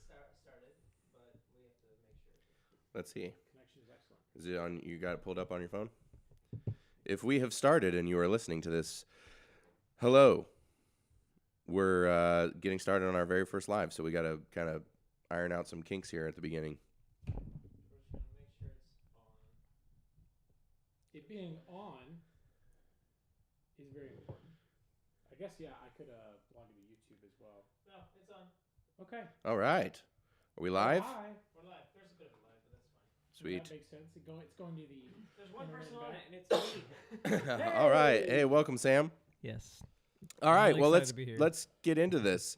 started, but we have to make sure. Let's see. Connection is excellent. Is it on? You got it pulled up on your phone? If we have started and you are listening to this, hello. We're getting started on our very first live, so we got to kind of iron out some kinks here at the beginning. We're just gonna make sure it's on. It being on is very important. I guess, yeah, I could log into YouTube as well. No, it's on. Okay. All right. Are we live? Hi. We're live. There's a bit of a lag, but that's fine. Sweet. That makes sense. It's going to the. There's one Internet person on back. it, and it's me. All right. Hey, welcome, Sam. Yes. All I'm right. really Well, excited to be here. let's get into this.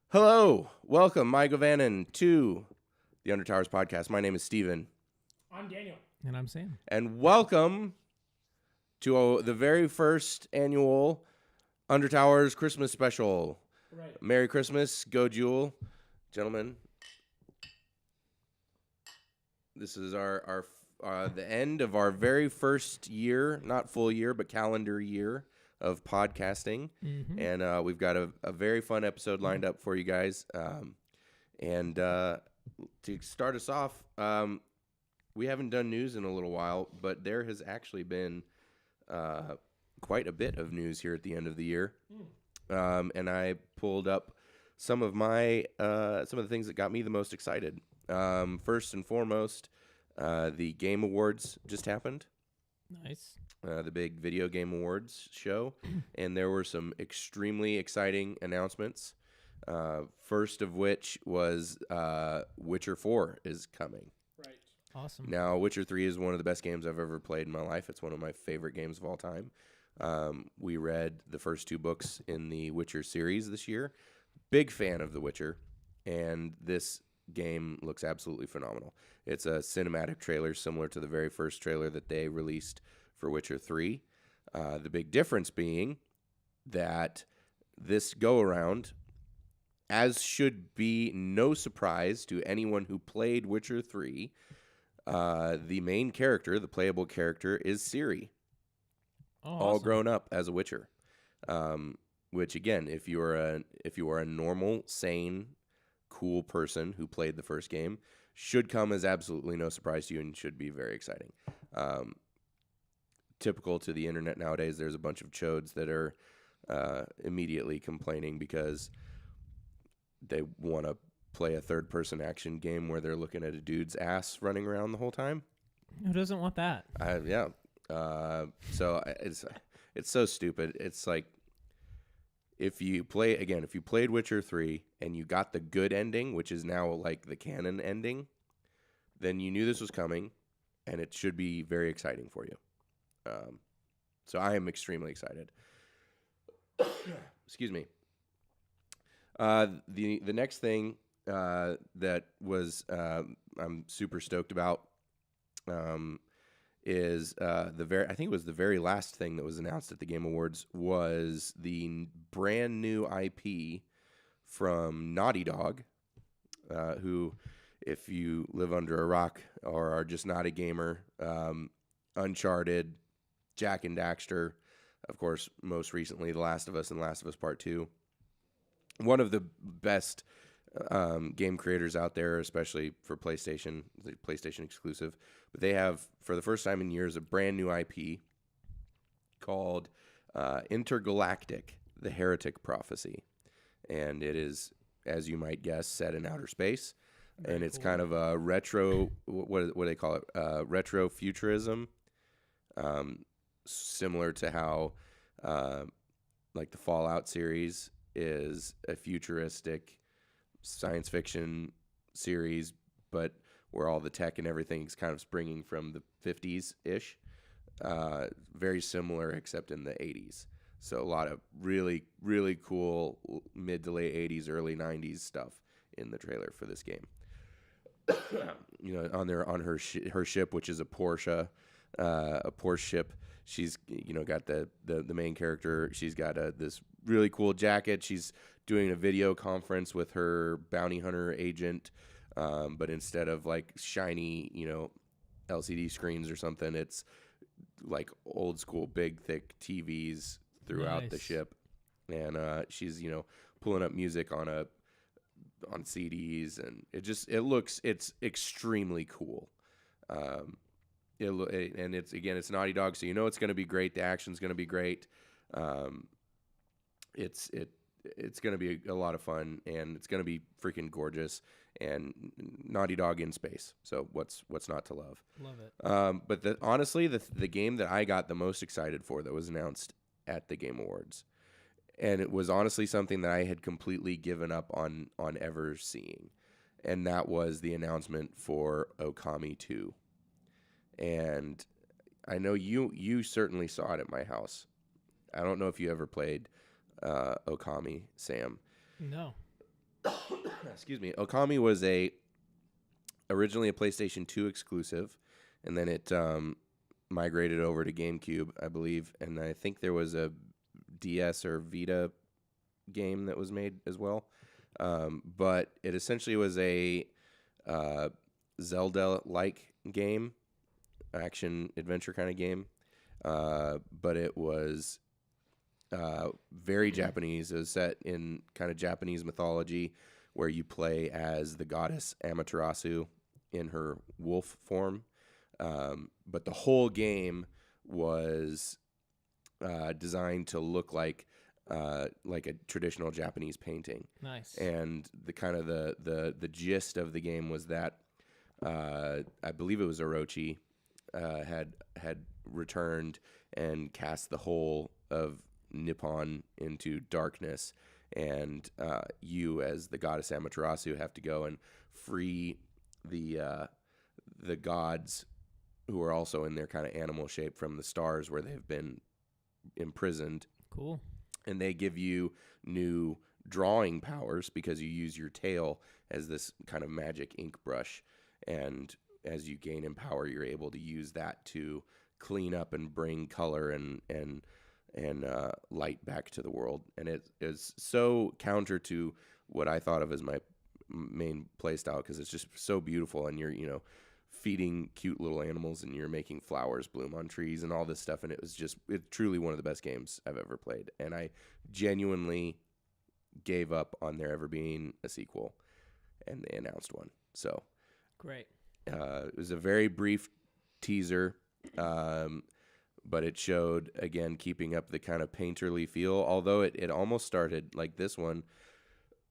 Hello. Welcome, Mike Govannon, to the Undertowers podcast. My name is Steven. I'm Daniel. And I'm Sam. And welcome to the very first annual Undertowers Christmas special. Right. Merry Christmas. Go Jewel. Gentlemen, this is our the end of our very first year, not full year, but calendar year of podcasting. Mm-hmm. And we've got a very fun episode lined up for you guys. And to start us off, we haven't done news in a little while, but there has actually been quite a bit of news here at the end of the year. And I pulled up some of the things that got me the most excited. First and foremost, the Game Awards just happened. Nice. The big video game awards show, and there were some extremely exciting announcements. First of which was Witcher 4 is coming. Right. Awesome. Now, Witcher 3 is one of the best games I've ever played in my life. It's one of my favorite games of all time. We read the first 2 books in the Witcher series this year. Big fan of The Witcher, and this game looks absolutely phenomenal. It's a cinematic trailer similar to the very first trailer that they released for Witcher 3. The big difference being that this go-around, as should be no surprise to anyone who played Witcher 3, the main character, the playable character, is Ciri, all Awesome. grown up as a Witcher. Which again, if you are a normal, sane, cool person who played the first game, should come as absolutely no surprise to you and should be very exciting. Typical to the internet nowadays, there's a bunch of chodes that are immediately complaining because they want to play a third-person action game where they're looking at a dude's ass running around the whole time. Who doesn't want that? Yeah. So it's so stupid. It's like if you played Witcher 3 and you got the good ending, which is now like the canon ending, then you knew this was coming, and it should be very exciting for you. So I am extremely excited. Excuse me. The next thing that was I'm super stoked about is I think it was the very last thing that was announced at the Game Awards was the brand new IP from Naughty Dog, who, if you live under a rock or are just not a gamer, Uncharted, Jack and Daxter, of course, most recently The Last of Us and Last of Us Part 2. One of the best game creators out there, especially for PlayStation, the PlayStation exclusive. But they have, for the first time in years, a brand new IP called Intergalactic: The Heretic Prophecy. And it is, as you might guess, set in outer space. Very and it's cool. kind of a retro, what do they call it? Retro futurism. Similar to how like the Fallout series is a futuristic science fiction series, but where all the tech and everything is kind of springing from the 50s-ish. Very similar, except in the 80s. So a lot of really, really cool mid to late 80s, early 90s stuff in the trailer for this game. On her ship, which is a Porsche ship. She's got the main character. She's got this really cool jacket. She's doing a video conference with her bounty hunter agent, but instead of like shiny LCD screens or something, it's like old school big thick TVs throughout the Nice. ship, and she's pulling up music on on CDs, and it's extremely cool. And it's Naughty Dog, so it's going to be great. The action's going to be great. It's going to be a lot of fun, and it's going to be freaking gorgeous. And Naughty Dog in space, so what's not to love? Love it. But honestly, the game that I got the most excited for that was announced at the Game Awards, and it was honestly something that I had completely given up on ever seeing, and that was the announcement for Okami 2. And I know you certainly saw it at my house. I don't know if you ever played Okami, Sam. No. Excuse me. Okami was originally a PlayStation 2 exclusive, and then it migrated over to GameCube, I believe, and I think there was a DS or Vita game that was made as well. But it essentially was a Zelda-like game, action adventure kind of game, but it was very Japanese. It was set in kind of Japanese mythology, where you play as the goddess Amaterasu in her wolf form. But the whole game was designed to look like a traditional Japanese painting. Nice. And the kind of the gist of the game was that I believe it was Orochi had returned and cast the whole of Nippon into darkness, and you, as the goddess Amaterasu, have to go and free the gods who are also in their kind of animal shape from the stars where they've been imprisoned. Cool. And they give you new drawing powers because you use your tail as this kind of magic ink brush, and as you gain in power, you're able to use that to clean up and bring color and light back to the world. And it is so counter to what I thought of as my main play style, because it's just so beautiful, and you're feeding cute little animals, and you're making flowers bloom on trees and all this stuff. And it's truly one of the best games I've ever played, and I genuinely gave up on there ever being a sequel, and they announced one. So Great. it was a very brief teaser, but it showed, again, keeping up the kind of painterly feel, although it almost started like this one.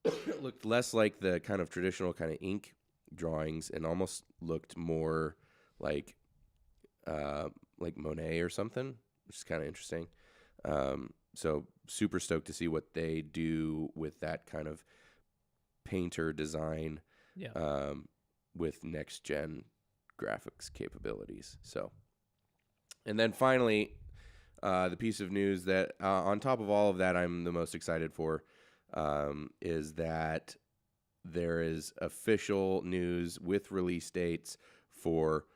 It looked less like the kind of traditional kind of ink drawings and almost looked more like Monet or something, which is kind of interesting. So super stoked to see what they do with that kind of painter design. Yeah. With next gen graphics capabilities. So, and then finally, the piece of news that on top of all of that I'm the most excited for is that there is official news with release dates for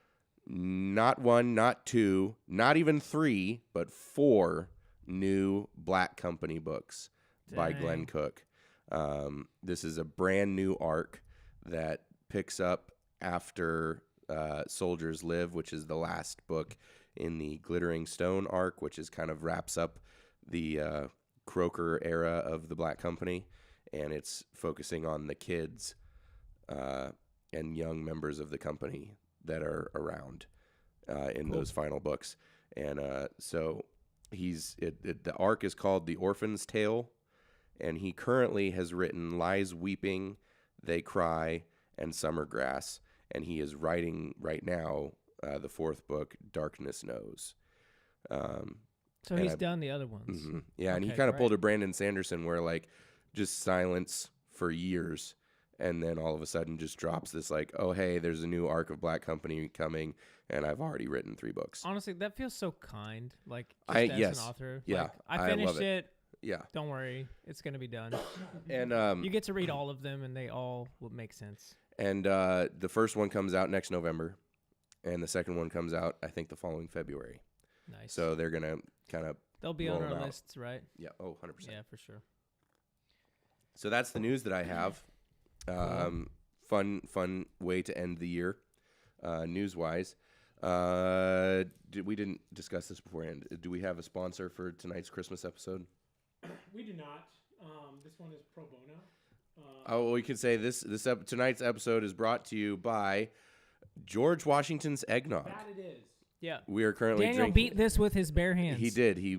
not one, not two, not even three, but 4 new Black Company books by Glenn Dang. Cook. This is a brand new arc that picks up after Soldiers Live, which is the last book in the Glittering Stone arc, which is kind of wraps up the Croker era of the Black Company, and it's focusing on the kids and young members of the company that are around in those final books. And so the arc is called The Orphan's Tale, and he currently has written Lies Weeping, They Cry, and Summer Grass, and he is writing right now the 4th book, Darkness Knows. So he's done the other ones. Mm-hmm. Yeah, and he Okay, kind of great. pulled a Brandon Sanderson where just silence for years, and then all of a sudden just drops this oh, hey, there's a new arc of Black Company coming, and I've already written 3 books. Honestly, that feels so kind. Yes. An author. Yeah, I I finished love it. Yeah. Don't worry, it's gonna be done. And You get to read all of them, and they all will make sense. And the first one comes out next November, and the second one comes out, I think, the following February. Nice. So they're going to kind of they'll be on roll our them out. lists, right? Yeah, 100%. Yeah, for sure. So that's the news that I have. Fun way to end the year, news-wise. We didn't discuss this beforehand. Do we have a sponsor for tonight's Christmas episode? We do not. This one is pro bono. Oh, we could say tonight's episode is brought to you by George Washington's eggnog. That it is. Yeah. We are currently Daniel drinking. beat this with his bare hands. He did. He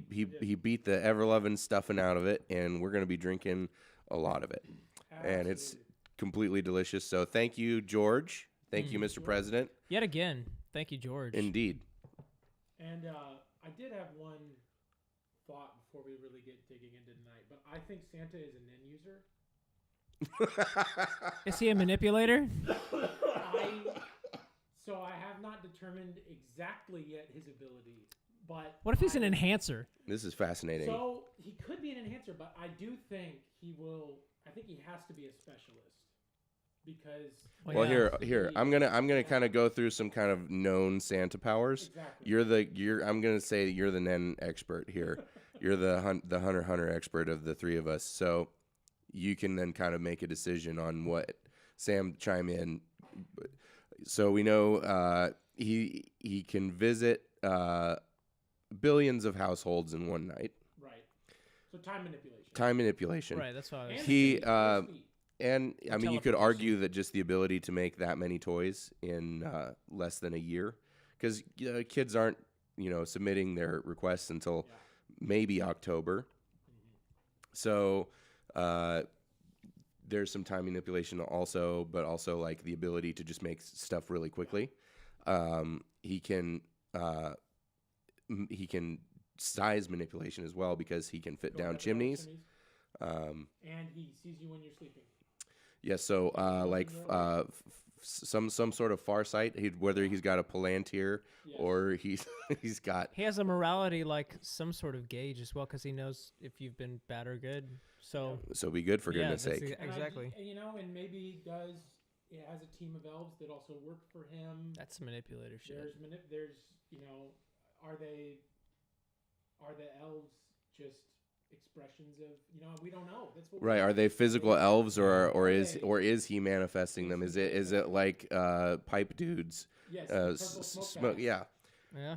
beat the ever-loving stuffing out of it, and we're going to be drinking a lot of it. And it's completely delicious. So thank you, George. Thank you, Mr. President. Yet again. Thank you, George. Indeed. And I did have one thought before we really get digging into tonight, but I think Santa is a Nin user. Is he a manipulator? So I have not determined exactly yet his ability, but What if he's an enhancer? This is fascinating. So he could be an enhancer, but I do think he will. I think he has to be a specialist because. Well, yeah. here, I'm gonna kind of go through some kind of known Santa powers. Exactly. I'm gonna say you're the Nen expert here. You're the hunter expert of the three of us. So you can then kind of make a decision on what Sam chime in. So we know he can visit billions of households in one night. Right. So time manipulation. Time manipulation. Right, that's what I was And He speed. and I mean you could Teleportation. argue that just the ability to make that many toys in less than a year, because kids aren't submitting their requests until maybe October. So there's some time manipulation also, but also like the ability to just make stuff really quickly. He can size manipulation as well because he can fit Go down up chimneys. And he sees you when you're sleeping. Yeah, so some sort of far sight, whether he's got a Palantir or he's got. He has a morality like some sort of gauge as well because he knows if you've been bad or good. So Be good for goodness that's sake. exactly. And maybe he has a team of elves that also work for him. That's manipulator shit. There's are the elves just expressions of we don't know. That's what Right? Are they physical elves or is he manifesting them? Is it like pipe dudes? Yes, purple Smoke. bags. Yeah. Yeah.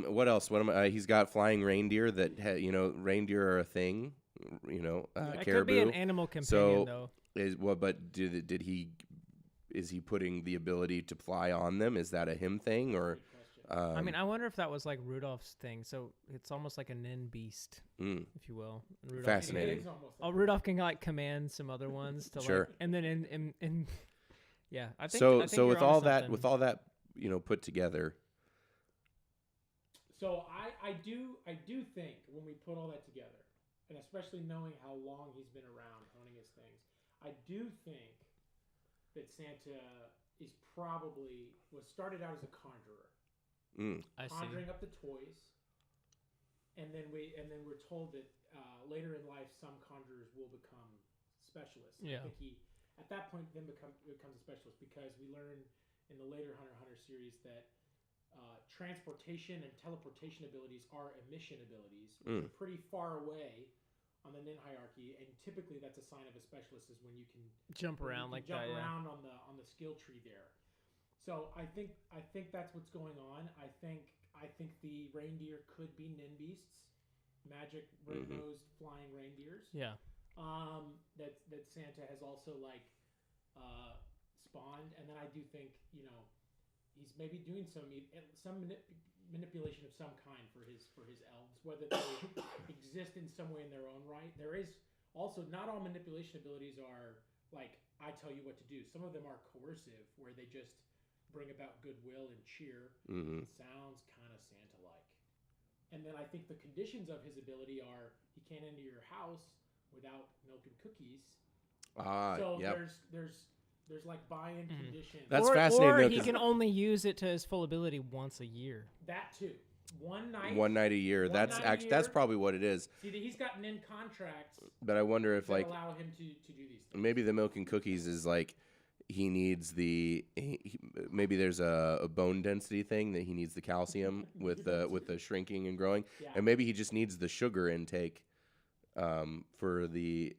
What else? He's got flying reindeer that reindeer are a thing. That Caribou. could be an animal companion though. Is he putting the ability to fly on them? Is that a him thing or? I mean, I wonder if that was like Rudolph's thing. So it's almost like a Nin beast, if you will. Rudolph Fascinating. Rudolph can like command some other ones to Sure. like, and then in yeah. I think So I think with you're all onto that something. put together. So I do think when we put all that together, and especially knowing how long he's been around honing his things, I do think that Santa was started out as a conjurer. I see. Conjuring up the toys, and then we're told that later in life some conjurers will become specialists. Yeah. I think he at that point then becomes a specialist because we learn in the later Hunter x Hunter series that transportation and teleportation abilities are emission abilities. They're pretty far away on the Nin hierarchy, and typically that's a sign of a specialist is when you can Jump around like that. jump Yeah. around on the skill tree there. So I think that's what's going on. I think the reindeer could be Nin beasts, magic red-nosed flying reindeers. Yeah. That Santa has also spawned, and then I do think he's maybe doing some manipulation of some kind for his elves, whether they exist in some way in their own right. There is also not all manipulation abilities are like I tell you what to do. Some of them are coercive, where they just bring about goodwill and cheer. It sounds kind of Santa-like. And then I think the conditions of his ability are he can't enter your house without milk and cookies. So yep. there's like buy-in conditions. That's or, fascinating. Or though, he 'cause can only use it to his full ability once a year. That too. One night a year. One That's night a actually year. that's probably what it is. See, he's got Nin contracts But I wonder if that allow him to do these things. maybe the milk and cookies is like he needs maybe there's a bone density thing that he needs the calcium with the shrinking and growing, and maybe he just needs the sugar intake for the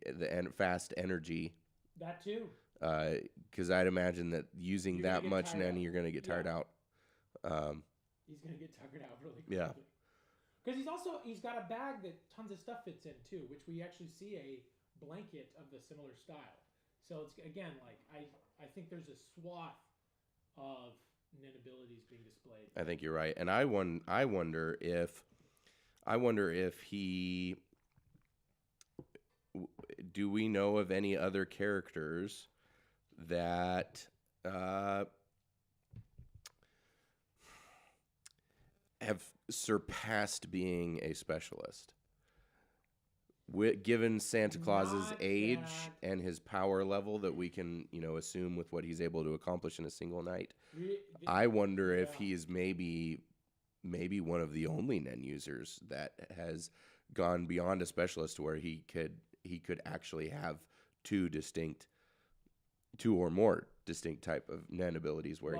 fast energy. That too. Because I'd imagine that using You're that gonna get much tired Nen, out. you're gonna get tired out. He's gonna get tuckered out really quickly. Yeah. Because he's got a bag that tons of stuff fits in too, which we actually see a blanket of the similar style. So it's again like I think there's a swath of Nin abilities being displayed. I think you're right, and I wonder if he. Do we know of any other characters that have surpassed being a specialist? Given Santa Claus's Not age that- and his power level that we can, assume with what he's able to accomplish in a single night, I wonder if Yeah. he's maybe one of the only Nen users that has gone beyond a specialist where he could actually have two or more distinct type of Nen abilities where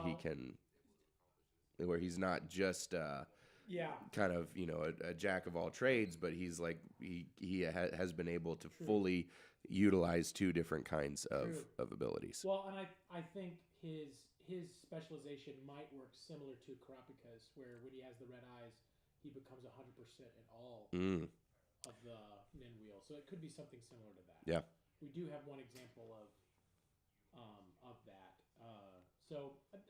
where he's not just kind of a jack of all trades, but he's like he has been able to fully utilize two different kinds of abilities. Well, and I think his specialization might work similar to Kurapika's, where when he has the red eyes, he becomes 100% in all of the Nin wheel. So it could be something similar to that. Yeah. We do have one example of that.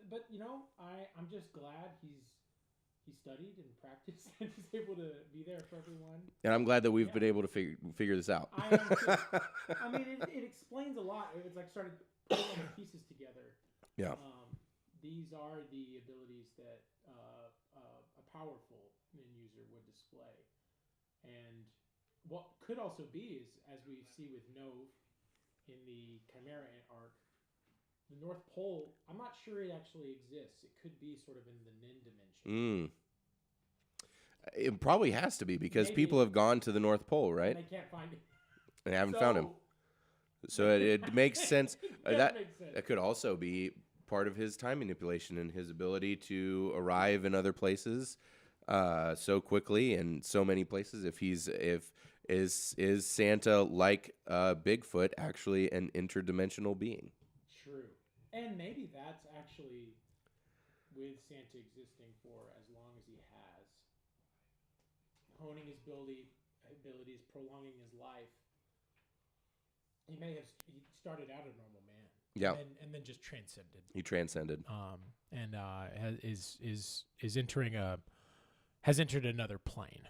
But I'm just glad he studied and practiced and he's able to be there for everyone. And I'm glad that we've been able to figure this out. I am too. I mean, it explains a lot. It's like started putting all the pieces together. Yeah. These are the abilities that a powerful Nin user would display. And what could also be is, as we see with Nove in the Chimera arc, the North Pole, I'm not sure it actually exists. It could be sort of in the Nin dimension. It probably has to be because Maybe. people have gone to the North Pole, right? And they can't find it. And haven't found him. So it makes sense. That makes sense. That could also be part of his time manipulation and his ability to arrive in other places so quickly and so many places. Is Santa like Bigfoot actually an interdimensional being? True. And maybe that's actually with Santa existing for as long as he has, honing his abilities, prolonging his life. He started out a normal man. Yeah. And then just transcended. He transcended. Is entering has entered another plane.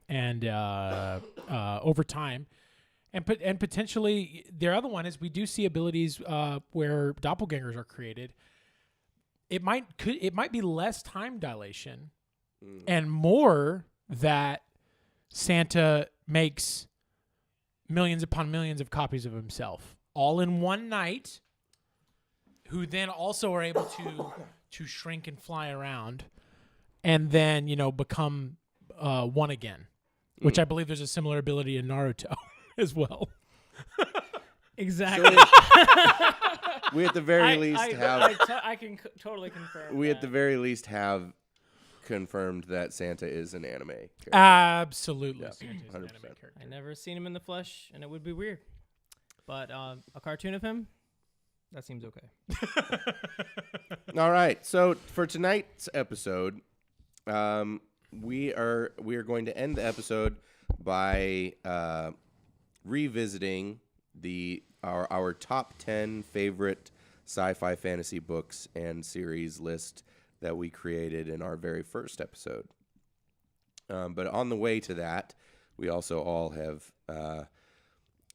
Over time, and potentially the other one is we do see abilities where doppelgangers are created. It might be less time dilation and more that Santa makes millions upon millions of copies of himself all in one night, who then also are able to shrink and fly around and then become one again, which I believe there's a similar ability in Naruto as well. Exactly. We at the very least I can totally confirm. We at the very least have confirmed that Santa is an anime character. Absolutely. Yeah, Santa's an 100%. anime character. I never seen him in the flesh, and it would be weird. But a cartoon of him, that seems okay. All right. So for tonight's episode, we are going to end the episode by revisiting our top 10 favorite sci-fi fantasy books and series list that we created in our very first episode. But on the way to that, we also all have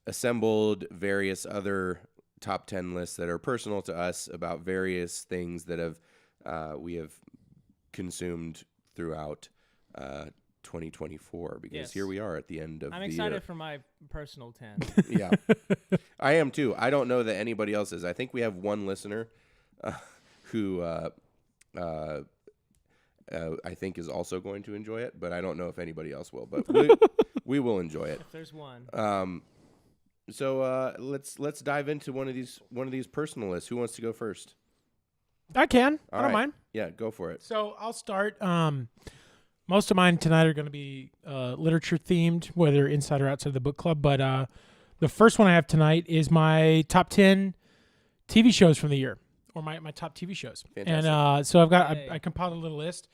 assembled various other top 10 lists that are personal to us about various things that we have consumed throughout 2024, because Yes. here we are at the end of I'm the excited year. for my personal 10. Yeah, I am too. I don't know that anybody else is. I think we have one listener who I think is also going to enjoy it, but I don't know if anybody else will. But we will enjoy it. If there's one. So let's dive into one of these personal lists. Who wants to go first? I can. All I don't right. mind. Yeah, go for it. So I'll start. Most of mine tonight are going to be literature themed, whether inside or outside of the book club. But the first one I have tonight is my top 10 TV shows from the year, or my top TV shows. Fantastic. And so I've got Yay. I compiled a little list.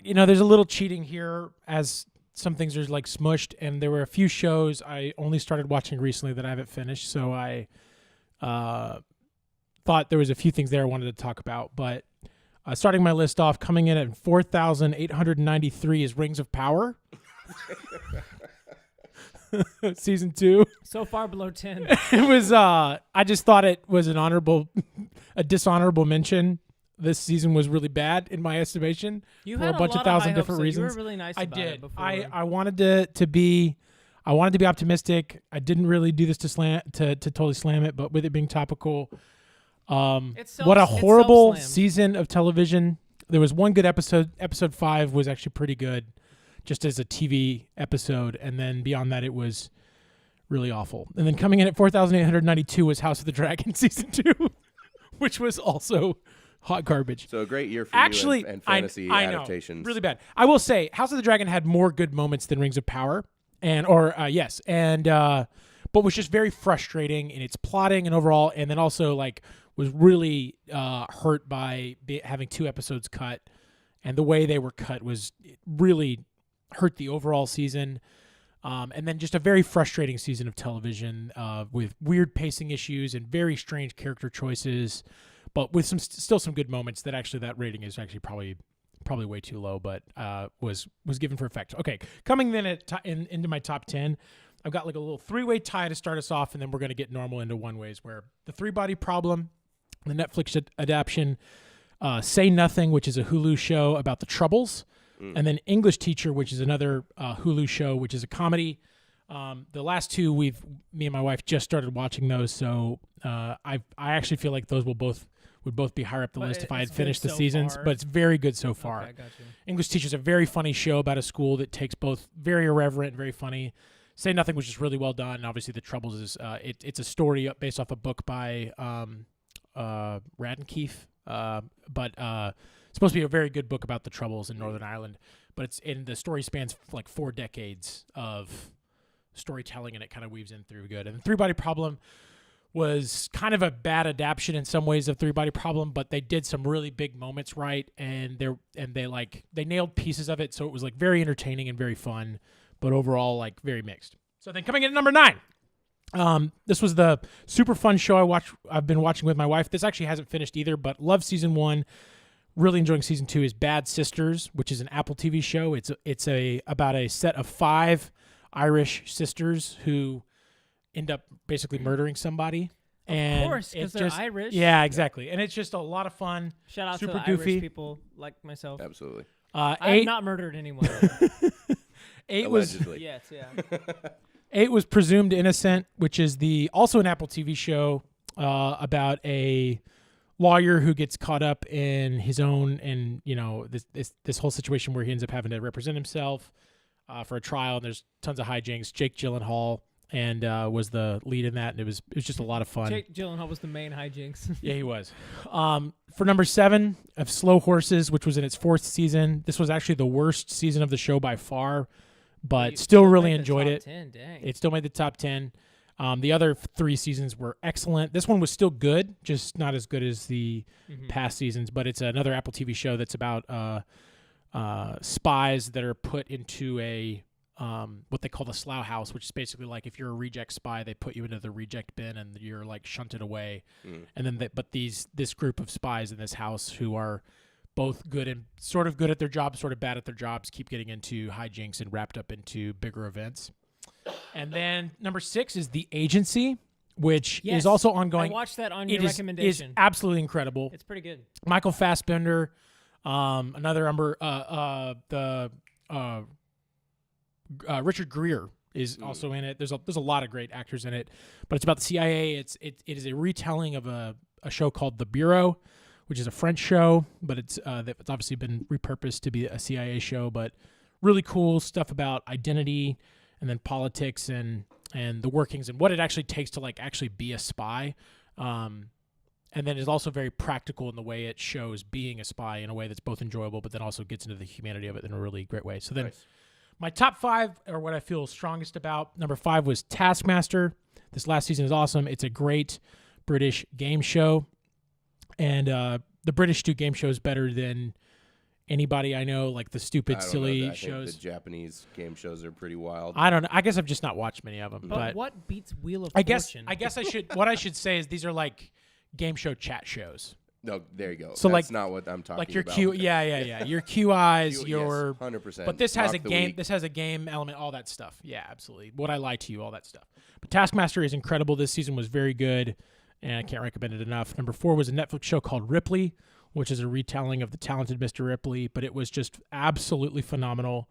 There's a little cheating here, as some things are like smushed, and there were a few shows I only started watching recently that I haven't finished. So I thought there was a few things there I wanted to talk about. But starting my list off, coming in at 4,893 is Rings of Power. Season 2. So far below 10. It was I just thought it was a dishonorable mention. This season was really bad in my estimation You for had a bunch lot of thousand high hopes, different though. reasons. You were really nice I about it did. before. I wanted to be optimistic. I didn't really do this to totally slam it, but with it being topical, what a horrible self-slammed. season of television. There was one good episode. Episode 5 was actually pretty good, just as a TV episode, and then beyond that, it was really awful. And then coming in at 4,892 was House of the Dragon season 2, which was also hot garbage. So a great year for Actually, you and fantasy I know, adaptations. really bad. I will say, House of the Dragon had more good moments than Rings of Power, but was just very frustrating in its plotting and overall, and then also like was really hurt by having 2 episodes cut, and the way they were cut was really hurt the overall season. And then just a very frustrating season of television with weird pacing issues and very strange character choices, but with still some good moments. That rating is actually probably way too low, but was given for effect. Okay, coming then into my top 10, I've got like a little 3-way tie to start us off, and then we're going to get normal into one ways, where the 3-Body Problem, the Netflix adaptation, Say Nothing, which is a Hulu show about the Troubles, and then English Teacher, which is another Hulu show, which is a comedy. The last 2, me and my wife just started watching those, so I actually feel like those would both be higher up the list if I had finished the seasons, but it's very good so far. Okay, got you. English Teacher is a very funny show about a school that takes both very irreverent and very funny. Say Nothing was just really well done. And obviously, The Troubles is it's a story based off a book by Radcliffe, but it's supposed to be a very good book about the Troubles in Northern Ireland. But the story spans like 4 decades of storytelling, and it kind of weaves in through good. And the 3-Body Problem was kind of a bad adaptation in some ways of 3-Body Problem, but they did some really big moments right, and they nailed pieces of it, so it was like very entertaining and very fun, but overall like very mixed. So then coming in at number 9, this was the super fun show I've been watching with my wife. This actually hasn't finished either, but love season 1. Really enjoying season 2 is Bad Sisters, which is an Apple TV show. It's about a set of 5 Irish sisters who end up basically murdering somebody. Of course, because they're Irish. Yeah, exactly. And it's just a lot of fun. Shout out super to the goofy. Irish people like myself. Absolutely. I have not murdered anyone. 8 was Allegedly. Yes, yeah. 8 was Presumed Innocent, which is also an Apple TV show about a lawyer who gets caught up in his own and this whole situation where he ends up having to represent himself for a trial, and there's tons of hijinks. Jake Gyllenhaal was the lead in that, and it was just a lot of fun. Jake Gyllenhaal was the main hijinks. Yeah, he was. For number 7 of Slow Horses, which was in its 4th season. This was actually the worst season of the show by far, but You still really made the enjoyed top it. 10, dang. It still made the top 10. The other 3 seasons were excellent. This one was still good, just not as good as the past seasons, but it's another Apple TV show that's about spies that are put into what they call the Slough House, which is basically like if you're a reject spy, they put you into the reject bin and you're like shunted away. And then this group of spies in this house who are both good and sort of good at their jobs, sort of bad at their jobs, keep getting into hijinks and wrapped up into bigger events. And then number 6 is The Agency, which is also ongoing. I watched that on your It recommendation. is absolutely incredible. It's pretty good. Michael Fassbender, another number, Richard Gere is also in it. There's a lot of great actors in it, but it's about the CIA. It is a retelling of a show called The Bureau, which is a French show, but it's obviously been repurposed to be a CIA show. But really cool stuff about identity and then politics and the workings and what it actually takes to like actually be a spy. And then it's also very practical in the way it shows being a spy in a way that's both enjoyable, but then also gets into the humanity of it in a really great way. So then my top 5 are what I feel strongest about. Number 5 was Taskmaster. This last season is awesome. It's a great British game show. And the British do game shows better than anybody I know, like the stupid, I don't know. silly I think shows. the Japanese game shows are pretty wild. I don't know. I guess I've just not watched many of them. But what beats Wheel of I guess Fortune? I should. What I should say is these are like game show chat shows. No, there you go. So, That's like- not what I'm talking Like your about. Q, yeah. Your QIs, your. 100%. But this has Mock a the game. week. This has a game element. All that stuff. Yeah, absolutely. Would I lie to you? All that stuff. But Taskmaster is incredible. This season was very good, and I can't recommend it enough. Number 4 was a Netflix show called Ripley, which is a retelling of the talented Mr. Ripley, but it was just absolutely phenomenal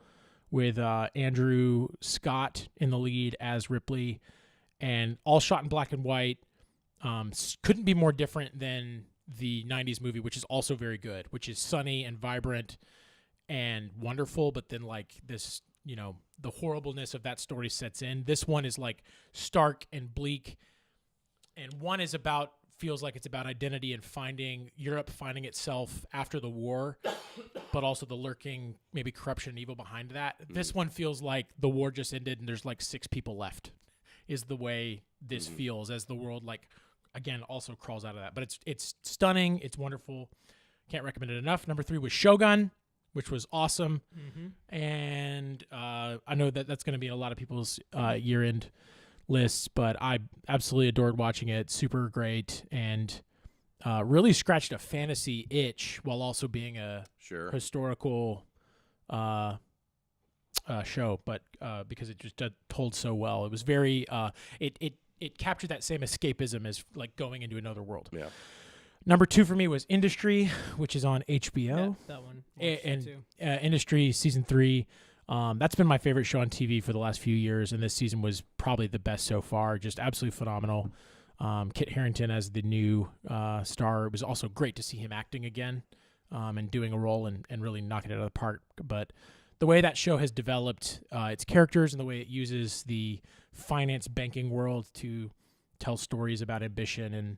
with Andrew Scott in the lead as Ripley, and all shot in black and white. Couldn't be more different than the 90s movie, which is also very good, which is sunny and vibrant and wonderful, but then like this, the horribleness of that story sets in. This one is like stark and bleak, and one is feels like it's about identity and finding itself after the war, but also the lurking maybe corruption and evil behind that. This one feels like the war just ended and there's like 6 people left, is the way this feels, as the world like again also crawls out of that. But it's stunning, it's wonderful. Can't recommend it enough. Number 3 was Shogun, which was awesome. And I know that's going to be in a lot of people's year-end lists, but I absolutely adored watching it. Super great, and really scratched a fantasy itch while also being a historical show, but because it just told so well. It was very it captured that same escapism as like going into another world. Yeah. Number 2 for me was Industry, which is on HBO. Yeah, that one. And Industry season 3. That's been my favorite show on TV for the last few years, and this season was probably the best so far. Just absolutely phenomenal. Kit Harington as the new star. It was also great to see him acting again and doing a role and really knocking it out of the park. But the way that show has developed its characters and the way it uses the finance banking world to tell stories about ambition and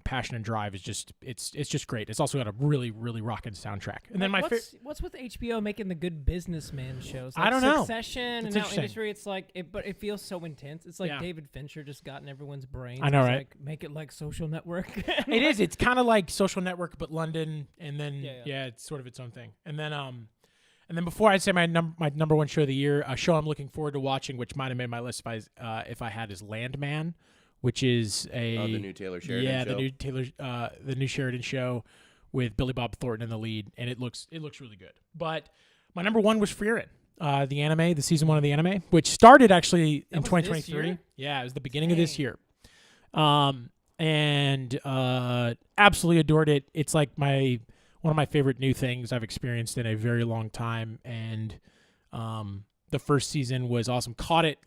passion and drive is just it's just great. It's also got a really, really rocking soundtrack. And then what's with HBO making the good businessman shows? I don't know. Succession and It's now interesting. Industry. It's like but it feels so intense. It's like Yeah. David Fincher just got in everyone's brains. I know, It's right? Like, make it like Social Network. It is. It's kind of like Social Network, but London, and then Yeah. it's sort of its own thing. And then before I'd say my number 1 show of the year, a show I'm looking forward to watching, which might have made my list if I had, is Landman, which is the new Taylor Sheridan show. the new Sheridan show with Billy Bob Thornton in the lead, and it looks really good. But my number 1 was Frieren, the anime, the season 1 of the anime, which started actually in was this 2023. year? Yeah, it was the beginning of this year. And absolutely adored it. It's like one of my favorite new things I've experienced in a very long time, and the first season was awesome. Caught it,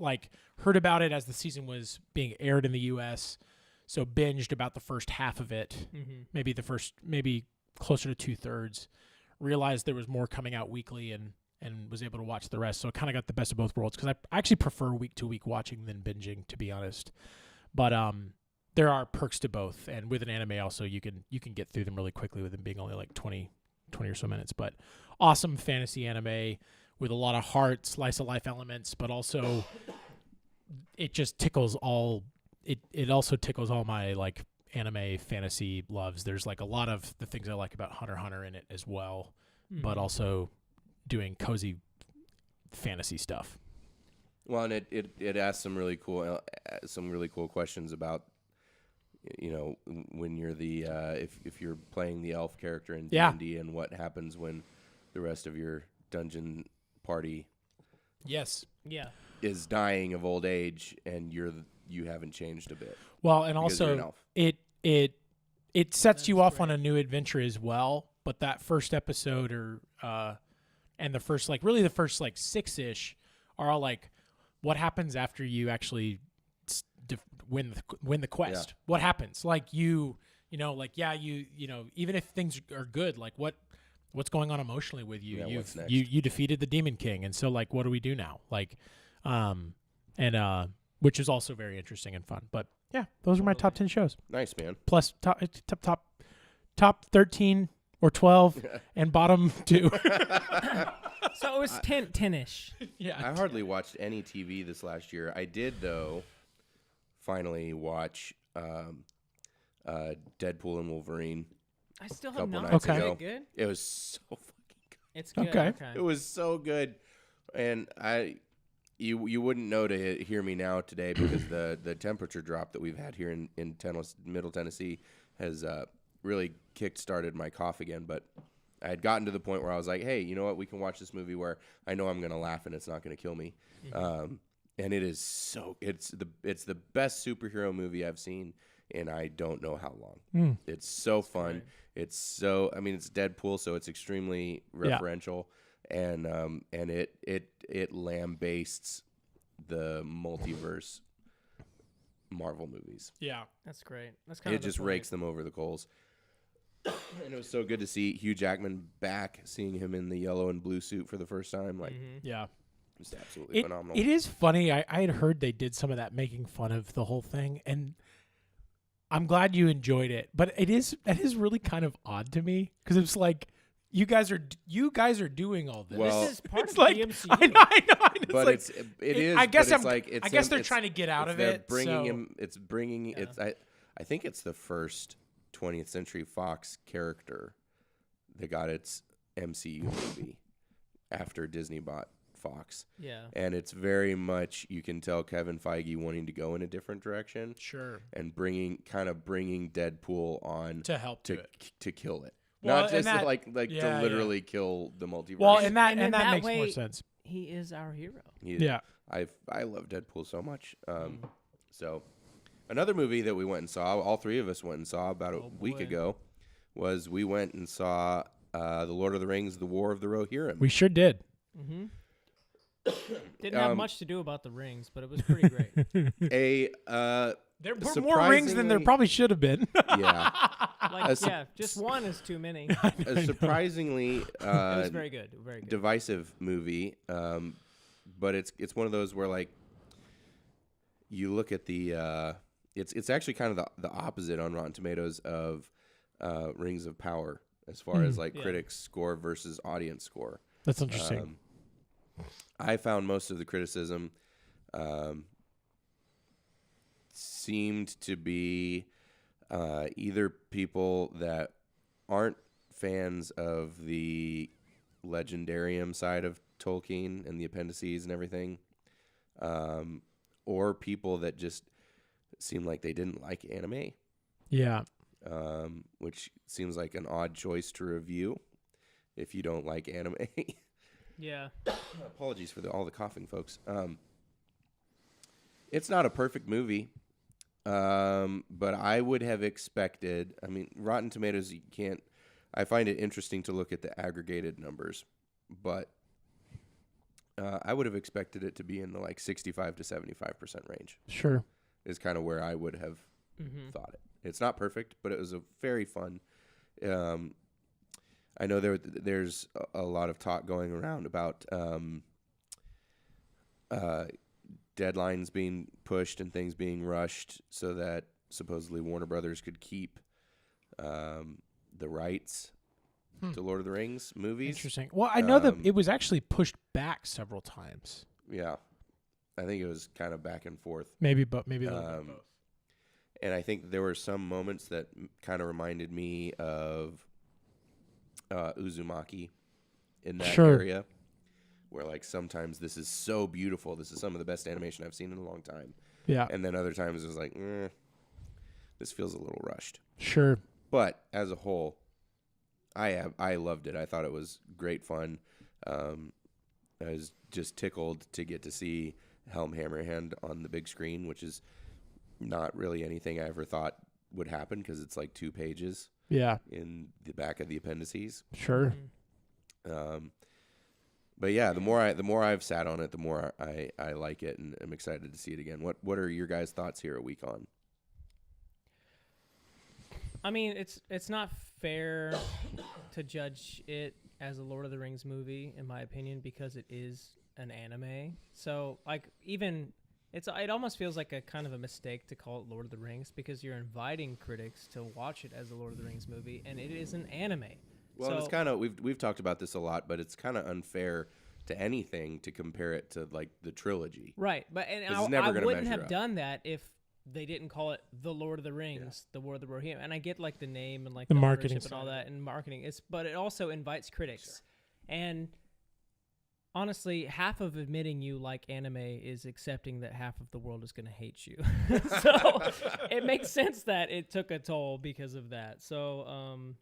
heard about it as the season was being aired in the U.S., so binged about the first half of it, maybe closer to 2/3. Realized there was more coming out weekly, and was able to watch the rest. So I kind of got the best of both worlds, because I actually prefer week-to-week watching than binging, to be honest. But there are perks to both, and with an anime also you can get through them really quickly with them being only like 20 or so minutes. But awesome fantasy anime with a lot of heart, slice of life elements, but also it just tickles all. It also tickles all my like anime fantasy loves. There's like a lot of the things I like about Hunter x Hunter in it as well, but also doing cozy fantasy stuff. Well, and it asks some really cool questions about, when you're the if you're playing the elf character in D&D, and what happens when the rest of your dungeon party is dying of old age, and you haven't changed a bit. Well, and because you're an also elf. it sets you off on a new adventure as well. But that first episode and the first really the first 6-ish are all like, what happens after you actually win the quest? Yeah. What happens? Even if things are good, like what's going on emotionally with you? Yeah, what's next? You defeated the Demon King, and so what do we do now? Which is also very interesting and fun. But yeah, those are my top 10 shows. Nice, man. Plus top 13 or 12 and bottom 2. So it was 10-ish. Yeah. I hardly watched any TV this last year. I did, though, finally watch Deadpool and Wolverine. I still have couple not. nights Okay. Is ago. it good? It was so fucking good. It's good. Okay. Okay. It was so good, and you wouldn't know to hear me now today because the temperature drop that we've had here in Middle Tennessee has really kick-started my cough again. But I had gotten to the point where I was like, hey, you know what? We can watch this movie where I know I'm going to laugh and it's not going to kill me. And it is it's the best superhero movie I've seen in I don't know how long. It's so fun. great. It's it's Deadpool, so it's extremely referential, and it lambastes the multiverse Marvel movies. Yeah. That's great. That's kind It of the just point. rakes them over the coals. And it was so good to see Hugh Jackman back, seeing him in the yellow and blue suit for the first time. Like, Yeah. it's absolutely phenomenal. It is funny. I had heard they did some of that making fun of the whole thing, and I'm glad you enjoyed it. But that is really kind of odd to me because it's like you guys are doing all this. Well, This is part it's of like the MCU. I know. It's But like, it is. I guess but it's I'm. like it's I guess him- they're it's- trying to get out of they're it. bringing so- him. It's bringing. Yeah. It's. I think it's the first 20th Century Fox character that got its MCU movie after Disney bought Fox, Yeah. and it's very much you can tell Kevin Feige wanting to go in a different direction Sure. and bringing Deadpool on To help to to it. to kill it. Well, Not and just that- to yeah, to literally kill the multiverse. Well, And and in that that makes more way- sense. He is our hero. Yeah. I love Deadpool so much. So another movie that we went and saw, all three of us went and saw about a week boy. ago, was we went and saw The Lord of the Rings: The War of the Rohirrim. We sure did. Mm-hmm. Didn't have much to do about the rings, but it was pretty great. There were more rings than there Surprisingly- probably should have been. yeah, Like, su- yeah, just one is too many. a surprisingly It was very good. Very good. divisive movie, but it's one of those where like you look at the it's actually kind of the opposite on Rotten Tomatoes of Rings of Power as far as like Yeah. critics score versus audience score. That's interesting. I found most of the criticism seemed to be either people that aren't fans of the legendarium side of Tolkien and the appendices and everything, or people that just seem like they didn't like anime, Yeah. which seems like an odd choice to review if you don't like anime. Yeah. Apologies for all the coughing, folks. It's not a perfect movie, but I would have expected. I mean, Rotten Tomatoes, you can't. I find it interesting to look at the aggregated numbers, but I would have expected it to be in the like 65 to 75% range. Sure. Is kind of where I would have thought it. It's not perfect, but it was a very fun. I know there's a lot of talk going around about deadlines being pushed and things being rushed so that supposedly Warner Brothers could keep the rights to Lord of the Rings movies. Interesting. Well, I know that it was actually pushed back several times. Yeah. I think it was kind of back and forth. Maybe a little bit both. And I think there were some moments that kind of reminded me of Uzumaki in that Sure. area, where like sometimes this is so beautiful. This is some of the best animation I've seen in a long time. Yeah. And then other times it was like, this feels a little rushed. Sure. But as a whole, I loved it. I thought it was great fun. I was just tickled to get to see Helm Hammerhand on the big screen, which is not really anything I ever thought would happen because it's like 2 pages Yeah. in the back of the appendices. Sure. But yeah, the more I've sat on it, the more I like it, and I'm excited to see it again. What are your guys' thoughts here a week on? I mean, it's not fair to judge it as a Lord of the Rings movie, in my opinion, because it is an anime. So, like, even it almost feels like a kind of a mistake to call it Lord of the Rings because you're inviting critics to watch it as a Lord of the Rings movie, and it is an anime. Well, so, it's kind of we've talked about this a lot, but it's kind of unfair to anything to compare it to like the trilogy. right, but and 'Cause it's never I gonna wouldn't measure have up. done that if they didn't call it The Lord of the Rings, The War of the Rohirrim. And I get like the name and like The the marketing ownership and all side of that and marketing. But it also invites critics. And honestly, half of admitting you like anime is accepting that half of the world is going to hate you. So it makes sense that it took a toll because of that. So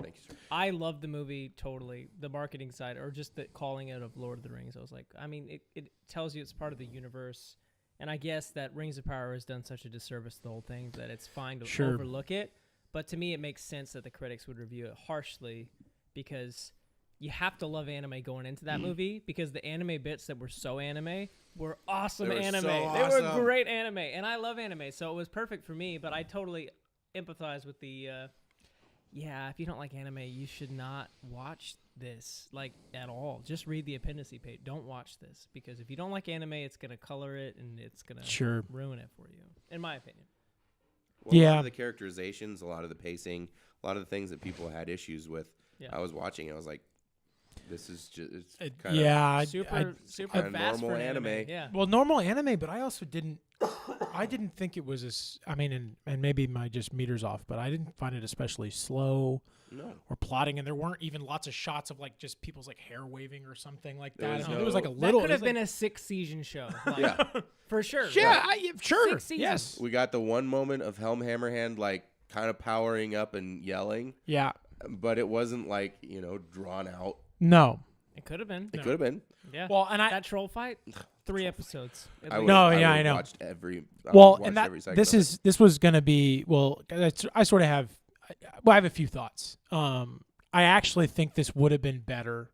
Thank you, sir. I love the movie totally. The marketing side, or just the calling it of Lord of the Rings. I was like, I mean, it tells you it's part of the universe. And I guess that Rings of Power has done such a disservice to the whole thing that it's fine to overlook it. But to me, it makes sense that the critics would review it harshly because you have to love anime going into that movie because the anime bits that were so anime were awesome They were anime. so They were awesome. great anime. And I love anime, so it was perfect for me. But I totally empathize with the, if you don't like anime, you should not watch this, like, at all. Just read the appendice page. Don't watch this because if you don't like anime, it's going to color it and it's going to ruin it for you, in my opinion. Well, a lot Yeah. of the characterizations, a lot of the pacing, a lot of the things that people had issues with. Yeah. I was watching and I was like, this is just it's kind Super kinda fast normal for an anime. anime. Yeah. Well, normal anime, but I also didn't. I didn't think it was as. I mean, and maybe my just meters off, but I didn't find it especially slow no. or plotting, and there weren't even lots of shots of like just people's like hair waving or something like There that. was I mean, there was like a no- little. That could it have was been like, a 6-season show. Like, Yeah. for sure. yeah, sure, 6 seasons. yes, We got the one moment of Helm Hammerhand like kind of powering up and yelling, yeah, but it wasn't like, drawn out. no. It could have been. It could have been. Yeah. Well, and I that troll fight, 3 episodes. at I least. would, No, I yeah, would I know. Watched every. Well, watched and that every second this of is this was gonna be I sort of have. Well, I have a few thoughts. I actually think this would have been better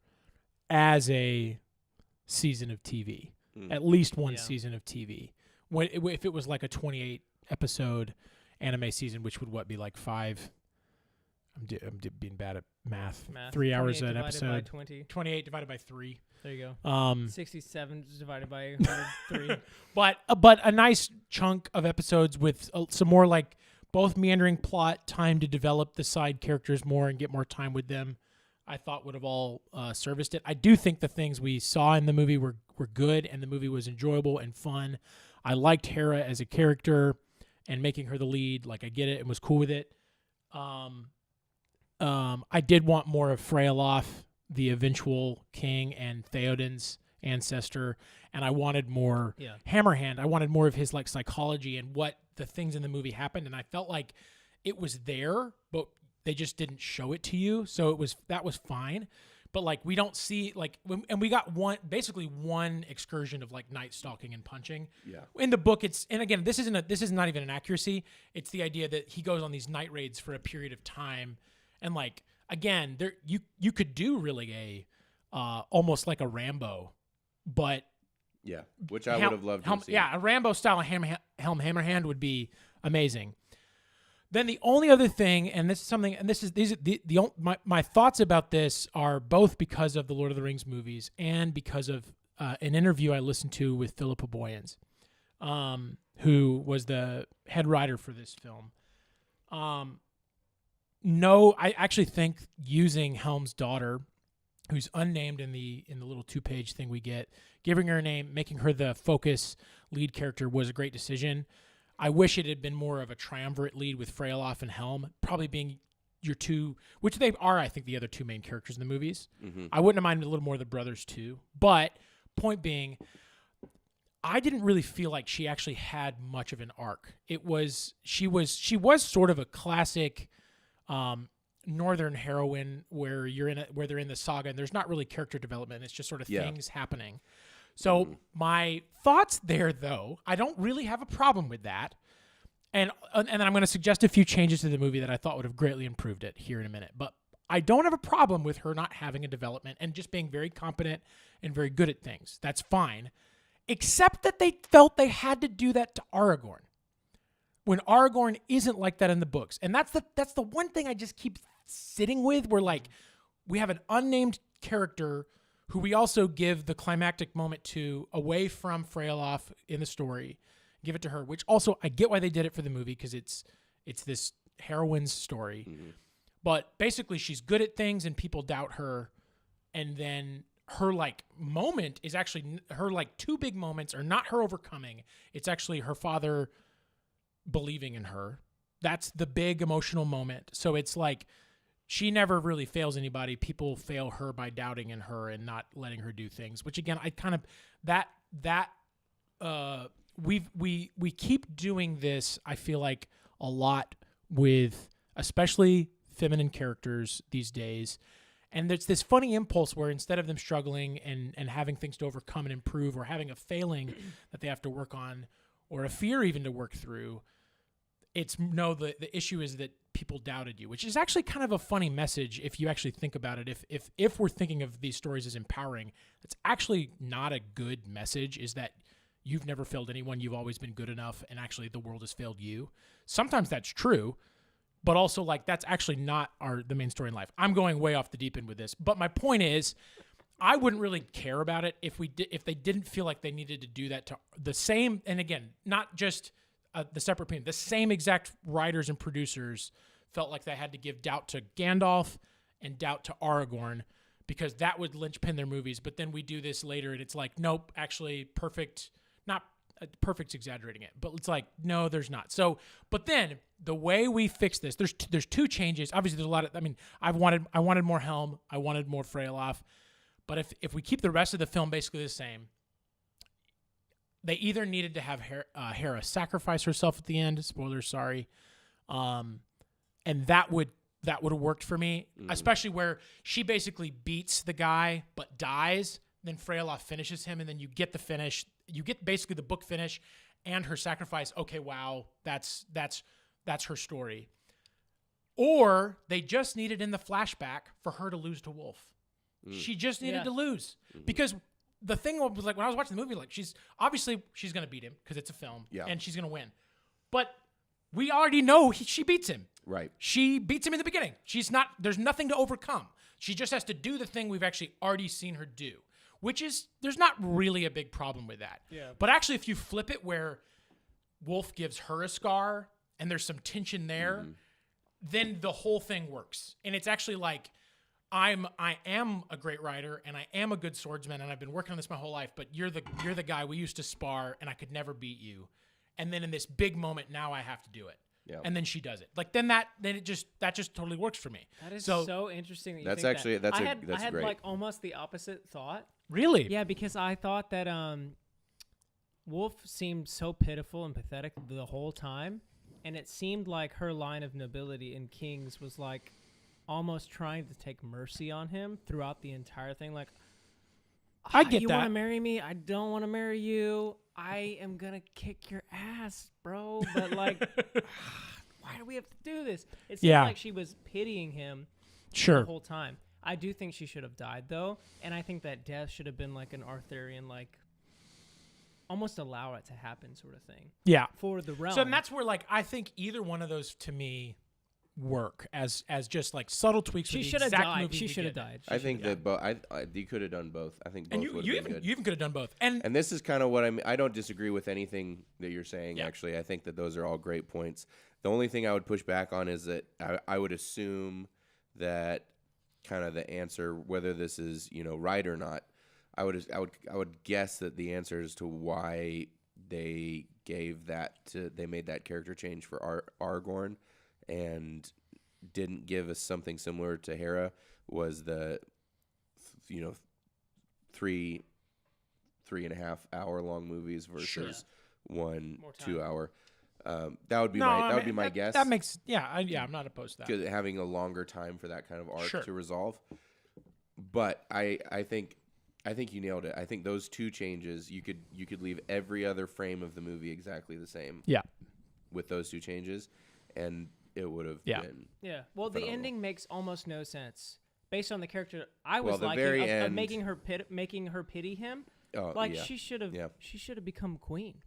as a season of TV, Mm. at least one Yeah. season of TV. If it was like a 28 episode anime season, which would be like 5. I'm being bad at math. 3 hours 28 an divided by episode. 20. 28 divided by 3. There you go. 67 divided by 103. But a nice chunk of episodes with some more like both meandering plot, time to develop the side characters more and get more time with them, I thought would have all serviced it. I do think the things we saw in the movie were good, and the movie was enjoyable and fun. I liked Hera as a character and making her the lead. Like, I get it and was cool with it. I did want more of Freyalof, the eventual king, and Theoden's ancestor, and I wanted more Yeah. Hammerhand. I wanted more of his like psychology and what the things in the movie happened, and I felt like it was there, but they just didn't show it to you. So that was fine. But like we don't see and we got basically one excursion of like night stalking and punching. Yeah. In the book, and again, this is not even an accuracy. It's the idea that he goes on these night raids for a period of time, and like again, there you could do really a almost like a Rambo, but Yeah, which I would have loved to have seen. yeah, a Rambo style Helm Hammerhand would be amazing. Then the only other thing, and this is something, and my thoughts about this are both because of the Lord of the Rings movies and because of an interview I listened to with Philippa Boyens, who was the head writer for this film. No, I actually think using Helm's daughter, who's unnamed in the little 2-page thing we get, giving her a name, making her the focus lead character was a great decision. I wish it had been more of a triumvirate lead with Freyalof and Helm, probably being your two, which they are, I think, the other two main characters in the movies. Mm-hmm. I wouldn't have minded a little more of the brothers too. But point being, I didn't really feel like she actually had much of an arc. She was sort of a classic northern heroine where they're in the saga and there's not really character development. It's just sort of things happening. So my thoughts there, though, I don't really have a problem with that. And then I'm going to suggest a few changes to the movie that I thought would have greatly improved it here in a minute. But I don't have a problem with her not having a development and just being very competent and very good at things. That's fine. Except that they felt they had to do that to Aragorn, when Aragorn isn't like that in the books. And that's the one thing I just keep sitting with, where like we have an unnamed character who we also give the climactic moment to away from Freyalof in the story, give it to her, which also I get why they did it for the movie because it's this heroine's story. Mm-hmm. But basically she's good at things and people doubt her, and then her like moment is actually her like two big moments are not her overcoming. It's actually her father believing in her. That's the big emotional moment. So it's like she never really fails anybody. People fail her by doubting in her and not letting her do things, which again, I kind of we keep doing this, I feel like, a lot with especially feminine characters these days. And there's this funny impulse where instead of them struggling and having things to overcome and improve, or having a failing that they have to work on, or a fear even to work through, it's no, the issue is that people doubted you, which is actually kind of a funny message if you actually think about it. If we're thinking of these stories as empowering, it's actually not a good message, is that you've never failed anyone, you've always been good enough, and actually the world has failed you. Sometimes that's true, but also like that's actually not the main story in life. I'm going way off the deep end with this, but my point is, I wouldn't really care about it if they didn't feel like they needed to do that to the same. And again, not just the separate opinion. The same exact writers and producers felt like they had to give doubt to Gandalf and doubt to Aragorn, because that would linchpin their movies. But then we do this later, and it's like, nope, actually perfect. Not perfect's exaggerating it, but it's like, no, there's not. So, but then the way we fix this, there's two changes. Obviously, there's a lot of. I mean, I wanted more Helm. I wanted more Freylof. But if we keep the rest of the film basically the same, they either needed to have Hera sacrifice herself at the end. Spoilers, sorry. And that would have worked for me, especially where she basically beats the guy but dies. Then Freylof finishes him, and then you get the finish. You get basically the book finish and her sacrifice. Okay, wow, that's her story. Or they just needed in the flashback for her to lose to Wolf. She just needed to lose, because the thing was like when I was watching the movie, like she's going to beat him because it's a film, and she's going to win. But we already know she beats him. Right. She beats him in the beginning. There's nothing to overcome. She just has to do the thing we've actually already seen her do, which is, there's not really a big problem with that. Yeah. But actually, if you flip it where Wolf gives her a scar and there's some tension there, then the whole thing works. And it's actually like, I am a great writer and I am a good swordsman and I've been working on this my whole life, but you're the guy we used to spar and I could never beat you. And then in this big moment, now I have to do it. Yeah. And then she does it. Like that just totally works for me. That is so interesting that you that's think actually that. that's I had great. like almost the opposite thought. Really? Yeah, because I thought that Wolf seemed so pitiful and pathetic the whole time, and it seemed like her line of nobility in Kings was like almost trying to take mercy on him throughout the entire thing. Like, I get you that. want to marry me? I don't want to marry you. I am gonna kick your ass, bro. But like, why do we have to do this? It seemed like she was pitying him the whole time. I do think she should have died though, and I think that death should have been like an Arthurian, like almost allow it to happen sort of thing. Yeah. For the realm. So and that's where like I think either one of those to me work as just like subtle tweaks. She should have died. She should have died. I think that you could have done both. I think both would have been good. You even could have done both. And this is kind of what I mean. I don't disagree with anything that you're saying. Actually, I think that those are all great points. The only thing I would push back on is that I would assume that kind of the answer, whether this is right or not, I would guess that the answer as to why they made that character change for Aragorn and didn't give us something similar to Hera was the 3.5 hour long movies versus 1 2 hour. That would be my guess. That makes I'm not opposed to that. Having a longer time for that kind of arc to resolve. But I think you nailed it. I think those two changes, you could leave every other frame of the movie exactly the same. Yeah. With those two changes, and it would have been. Yeah. Well, phenomenal. the ending makes almost no sense based on the character I was the liking very of end, making her pity him. She should have become queen.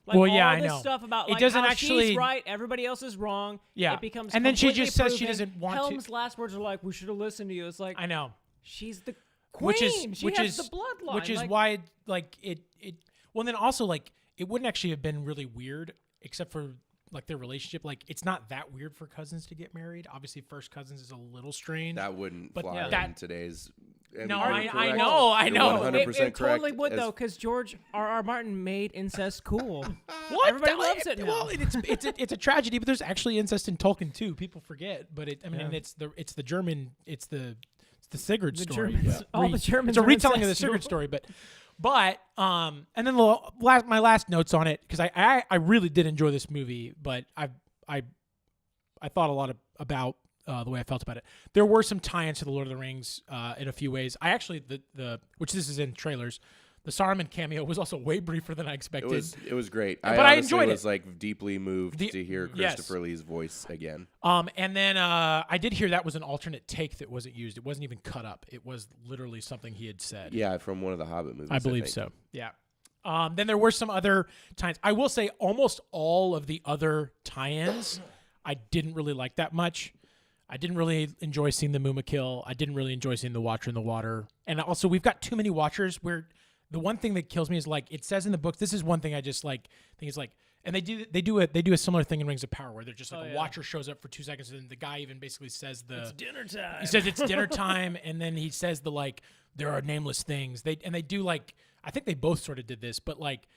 Like, I this know. Stuff about it like doesn't how actually she's right, everybody else is wrong. Yeah. It becomes and then she completely just says she proven. doesn't want Helm's to. last words are like, "We should have listened to you." It's like I know. She's the queen. She has the bloodline. Which is why it. Well, then also like it wouldn't actually have been really weird, except for like their relationship. Like it's not that weird for cousins to get married. Obviously, first cousins is a little strange. That wouldn't But fly that- in today's No, you're I correct. know, I You're know. 100% It totally correct would as- though, because George R.R. Martin made incest cool. What? Everybody loves it now. Well, it's a tragedy, but there's actually incest in Tolkien too. People forget, but Yeah. it's the German, it's the Sigurd The story. Germans, all the Germans. It's a are retelling of the incestual. Sigurd story, but and then my last notes on it, because I really did enjoy this movie, but I thought a lot about the way I felt about it. There were some tie-ins to the Lord of the Rings in a few ways. I actually which this is in trailers. The Saruman cameo was also way briefer than I expected. It was great. But I I honestly enjoyed was like deeply moved to hear yes. Christopher Lee's voice again. And then I did hear that was an alternate take that wasn't used. It wasn't even cut up. It was literally something he had said. Yeah, from one of the Hobbit movies. I believe think. so. Yeah. Then there were some other tie-ins. I will say almost all of the other tie-ins I didn't really like that much. I didn't really enjoy seeing the Muma kill. I didn't really enjoy seeing the Watcher in the water. And also, we've got too many Watchers where the one thing that kills me is like it says in the book. This is one thing I just like. Think is like, and they do a similar thing in Rings of Power where they're just like a Watcher shows up for 2 seconds and the guy even basically says It's dinner time. He says it's dinner time, and then he says the like there are nameless things. They do like I think they both sort of did this, but like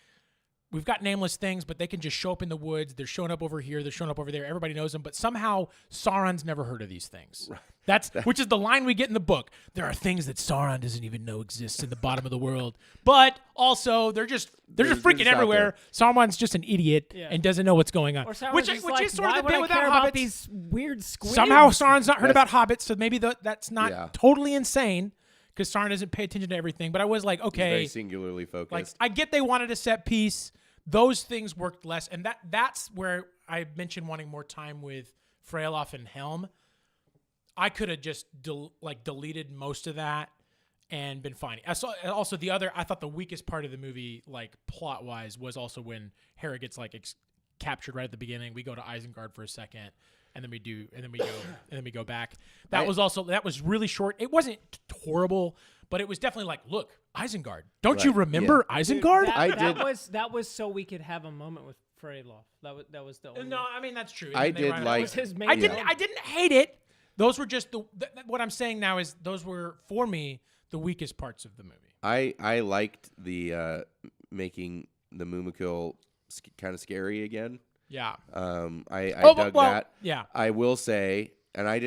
we've got nameless things, but they can just show up in the woods. They're showing up over here. They're showing up over there. Everybody knows them, but somehow Sauron's never heard of these things. That's which is the line we get in the book. There are things that Sauron doesn't even know exists in the bottom of the world, but also they're just freaking just out everywhere. Sauron's just an idiot and doesn't know what's going on. Or Sauron's Which just is like, sort why of the would bit I without care about hobbits. these weird squids? Somehow Sauron's not heard That's- about hobbits, so maybe that's not Yeah. totally insane because Sauron doesn't pay attention to everything. But I was like, He's okay, very singularly focused. like I get they wanted a set piece. Those things worked less, and that's where I mentioned wanting more time with Freylof and Helm. I could have just deleted most of that and been fine. I saw also I thought the weakest part of the movie, like plot wise, was also when Hera gets like captured right at the beginning. We go to Isengard for a second, and then we go back. That was really short. It wasn't horrible, but it was definitely like, look, Isengard. Don't you Right, remember Isengard? That was so we could have a moment with Freylof. That was the only. No, I mean that's true. I And they did run- like- That was his main. I didn't hate it. Those were just what I'm saying now is those were for me the weakest parts of the movie. I liked the making the Mumakil kind of scary again. Yeah. I Oh, dug well, that. yeah. I will say, and I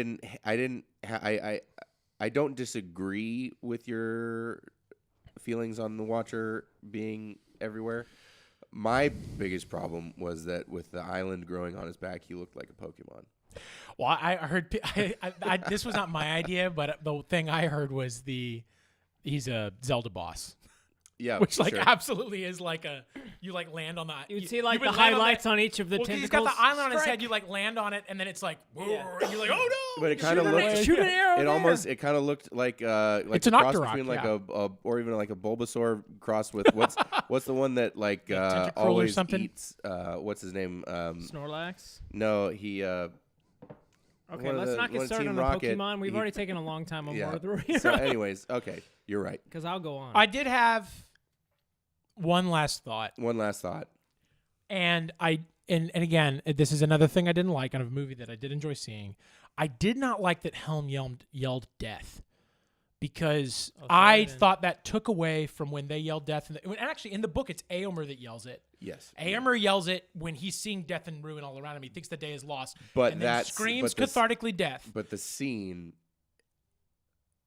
don't disagree with your feelings on the Watcher being everywhere. My biggest problem was that with the island growing on his back, he looked like a Pokemon. Well, I heard this was not my idea, but the thing I heard was he's a Zelda boss. Yeah, Which like sure. absolutely is like you like land on the You'd see like would the land on highlights that- on each of the well, tentacles. he's got the island on his Strike. head. You like land on it, and then it's like, whoa, Yeah. and you're like, oh no! But it kind of looked. Shoot an arrow. It kind of looked like It's a an cross Octorok, between like yeah. a or even like a Bulbasaur cross with what's the one that like Tentacruel or always something? eats what's his name Snorlax. no he Okay, one of let's the- not one get of started Team on Rocket, Pokemon. We've he- already taken a long time on yeah. Lord of the Rings. So anyways, okay, you're right. Because I'll go on. I did have one last thought, One last thought. and and again, this is another thing I didn't like on a movie that I did enjoy seeing. I did not like that Helm yelled death. Because Oh, I Theoden. thought that took away from when they yelled death. And actually, in the book, it's Éomer that yells it. Yes. Éomer yells it when he's seeing death and ruin all around him. He thinks the day is lost. But and then that's screams but this- cathartically death. But the scene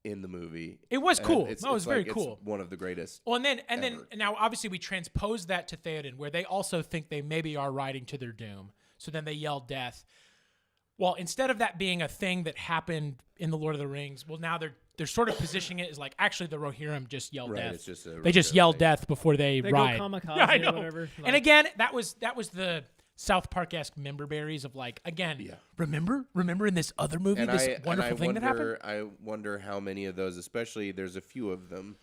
in the movie, It was cool. It's, No, it was it's very like cool. It's one of the greatest. Well, and then ever. now obviously we transpose that to Theoden, where they also think they maybe are riding to their doom. So then they yell death. Well, instead of that being a thing that happened in the Lord of the Rings, well, now they're sort of positioning it as like actually the Rohirrim just yell Right, death. it's just a They just Rohirrim yell thing. death before they They ride. go kamikaze Yeah, I or know. whatever. And like- again, that was the South Park-esque member berries of like again. Yeah. Remember in this other movie, And this I wonderful thing that happened. I wonder how many of those, especially there's a few of them,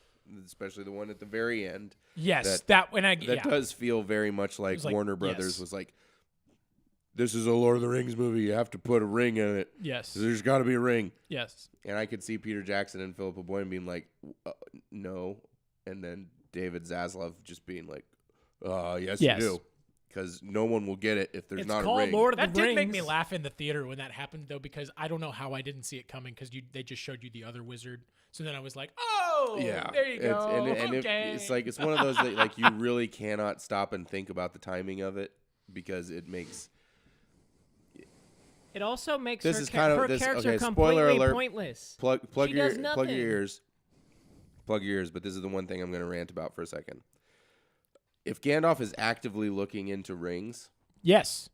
especially the one at the very end. Yes, that that does feel very much like, was like, Warner Brothers yes. was like, this is a Lord of the Rings movie. You have to put a ring in it. yes, There's got to be a ring. yes. And I could see Peter Jackson and Philippa Boyne being like, no. And then David Zaslav just being like, yes, Yes. you do. because no one will get it if there's It's not a called ring. Lord of That the did Rings. make me laugh in the theater when that happened, though, because I don't know how I didn't see it coming because they just showed you the other wizard. So then I was like, oh, Yeah, there you it's- go. and Okay. it's like it's one of those that like you really cannot stop and think about the timing of it because it makes. It also makes This her, is kind of her this. character Okay, completely spoiler alert. pointless. Plug She your does plug nothing. your ears. Plug your ears. But this is the one thing I'm going to rant about for a second. If Gandalf is actively looking into rings Yes.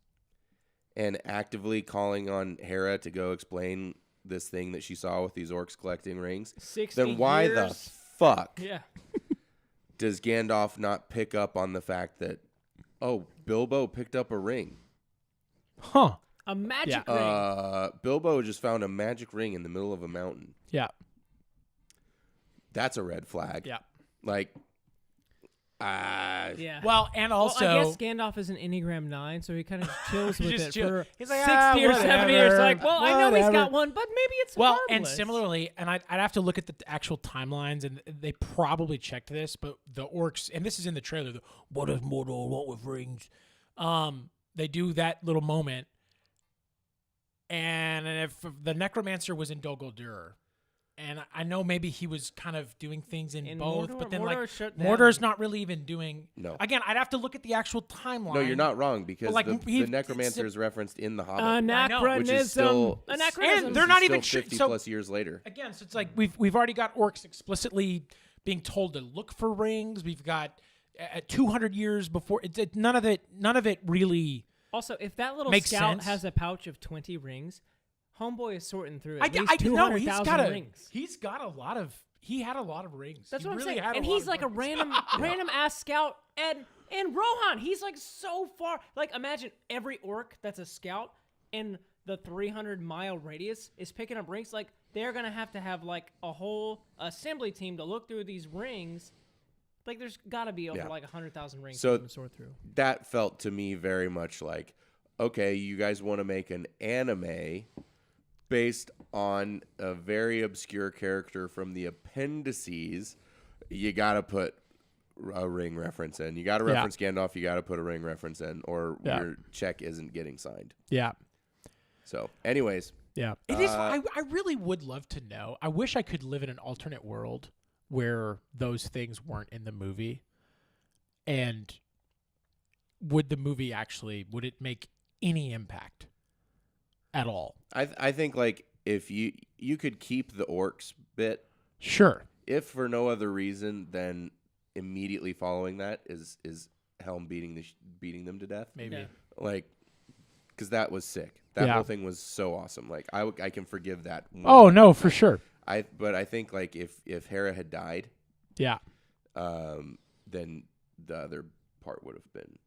and actively calling on Hera to go explain this thing that she saw with these orcs collecting rings, 60 then why the years. fuck Yeah. does Gandalf not pick up on the fact that, oh, Bilbo picked up a ring? Huh. A magic ring. Bilbo just found a magic ring in the middle of a mountain. Yeah. That's a red flag. Yeah. Like, Yeah. Well, and also. I guess Gandalf is an Enneagram 9, so he kind of chills He with just it chill- for he's like, 60 or 70 years. whatever, Like, well, I know he's whatever. got one, but maybe it's Well, harmless. and similarly, and I'd have to look at the actual timelines, and they probably checked this, but the orcs, and this is in the trailer, what does Mordor want with rings? They do that little moment, and if the necromancer was in Dol Guldur, and I know maybe he was kind of doing things in both, Mordor, but then Mordor shut down. Mordor's not really even doing. No. Again, I'd have to look at the actual timeline. no, you're not wrong because like, the necromancer is referenced in the Hobbit, Anachronism. which is still Anachronism. And they're not still even sure- 50 so- plus years later. Again, so it's like we've already got orcs explicitly being told to look for rings. We've got 200 years before. None of it really. Also, if that little Makes scout sense. has a pouch of 20 rings, Homeboy is sorting through at I least know 200,000 rings. He's got a lot of. He had a lot of rings. That's He what really I'm saying. had And lot he's of like a rings. random ass scout. And Rohan, he's like so far. Like, imagine every orc that's a scout in the 300-mile radius is picking up rings. Like, they're gonna have like a whole assembly team to look through these rings. Like, there's gotta be over like 100,000 rings So- to sort through. That felt to me very much like, okay, you guys want to make an anime based on a very obscure character from the appendices. You got to put a ring reference in. You got to Yeah. reference Gandalf. You got to put a ring reference in, or Yeah. your check isn't getting signed. Yeah. So, anyways, Yeah. It is. I really would love to know. I wish I could live in an alternate world where those things weren't in the movie. And would the movie would it make any impact at all? I think like if you could keep the orcs bit, Sure. if for no other reason than immediately following that is Helm beating them to death. Maybe. Yeah. Like, because that was sick. That Yeah. whole thing was so awesome. Like, I can forgive that. Oh no, for sure. But I think like if Hera had died, Yeah. then the other part would have been.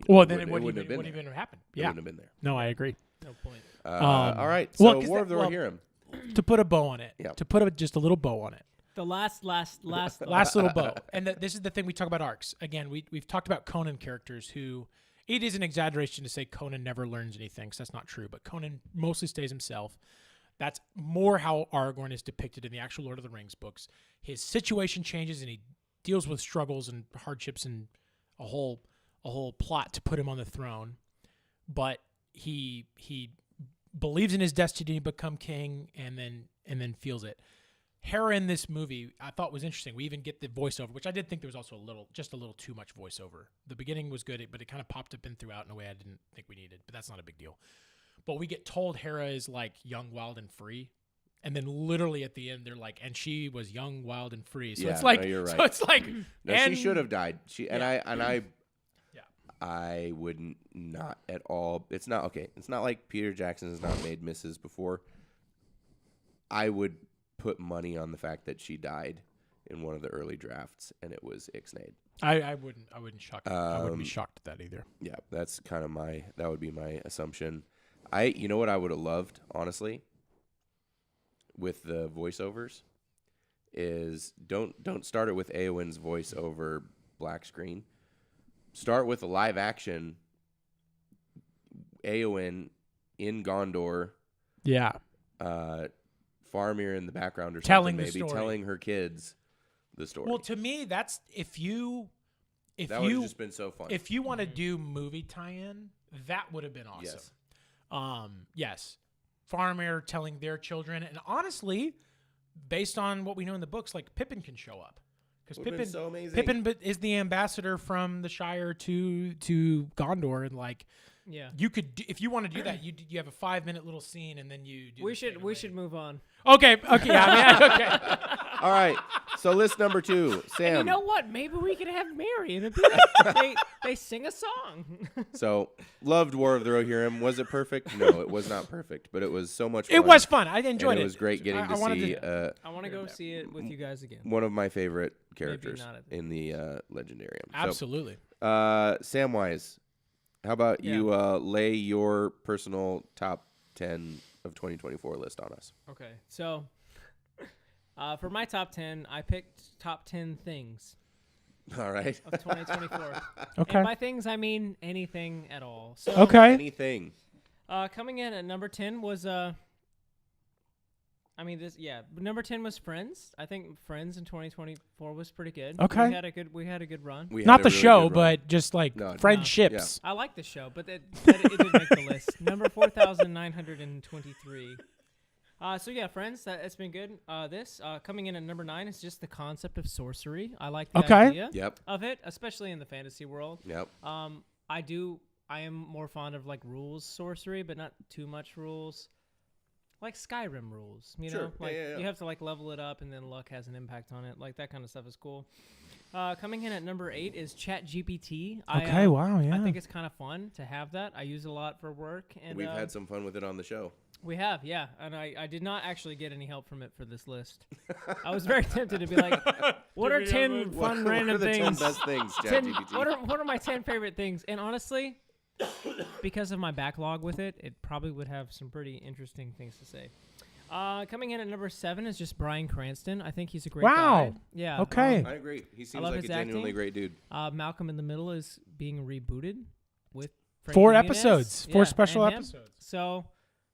Well, then it wouldn't wouldn't have been even there. happen. It Yeah. wouldn't have been there. No, I agree. No point. All right. So well, 'cause War that- of the well- Rohirrim. To put a bow on it. Yeah. To put just a little bow on it. The last Last little bow. And this is the thing we talk about arcs. Again, we've talked about Conan characters who, it is an exaggeration to say Conan never learns anything, because that's not true. But Conan mostly stays himself. That's more how Aragorn is depicted in the actual Lord of the Rings books. His situation changes and he deals with struggles and hardships and a whole plot to put him on the throne. But he believes in his destiny to become king and then feels it. Hera in this movie I thought was interesting. We even get the voiceover, which I did think there was also just a little too much voiceover. The beginning was good, but it kind of popped up in throughout in a way I didn't think we needed, but that's not a big deal. But we get told Hera is like young, wild, and free. And then literally at the end, they're like, and she was young, wild, and free. So Yeah, it's like, no, you're right. so it's like, No, and she should have died. Yeah. Yeah. I wouldn't not at all. It's not okay. It's not like Peter Jackson has not made misses before. I would put money on the fact that she died in one of the early drafts, and it was Ixnay. I wouldn't I wouldn't be shocked at that either. Yeah, that's kind of that would be my assumption. You know what I would have loved, honestly, with the voiceovers, is don't start it with Eowyn's voice over black screen. Start with a live action Eowyn in Gondor, Yeah. Faramir in the background or Telling the something, maybe story. telling her kids the story. Well, to me, that's if you if That would you have just been so fun. if you want to do movie tie-in, that would have been awesome. Yes, Faramir telling their children, and honestly, based on what we know in the books, like Pippin can show up because Would've been so amazing. Pippin is the ambassador from the Shire to Gondor, and like Yeah. you could if you want to do that, you have a 5-minute little scene, and then you do. We the should thing should move on. Okay. Yeah. Okay. All right. So list number 2, Sam. And you know what? Maybe we could have Mary and it'd be like, they sing a song. So loved War of the Rohirrim. Was it perfect? No, it was not perfect, but it was so much fun. It was fun. I enjoyed and it. it was great getting to wanted see I want to go see it with you guys again. one of my favorite characters not at the- in the Legendarium. Absolutely. So, Samwise, how about you lay your personal top 10 of 2024 list on us? Okay, so for my top 10, I picked top 10 things All right. of 2024. Okay. And by things, I mean anything at all. So Okay. Anything. coming in at number 10 was number 10 was Friends. I think Friends in 2024 was pretty good. Okay. We had a good run. We Not had a the really show, good run. but just like No, friendships. I like the show, but it didn't make the list. Number 4,923. So yeah, Friends, it's been good. This coming in at number 9 is just the concept of sorcery. I like the Okay. idea Yep. of it, especially in the fantasy world. Yep. I am more fond of like rules sorcery, but not too much rules. Like Skyrim rules, you Sure. know, Yeah, like yeah. you have to like level it up, and then luck has an impact on it. Like that kind of stuff is cool. Coming in at number 8 is ChatGPT. Okay. Wow. Yeah. I think it's kind of fun to have that. I use it a lot for work, and We've had some fun with it on the show. we have, yeah. And I did not actually get any help from it for this list. I was very tempted to be like, what are 10 fun What random are the 10 things? best things, 10 ChatGPT? what are my 10 favorite things? And honestly, because of my backlog with it, it probably would have some pretty interesting things to say. Coming in at number 7 is just Bryan Cranston. I think he's a great Wow. guy. Yeah. Okay. I agree. He seems love like a his genuinely acting. great dude. Malcolm in the Middle is being rebooted with Frankie 4 Muniz. episodes. 4 Yeah, special and him. episodes. So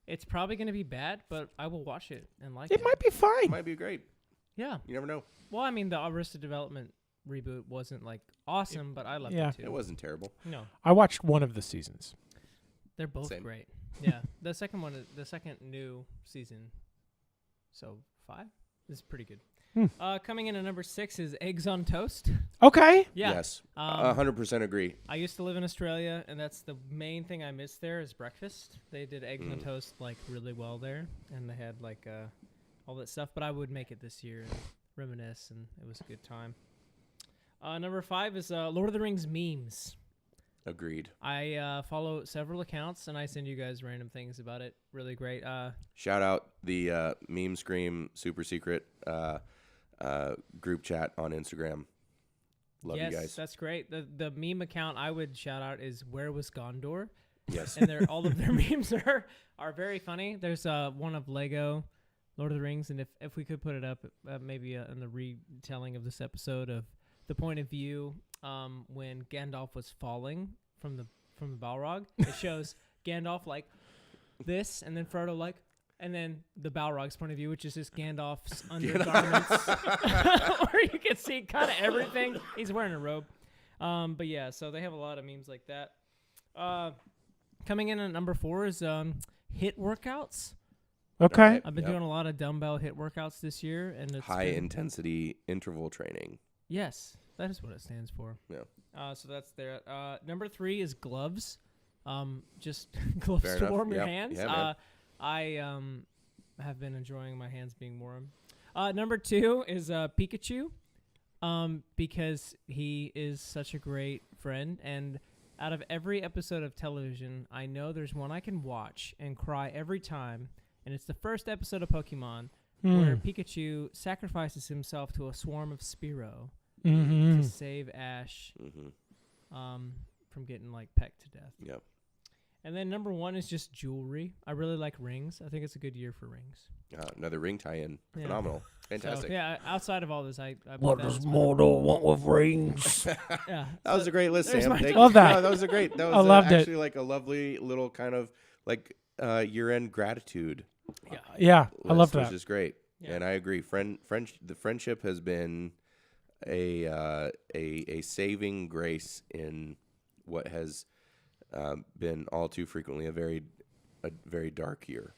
it's probably going to be bad, but I will watch it and like It might be fine. Might be great. Yeah. You never know. Well, I mean, the Arrested Development reboot wasn't like awesome, but I loved Yeah. it too. It wasn't terrible. No, I watched one of the seasons. they're both Same. great. Yeah, the second new season, so 5 is pretty good. Coming in at number 6 is Eggs on Toast. Okay. Yeah. Yes. Um, 100% agree. I used to live in Australia, and that's the main thing I miss there is breakfast. They did eggs on toast like really well there, and they had like all that stuff. But I would make it this year and reminisce, and it was a good time. Number 5 is Lord of the Rings memes. Agreed. I follow several accounts, and I send you guys random things about it. Really great. Shout out the Meme Scream super secret group chat on Instagram. Love yes, you guys. that's great. The meme account I would shout out is Where Was Gondor? Yes. And all of their memes are very funny. There's one of Lego Lord of the Rings, and if we could put it up, maybe in the retelling of this episode of the point of view when Gandalf was falling from the Balrog, it shows Gandalf like this, and then Frodo like, and then the Balrog's point of view, which is just Gandalf's undergarments, where you can see kind of everything. He's wearing a robe. But yeah, so they have a lot of memes like that. Coming in at number 4 is HIIT workouts. Okay. I've been doing a lot of dumbbell HIIT workouts this year, and it's High been- intensity interval training. Yes, that is what it stands for. Yeah. So that's there. Number 3 is gloves. Just gloves Fair to enough. warm your Yep. hands. Yeah, man. I have been enjoying my hands being warm. Number 2 is Pikachu, because he is such a great friend. And out of every episode of television, I know there's one I can watch and cry every time. And it's the first episode of Pokemon where Pikachu sacrifices himself to a swarm of Spearow to save Ash from getting like pecked to death. Yep. And then number 1 is just jewelry. I really like rings. I think it's a good year for rings. Another ring tie-in. Yeah. Phenomenal. Fantastic. So, yeah, outside of all this, I What put that does as my- Mordor want with rings? Yeah. That was a great list, there's Sam. my Thank Love you. that. No, that was a great. That was I loved it. actually like a lovely little kind of like year-end gratitude. Yeah, I list, love which that. is great. Yeah. And I agree. The friendship has been a saving grace in what has been all too frequently a very dark year.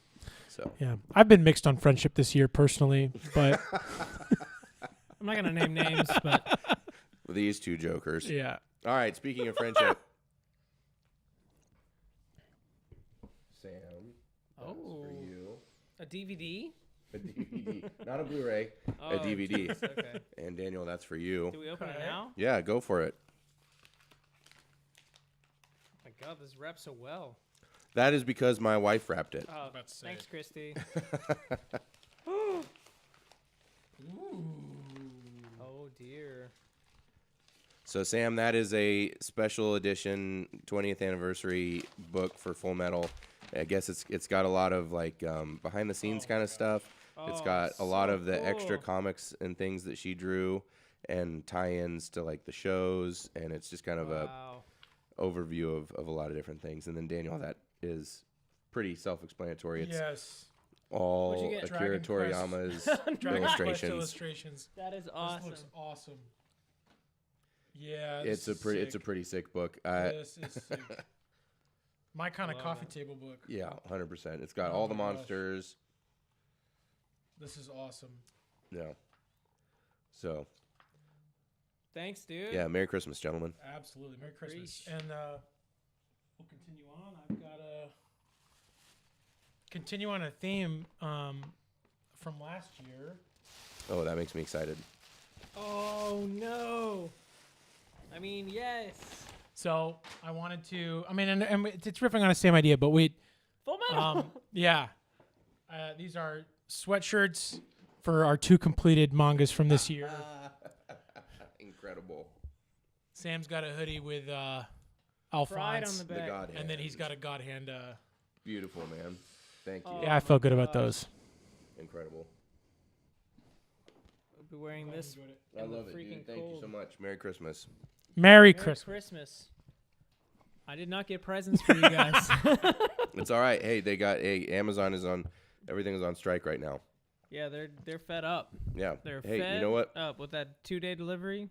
So Yeah, I've been mixed on friendship this year personally, but I'm not gonna name names, but these two jokers. yeah. All right. Speaking of friendship, Sam. That's Oh. for you. a DVD. A DVD, not a Blu-ray, Oh, a DVD. jeez, okay. And Daniel, that's for you. Do we open it Okay. now? Yeah, go for it. Oh my God, this wraps so well. That is because my wife wrapped it. Oh, about to say thanks, it. Christy. Ooh. Oh dear. So Sam, that is a special edition 20th anniversary book for Full Metal. I guess it's got a lot of like behind the scenes kind of stuff. It's Oh, got a lot so of the extra cool. comics and things that she drew and tie-ins to like the shows, and it's just kind of Wow. a overview of a lot of different things. And then Daniel, that is pretty self-explanatory. It's Yes. all What'd you get? Akira Dragon Quest. Toriyama's Dragon Quest illustrations. illustrations. That is This awesome. looks awesome. Yeah, It's a pretty sick book. This is sick. My kind of Love coffee it. table book. Yeah, 100%. It's got Oh all the my gosh. monsters. This is awesome. Yeah. So, Thanks, dude. yeah, Merry Christmas, gentlemen. Absolutely. Merry Christmas. Preach. And we'll continue on. I've got a continue on a theme from last year. Oh, that makes me excited. Oh no. I mean, yes. So I wanted to. I mean, and it's riffing on the same idea, but we. Full Metal. Yeah. These are sweatshirts for our 2 completed mangas from this year. Incredible. Sam's got a hoodie with Pride Alphonse, on the The back. God and then he's Hand. got a God Hand. Beautiful, man. Thank you. Oh. Yeah, I felt good my about gosh. those. Incredible. I'll be wearing this. I in the love it, freaking dude. Thank you so cold. much. Merry Christmas. Merry Merry Christmas. Christmas. I did not get presents for you guys. It's all right. Hey, Amazon is on. Everything is on strike right now. Yeah, they're fed up. Yeah. They're Hey, fed you know what? up with that 2-day delivery.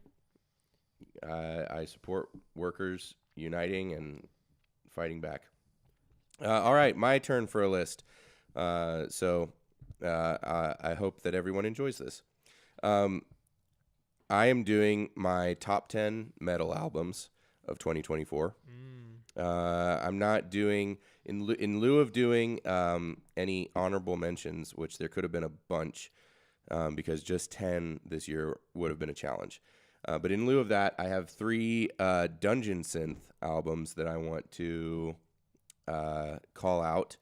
I support workers uniting and fighting back. All right, my turn for a list. So I hope that everyone enjoys this. I am doing my top 10 metal albums of 2024. I'm not doing in lieu of doing any honorable mentions, which there could have been a bunch, because just 10 this year would have been a challenge. But in lieu of that, I have 3 Dungeon Synth albums that I want to call out.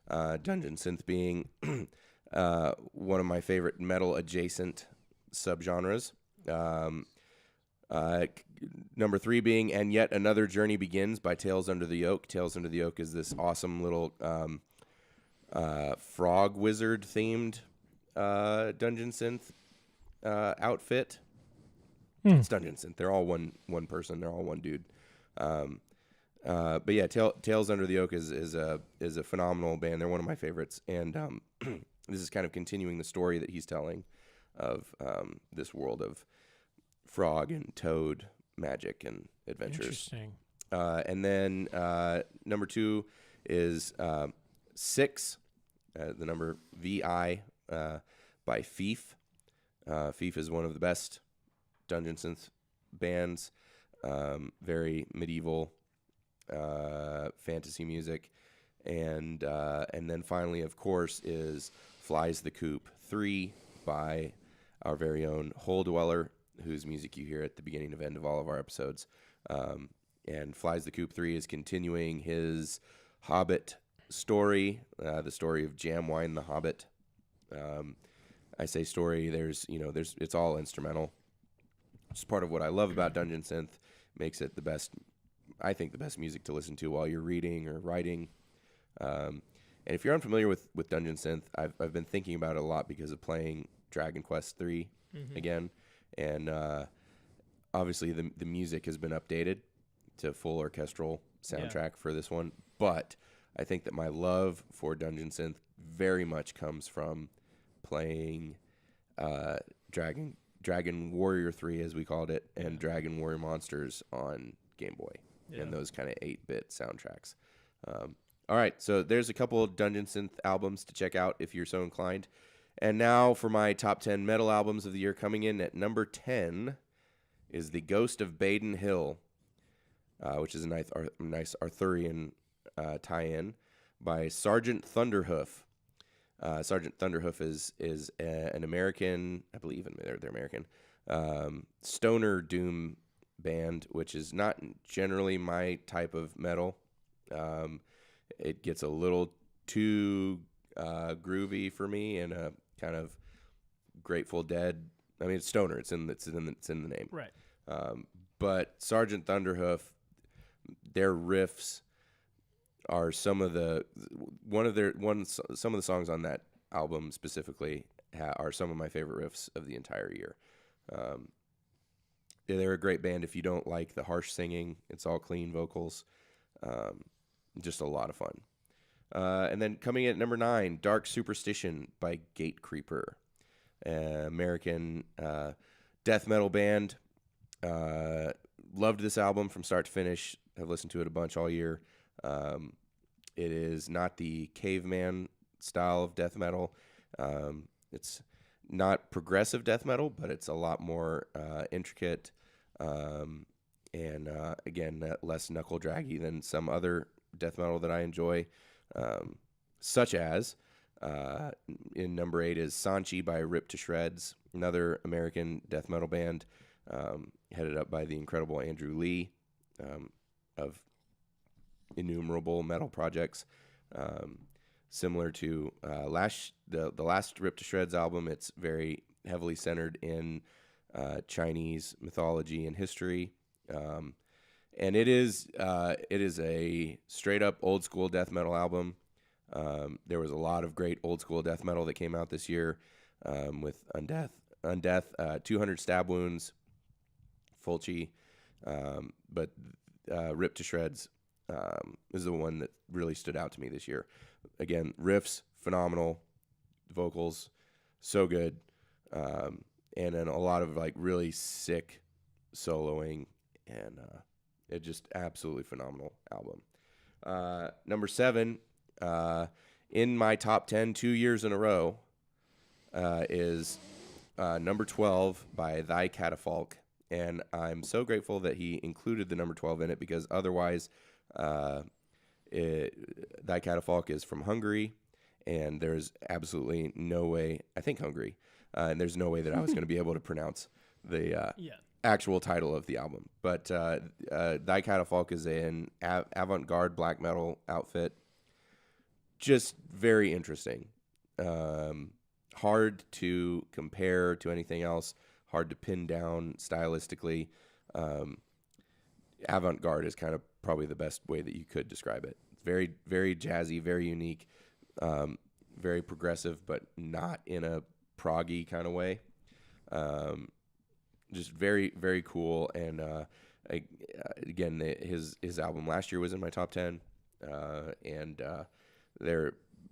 Dungeon Synth being one of my favorite metal adjacent subgenres. Number 3 being And Yet Another Journey Begins by Tales Under the Yoke. Tales Under the Yoke is this awesome little frog wizard themed Dungeon Synth outfit. It's Dungeon Synth. They're all one person. They're all one dude. But yeah, Tales Under the Oak is a phenomenal band. They're one of my favorites, and this is kind of continuing the story that he's telling of this world of frog and toad magic and adventures. Interesting. And then number 2 is 6, the number VI by Fief. Fief is one of the best Dungeon Synth bands, very medieval fantasy music, and then finally, of course, is Flies the Coop 3 by our very own Hole Dweller, whose music you hear at the beginning and end of all of our episodes. And Flies the Coop 3 is continuing his Hobbit story, the story of Jamwine the Hobbit. I say story. It's all instrumental. It's part of what I love about Dungeon Synth. Makes it the best, I think, the best music to listen to while you're reading or writing. And if you're unfamiliar with Dungeon Synth, I've been thinking about it a lot because of playing Dragon Quest 3 again. And obviously the music has been updated to full orchestral soundtrack for this one. But I think that my love for Dungeon Synth very much comes from playing Dragon Dragon Warrior 3, as we called it, and Dragon Warrior Monsters on Game Boy, and those kind of 8-bit soundtracks. All right, so there's a couple of Dungeon Synth albums to check out if you're so inclined. And now for my top 10 metal albums of the year. Coming in at number 10 is The Ghost of Baden Hill, which is a nice Arthurian tie-in by Sergeant Thunderhoof. Sergeant Thunderhoof is an American, I believe they're American, stoner doom band, which is not generally my type of metal. It gets a little too groovy for me, and a kind of Grateful Dead. I mean, it's stoner. It's in the name. Right. But Sergeant Thunderhoof, their riffs are some of the songs on that album specifically are some of my favorite riffs of the entire year. They're a great band if you don't like the harsh singing. It's all clean vocals. Just a lot of fun. And then coming in at number 9, Dark Superstition by Gatecreeper, American death metal band. Loved this album from start to finish. Have listened to it a bunch all year. It is not the caveman style of death metal. It's not progressive death metal, but it's a lot more intricate and again, less knuckle draggy than some other death metal that I enjoy, such as in number 8 is Sanchi by Ripped to Shreds, another American death metal band headed up by the incredible Andrew Lee of innumerable metal projects. Similar to the last Ripped to Shreds album, it's very heavily centered in Chinese mythology and history. And it is a straight up old school death metal album. There was a lot of great old school death metal that came out this year, with Undeath, 200 Stab Wounds, Fulci, but Ripped to Shreds is the one that really stood out to me this year. Again, riffs phenomenal, vocals so good, and then a lot of like really sick soloing, and it just absolutely phenomenal album. Number 7, in my top 10 2 years in a row, is number 12 by Thy Catafalque. And I'm so grateful that he included the number 12 in it, because otherwise Thy Catafalque is from Hungary, and there's absolutely no way, I think Hungary, and there's no way that I was going to be able to pronounce the actual title of the album. But Thy Catafalque is an avant-garde black metal outfit. Just very interesting. Hard to compare to anything else. Hard to pin down stylistically. Avant-garde is kind of probably the best way that you could describe it. Very, very jazzy, very unique, very progressive, but not in a proggy kind of way. Just very, very cool. And again, his album last year was in my top 10, and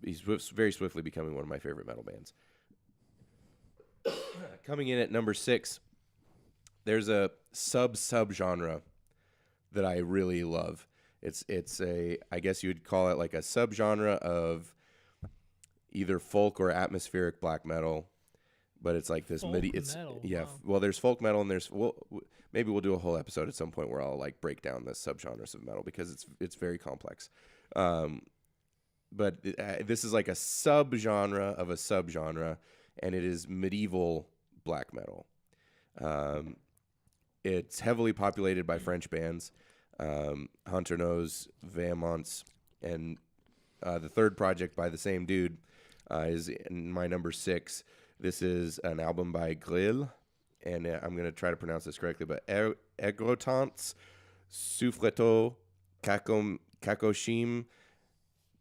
he's very swiftly becoming one of my favorite metal bands. Coming in at number 6, there's a sub-genre that I really love. It's a, I guess you would call it like a subgenre of either folk or atmospheric black metal, but it's like this Metal, wow. Well, there's folk metal, and maybe we'll do a whole episode at some point where I'll like break down the subgenres of metal, because it's very complex. But this is like a subgenre of a subgenre, and it is medieval black metal. It's heavily populated by French bands, Hunter Knows, Vehemonce, and the third project by the same dude is in my number 6. This is an album by Grill, and I'm going to try to pronounce this correctly, but Egrotants Souffleto Kakoshim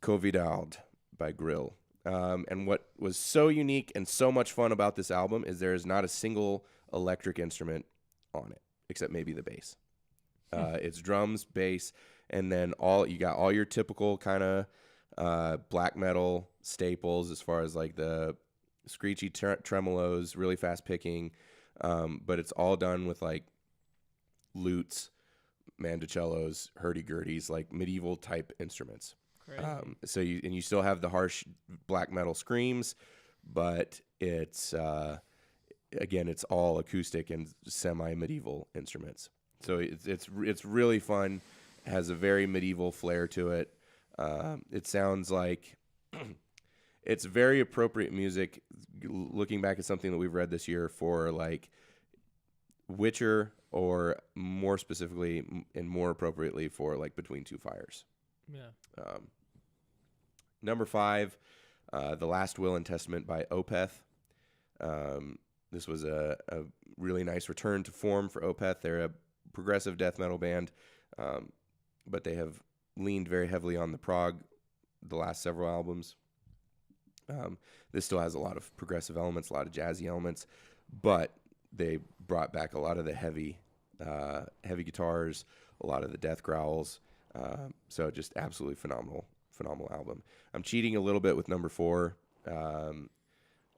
Covidard by Grill. And what was so unique and so much fun about this album is there is not a single electric instrument on it, except maybe the bass. It's drums, bass, and then you got all your typical kind of black metal staples as far as like the screechy tremolos, really fast picking, but it's all done with like lutes, mandocellos, hurdy-gurdies, like medieval type instruments. Crazy. So you still have the harsh black metal screams, but it's again, it's all acoustic and semi-medieval instruments. So it's really fun. It has a very medieval flair to it. It sounds like it's very appropriate music. Looking back at something that we've read this year for like Witcher, or more specifically and more appropriately for like Between Two Fires. Yeah. Number 5, The Last Will and Testament by Opeth. This was a really nice return to form for Opeth. They're a progressive death metal band, but they have leaned very heavily on the prog the last several albums. This still has a lot of progressive elements, a lot of jazzy elements, but they brought back a lot of the heavy guitars, a lot of the death growls. So just absolutely phenomenal album. I'm cheating a little bit with number 4.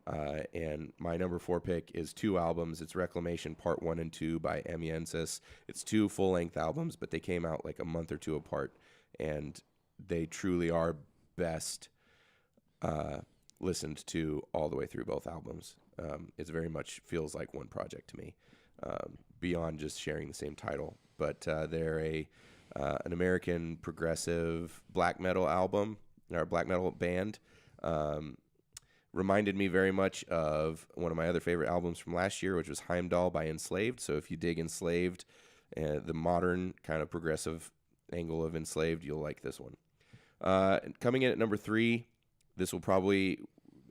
And my number 4 pick is 2 albums. It's Reclamation Part 1 and 2 by Emiensis. It's 2 full-length albums, but they came out like a month or 2 apart, and they truly are best listened to all the way through both albums. It very much feels like one project to me, beyond just sharing the same title. But they're an American progressive black metal album, or black metal band. Reminded me very much of one of my other favorite albums from last year, which was Heimdall by Enslaved. So if you dig Enslaved, the modern kind of progressive angle of Enslaved, you'll like this one. Coming in at number 3, this will probably,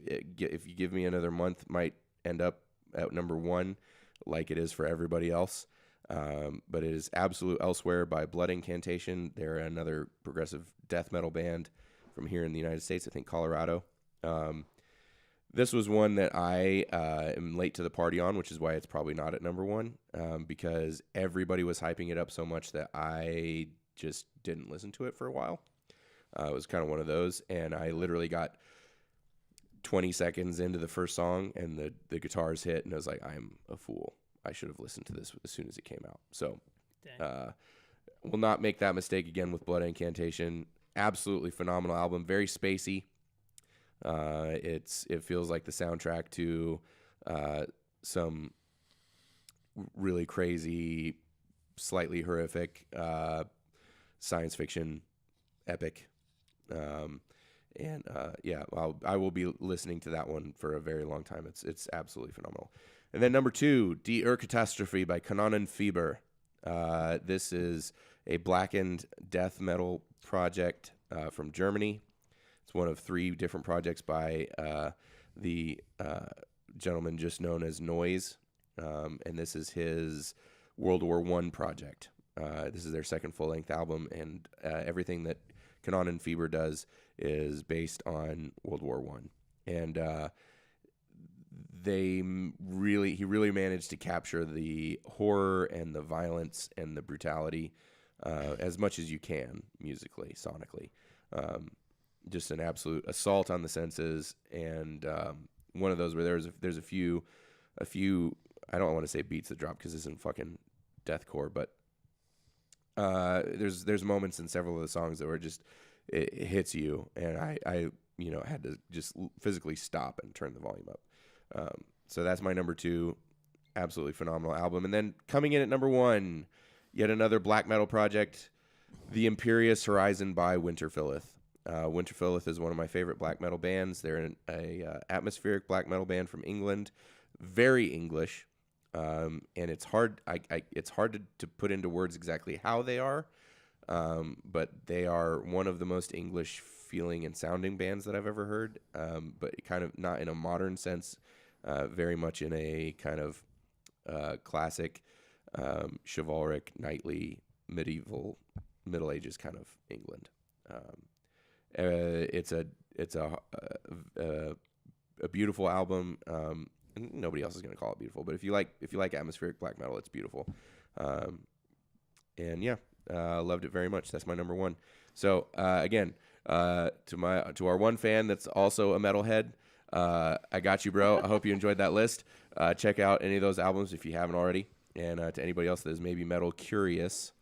if you give me another month, might end up at number 1, like it is for everybody else. But it is Absolute Elsewhere by Blood Incantation. They're another progressive death metal band from here in the United States, I think Colorado. This was one that I am late to the party on, which is why it's probably not at number 1, because everybody was hyping it up so much that I just didn't listen to it for a while. It was kind of one of those, and I literally got 20 seconds into the first song, and the guitars hit, and I was like, I'm a fool. I should have listened to this as soon as it came out. So will not make that mistake again with Blood Incantation. Absolutely phenomenal album, very spacey. It feels like the soundtrack to some really crazy, slightly horrific science fiction epic. I will be listening to that one for a very long time. It's absolutely phenomenal. And then number 2, Die Urkatastrophe by Kanonenfieber. This is a blackened death metal project from Germany. It's one of 3 different projects by the gentleman just known as Noise, and this is his World War I project. This is their second full-length album, and everything that Kanonenfieber does is based on World War I. And he really managed to capture the horror and the violence and the brutality as much as you can musically, sonically. Just an absolute assault on the senses, and one of those where there's a few I don't want to say beats that drop because this isn't fucking deathcore, but there's moments in several of the songs that were just it hits you, and I had to just physically stop and turn the volume up. So that's my number 2, absolutely phenomenal album. And then coming in at number 1, yet another black metal project, The Imperious Horizon by Winterfilleth. Winterfilleth is one of my favorite black metal bands. They're a atmospheric black metal band from England, very English, and it's hard. It's hard to put into words exactly how they are, but they are one of the most English feeling and sounding bands that I've ever heard. But kind of not in a modern sense, very much in a kind of classic, chivalric, knightly, medieval, Middle Ages kind of England. It's a beautiful album. Nobody else is going to call it beautiful, but if you like atmospheric black metal, it's beautiful. Loved it very much. That's my number 1. So again, to our one fan that's also a metalhead, I got you, bro. I hope you enjoyed that list. Check out any of those albums if you haven't already. And to anybody else that is maybe metal curious,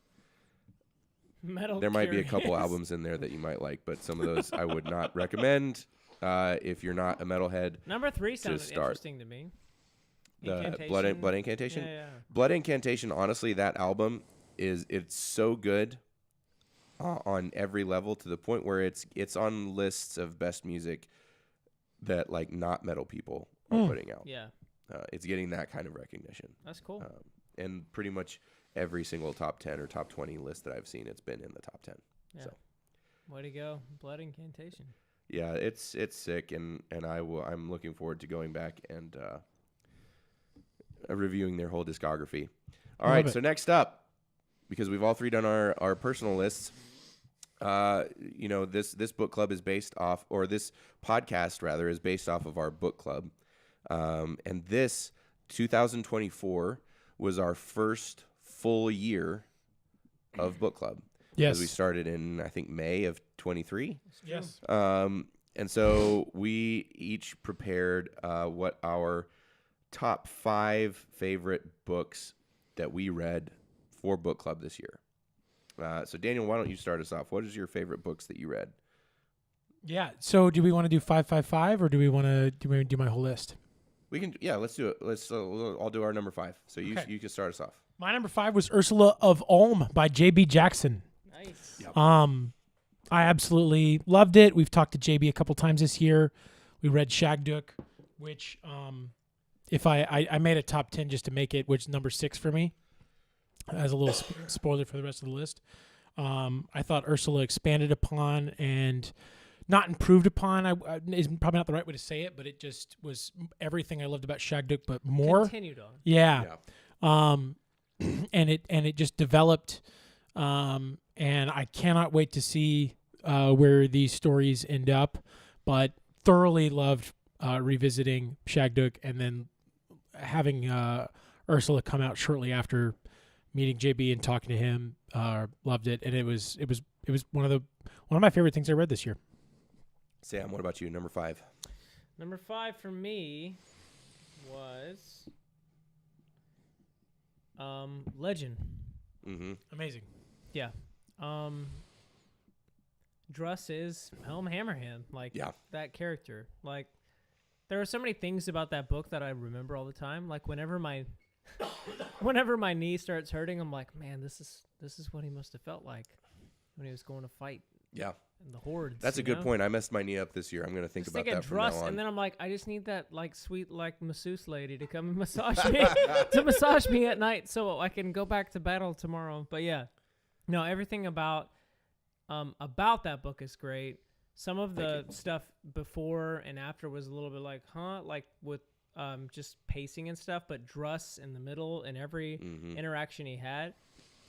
there might be a couple albums in there that you might like, but some of those I would not recommend if you're not a metalhead. Number 3 sounded start. interesting to me. The Incantation. Blood Incantation? Yeah. Blood Incantation, honestly, that album it's so good on every level to the point where it's on lists of best music that like not metal people are putting out. Yeah. It's getting that kind of recognition. That's cool. And pretty much every single top 10 or top 20 list that I've seen, it's been in the top 10. Yeah. So, way to go, Blood Incantation. yeah, it's sick, and I'm looking forward to going back and reviewing their whole discography. All right, so next up, because we've all three done our personal lists, this book club is based off, or this podcast rather is based off of our book club, and this 2024 was our first full year of book club. Yes. We started in, I think, May of 23. Yes. And so we each prepared what our top 5 favorite books that we read for book club this year. So Daniel, why don't you start us off? What is your favorite books that you read? Yeah. So do we want to do 555 or do we want to do my whole list? We can, yeah, let's do it. I'll do our number 5. So you can start us off. My number 5 was Ursula of Ulm by J.B. Jackson. Nice. Yep. I absolutely loved it. We've talked to JB a couple times this year. We read Shagduk, which if I made a top 10 just to make it, which is number 6 for me, as a little spoiler for the rest of the list. I thought Ursula expanded upon and not improved upon. Is probably not the right way to say it, but it just was everything I loved about Shagduk, but more. Continued on. Yeah. And it just developed, and I cannot wait to see where these stories end up. But thoroughly loved revisiting Shagduk, and then having Ursula come out shortly after meeting JB and talking to him. Loved it, and it was one of my favorite things I read this year. Sam, what about you? Number 5. Number 5 for me was Legend. Mm-hmm. Amazing. Yeah. Druss is Helm Hammerhand. Like, that character. Like, there are so many things about that book that I remember all the time. Like, whenever my knee starts hurting, I'm like, man, this is what he must have felt like when he was going to fight. Yeah. And the hordes. That's a good point. I messed my knee up this year. I'm going to think about that from now on. And then I'm like, I just need that like sweet like masseuse lady to come and massage me to massage me at night so I can go back to battle tomorrow. But yeah, no, everything about that book is great. Some of the stuff before and after was a little bit like, like with just pacing and stuff. But Druss in the middle and every interaction he had,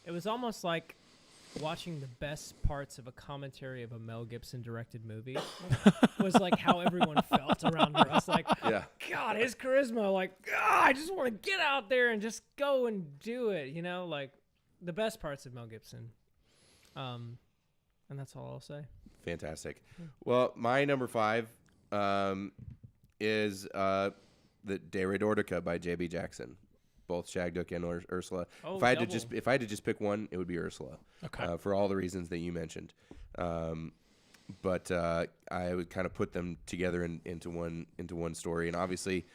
it was almost like watching the best parts of a commentary of a Mel Gibson directed movie was like how everyone felt around her. I was like, God, his charisma, like, I just want to get out there and just go and do it, like the best parts of Mel Gibson. And that's all I'll say. Fantastic. Well, my number 5 is the De Redordica by J.B. Jackson. Both Shagduk and Ursula. Oh, if I had to just pick one, it would be Ursula. Okay. For all the reasons that you mentioned. But I would kind of put them together into one story, and obviously,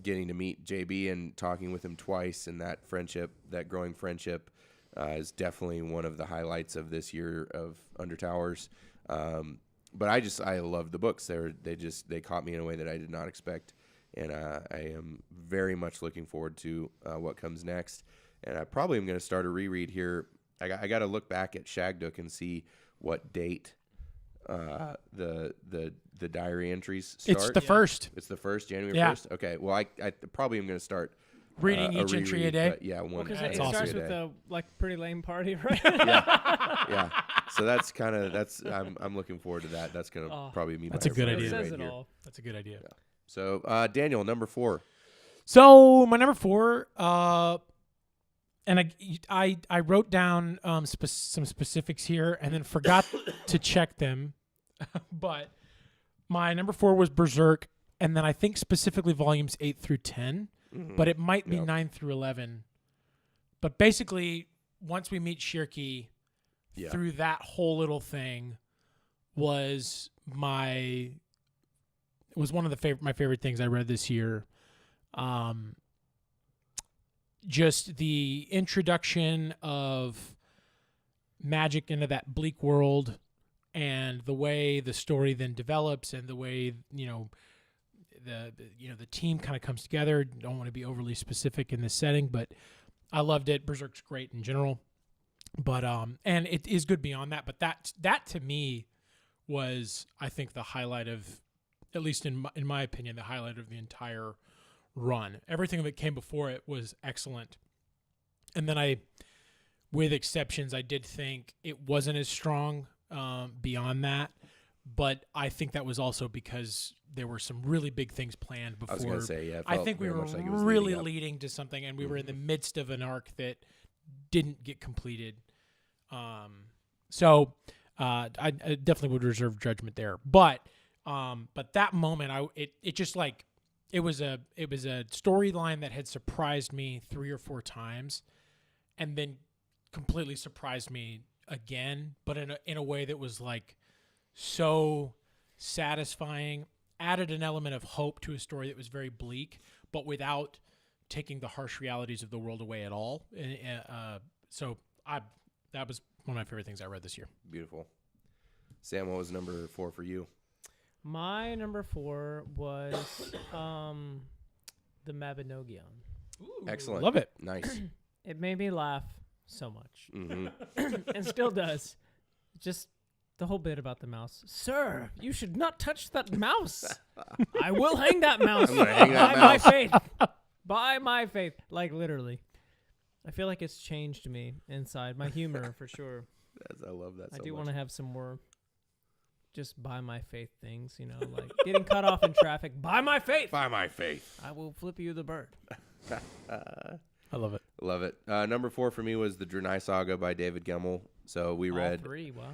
getting to meet JB and talking with him twice, and that growing friendship, is definitely one of the highlights of this year of Undertowers. But I love the books. They caught me in a way that I did not expect. And I am very much looking forward to what comes next. And I probably am going to start a reread here. I got to look back at Shagduk and see what date the diary entries start. It's the first. It's the first, January 1st? Okay. Well, I probably am going to start reading each entry a day. Yeah, one. Because That's it awesome. starts with the pretty lame party, right? Yeah. So that's I'm looking forward to that. That's going to probably be that's my a good favorite idea. It says right it here. all. That's a good idea. Yeah. So, Daniel, number 4. So my number 4, and I wrote down some specifics here and then forgot to check them, but My number 4 was Berserk, and then I think specifically volumes 8 through 10, but it might be 9 through 11. But basically, once we meet Shirky, through that whole little thing was one of my favorite things I read this year. Just the introduction of magic into that bleak world, and the way the story then develops, and the way the team kind of comes together. Don't want to be overly specific in this setting, but I loved it. Berserk's great in general, but and it is good beyond that. But that to me was, I think, the highlight of, at least in my opinion, the highlight of the entire run. Everything that came before it was excellent, and then with exceptions, I did think it wasn't as strong beyond that. But I think that was also because there were some really big things planned before. I was going to say, I think we were like it was really leading to something, and we were in the midst of an arc that didn't get completed. So I definitely would reserve judgment there. But that moment, it just like it was a storyline that had surprised me 3 or 4 times, and then completely surprised me again, but in a way that was like so satisfying, added an element of hope to a story that was very bleak, but without taking the harsh realities of the world away at all. So that was one of my favorite things I read this year. Beautiful. Sam, what was number 4 for you? My number 4 was the Mabinogion. Ooh, Excellent. Love it. Nice. It made me laugh so much, Mm-hmm. and still does. Just the whole bit about the mouse. Sir, you should not touch that mouse. I will hang that mouse. I'm gonna hang that by my mouse. faith. By my faith. Like, literally. I feel like it's changed me inside. My humor, for sure. I love that so I do much. want to have some more just by my faith things, like getting cut off in traffic. By my faith. By my faith. I will flip you the bird. I love it. Love it. Number 4 for me was the Drenai Saga by David Gemmell. So we read All 3, wow.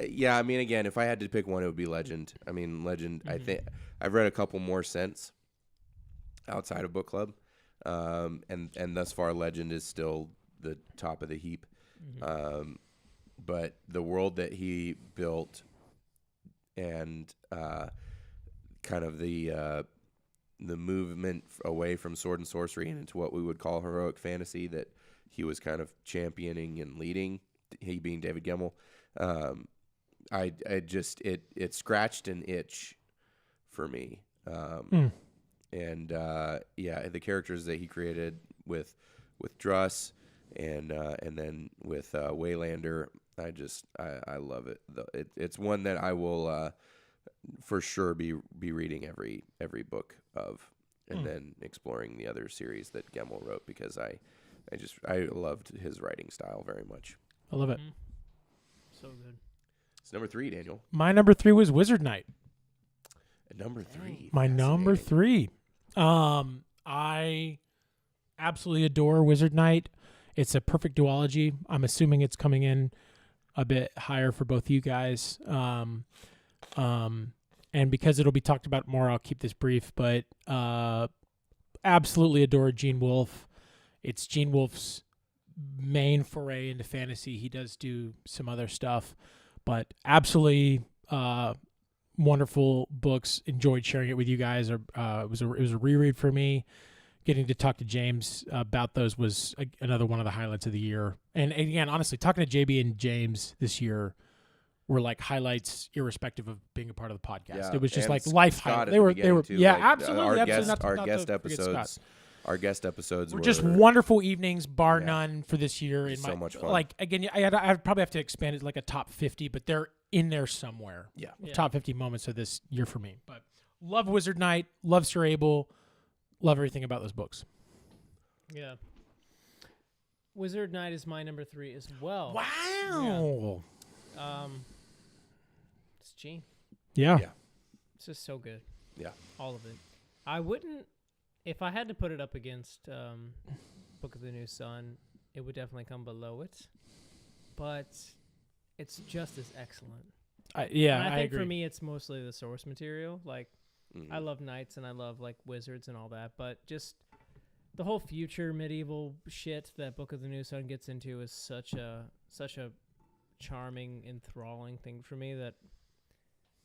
Yeah, I mean, again, if I had to pick one, it would be Legend. I mean, Legend. I think I've read a couple more since outside of book club, and thus far, Legend is still the top of the heap. But the world that he built, and kind of the movement away from sword and sorcery and into what we would call heroic fantasy that he was kind of championing and leading, he being David Gemmell, I just it scratched an itch for me. And the characters that he created with Druss and then with Waylander, I love it. It's one that I will for sure be reading every book of, and then exploring the other series that Gemmell wrote, because I loved his writing style very much. I love it. So good. It's number 3, Daniel. My number 3 was Wizard Knight. At number 3. My number 3. I absolutely adore Wizard Knight. It's a perfect duology. I'm assuming it's coming in a bit higher for both you guys. And because it'll be talked about more, I'll keep this brief, but absolutely adore Gene Wolfe. It's Gene Wolfe's main foray into fantasy. He does do some other stuff, but absolutely wonderful books. Enjoyed sharing it with you guys. It was a reread for me. Getting to talk to James about those was another one of the highlights of the year. And again, honestly, talking to JB and James this year were like highlights, irrespective of being a part of the podcast. Yeah, It was just and like life Scott highlights. at They the were, beginning, too, yeah, like, absolutely. Our absolutely. guest, Not to forget Scott. our guest episodes Were were just wonderful evenings, bar none, for this year. So much fun. Like, again, I'd probably have to expand it to like a top 50, but they're in there somewhere. Yeah. Top 50 moments of this year for me. But love Wizard Knight, love Sir Abel, love everything about those books. Yeah. Wizard Knight is my number 3 as well. Wow. It's Gene. Yeah. Yeah. It's just so good. Yeah. All of it. I wouldn't, if I had to put it up against Book of the New Sun, it would definitely come below it. But it's just as excellent. Yeah, And I I think agree. for me, it's mostly the source material. Like, Mhm. I love knights and I love like wizards and all that, but just the whole future medieval shit that Book of the New Sun gets into is such a charming, enthralling thing for me that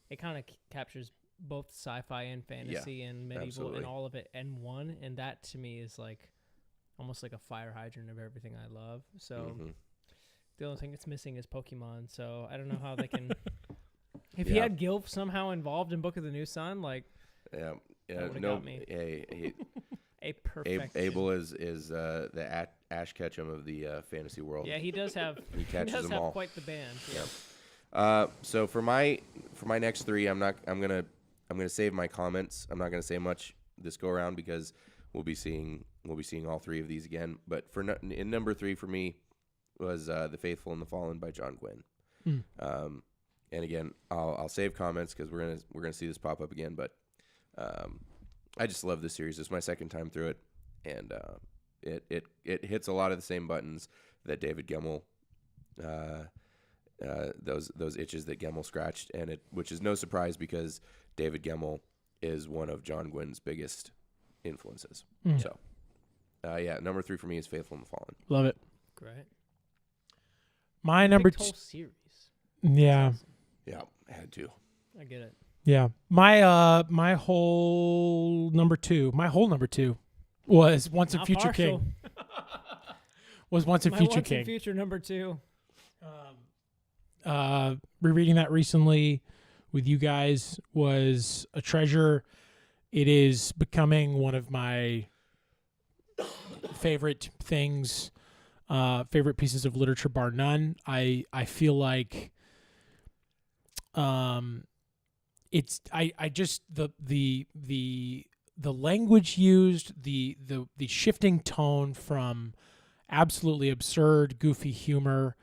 it kind of captures both sci-fi and fantasy and medieval absolutely. and all of it in one, and that to me is like almost like a fire hydrant of everything I love. So Mhm. the only thing it's missing is Pokemon. So I don't know how they can. If he Yeah. had Gilf somehow involved in Book of the New Sun, like Yeah. would've No. got me. Hey, a perfect. Abel is the Ash Ketchum of the fantasy world. Yeah, he does have. He He catches does them have all. quite the band. Yeah. So for my next three, I'm gonna save my comments. I'm not gonna say much this go around because we'll be seeing all three of these again. But in number 3 for me was The Faithful and the Fallen by John Gwynne. And again, I'll save comments because we're gonna see this pop up again. But I just love this series. It's my second time through it, and it hits a lot of the same buttons that David Gemmell. Those itches that Gemmell scratched, which is no surprise because David Gemmell is one of John Gwynne's biggest influences. So, number 3 for me is Faithful and the Fallen. Love it. Great. My number Picked whole series. Yeah. That's awesome. Yeah, I had to. I get it. Yeah. My whole number 2 was Once and Not Future partial. King. Was Once and My Future Once King. and Future number 2. Rereading that recently with you guys was a treasure. It is becoming one of my favorite things, favorite pieces of literature, bar none. I feel like it's I just the language used, the shifting tone from absolutely absurd, goofy humor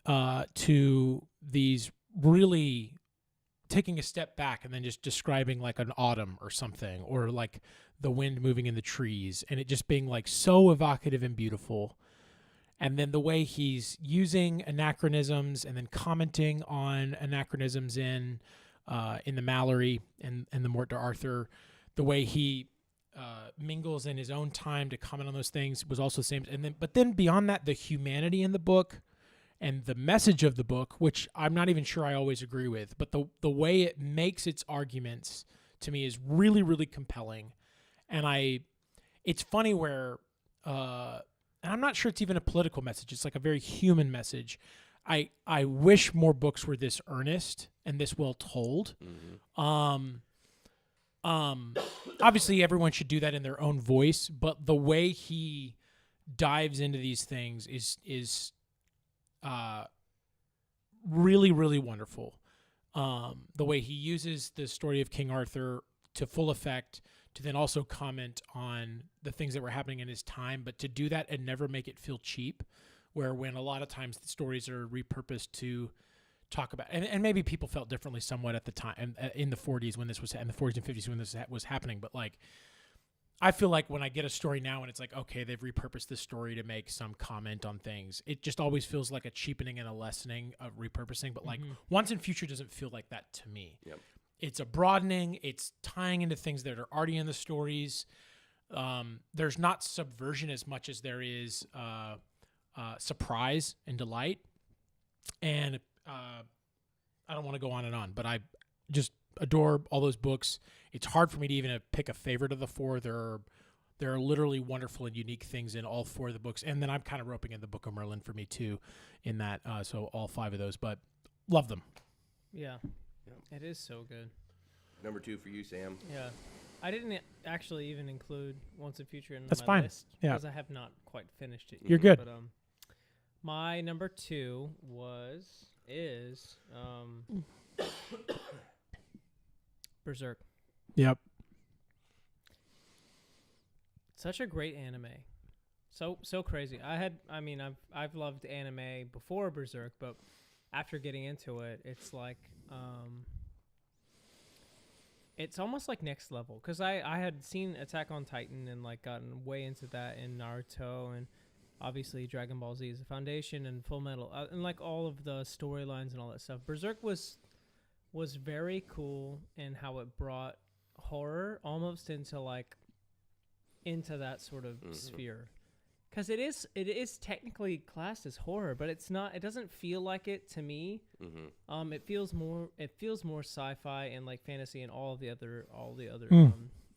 to these really taking a step back and then just describing like an autumn or something, or like the wind moving in the trees, and it just being like so evocative and beautiful. And then the way he's using anachronisms and then commenting on anachronisms in the Mallory and the Mort d'Arthur, the way he mingles in his own time to comment on those things was also the same. But then beyond that, the humanity in the book and the message of the book, which I'm not even sure I always agree with, but the way it makes its arguments to me is really, really compelling. And it's funny where, and I'm not sure it's even a political message. It's like a very human message. I wish more books were this earnest and this well told. Obviously everyone should do that in their own voice, but the way he dives into these things is really, really wonderful. The way he uses the story of King Arthur to full effect, to then also comment on the things that were happening in his time, but to do that and never make it feel cheap, where when a lot of times the stories are repurposed to talk about, and maybe people felt differently somewhat at the time, in the 40s when this was, in the 40s and 50s when this was happening, but like, I feel like when I get a story now and it's like, okay, they've repurposed this story to make some comment on things, it just always feels like a cheapening and a lessening of repurposing. But like Once and Future doesn't feel like that to me. Yep. It's a broadening. It's tying into things that are already in the stories. There's not subversion as much as there is surprise and delight. And I don't want to go on and on, but I just adore all those books. It's hard for me to even pick a favorite of the 4. There are literally wonderful and unique things in all 4 of the books. And then I'm kind of roping in the Book of Merlin for me too in that. So all 5 of those, but love them. Yeah. Yeah. It is so good. Number 2 for you, Sam. Yeah. I didn't actually even include Once and Future in That's my fine. list Yeah. because I have not quite finished it You're yet. good. But my number 2 is Berserk. Yep. Such a great anime. So crazy. I've loved anime before Berserk, but after getting into it, it's like it's almost like next level, because I had seen Attack on Titan and like gotten way into that in Naruto, and obviously Dragon Ball Z is the foundation, and Full Metal and like all of the storylines and all that stuff. Berserk was was very cool in how it brought horror almost into that sort of sphere. Because it is technically classed as horror, but it's not. It doesn't feel like it to me. It feels more sci-fi and like fantasy and all the other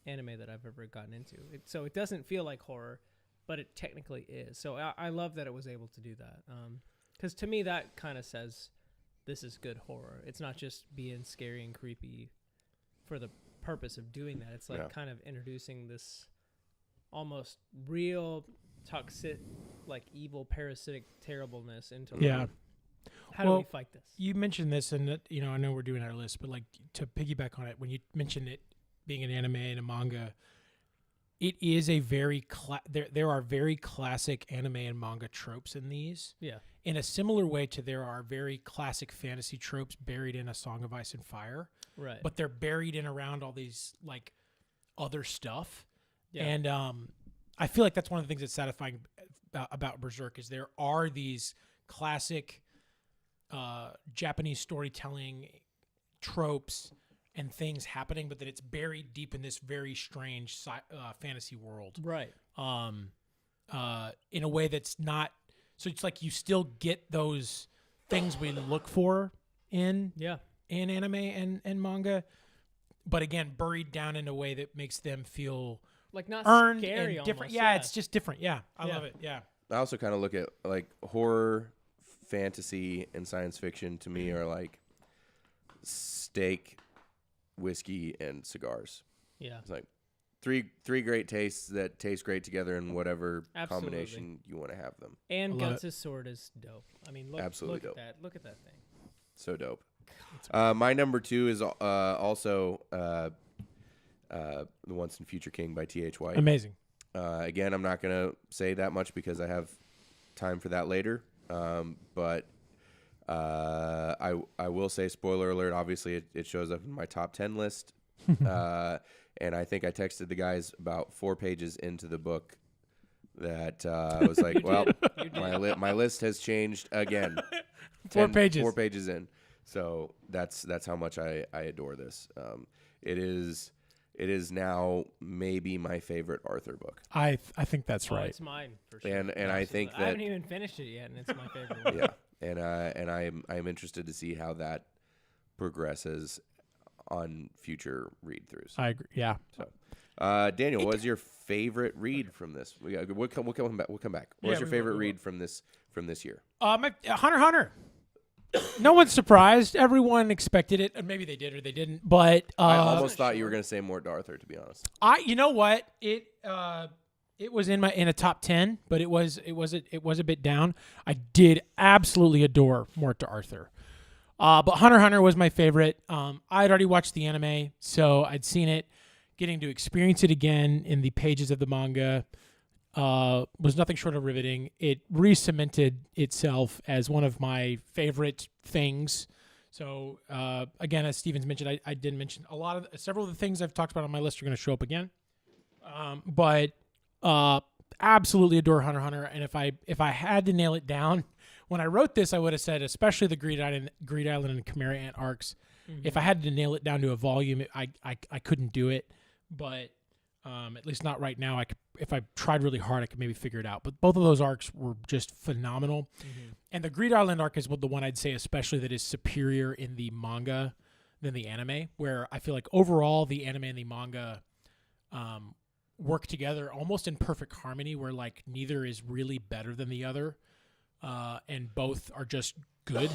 anime that I've ever gotten into. So it doesn't feel like horror, but it technically is. So I love that it was able to do that. Because to me that kind of says this is good horror. It's not just being scary and creepy for the purpose of doing that. It's like kind of introducing this almost real toxic, like evil, parasitic terribleness into life. How do we fight this? You mentioned this, and I know we're doing our list, but like to piggyback on it, when you mentioned it being an anime and a manga, it is a very there are very classic anime and manga tropes in these. Yeah. In a similar way to there are very classic fantasy tropes buried in A Song of Ice and Fire. Right. But they're buried in around all these like other stuff. Yeah. And I feel like that's one of the things that's satisfying about Berserk is there are these classic Japanese storytelling tropes and things happening, but that it's buried deep in this very strange fantasy world. Right. In a way that's not. So it's like you still get those things we look for in anime and manga, but again buried down in a way that makes them feel like not earned scary and different. almost, Yeah, it's just different. Yeah, I love it. Yeah. I also kind of look at like horror, fantasy, and science fiction to me are like steak, whiskey, and cigars. Yeah. It's like three great tastes that taste great together in whatever Absolutely. combination you want to have them. And I love Guts' sword is dope. I mean, look Absolutely dope. at that. Look at that thing. So dope. My number 2 is also The Once and Future King by T.H. White. Amazing. Again, I'm not going to say that much because I have time for that later. But I will say, spoiler alert, obviously it shows up in my top 10 list. And I think I texted the guys about 4 pages into the book that I was like, well, my list has changed again. 4 pages. 4 pages in. So that's how much I adore this. It is now maybe my favorite Arthur book. I think that's Oh, right. it's mine for sure. And I think I that haven't even finished it yet, and it's my favorite one. yeah. And I'm interested to see how that progresses on future read-throughs. I agree. Yeah. So, Daniel, what was your favorite read from this? We'll come back. What was your favorite read from this year? My Hunter x Hunter. No one's surprised. Everyone expected it. Maybe they did or they didn't. But I almost thought you were going to say Mort Arthur, to be honest. You know what? It was in a top 10, but it was a bit down. I did absolutely adore Mort Arthur. But Hunter x Hunter was my favorite. I had already watched the anime, so I'd seen it. Getting to experience it again in the pages of the manga was nothing short of riveting. It re-cemented itself as one of my favorite things. So again, as Steven's mentioned, I did mention several of the things I've talked about on my list are going to show up again. But absolutely adore Hunter x Hunter. And if I had to nail it down, when I wrote this, I would have said especially the Greed Island and Chimera Ant arcs. Mm-hmm. If I had to nail it down to a volume, I couldn't do it. But at least not right now. If I tried really hard, I could maybe figure it out. But both of those arcs were just phenomenal. Mm-hmm. And the Greed Island arc is the one I'd say especially that is superior in the manga than the anime, where I feel like overall the anime and the manga work together almost in perfect harmony, where like neither is really better than the other, and both are just good.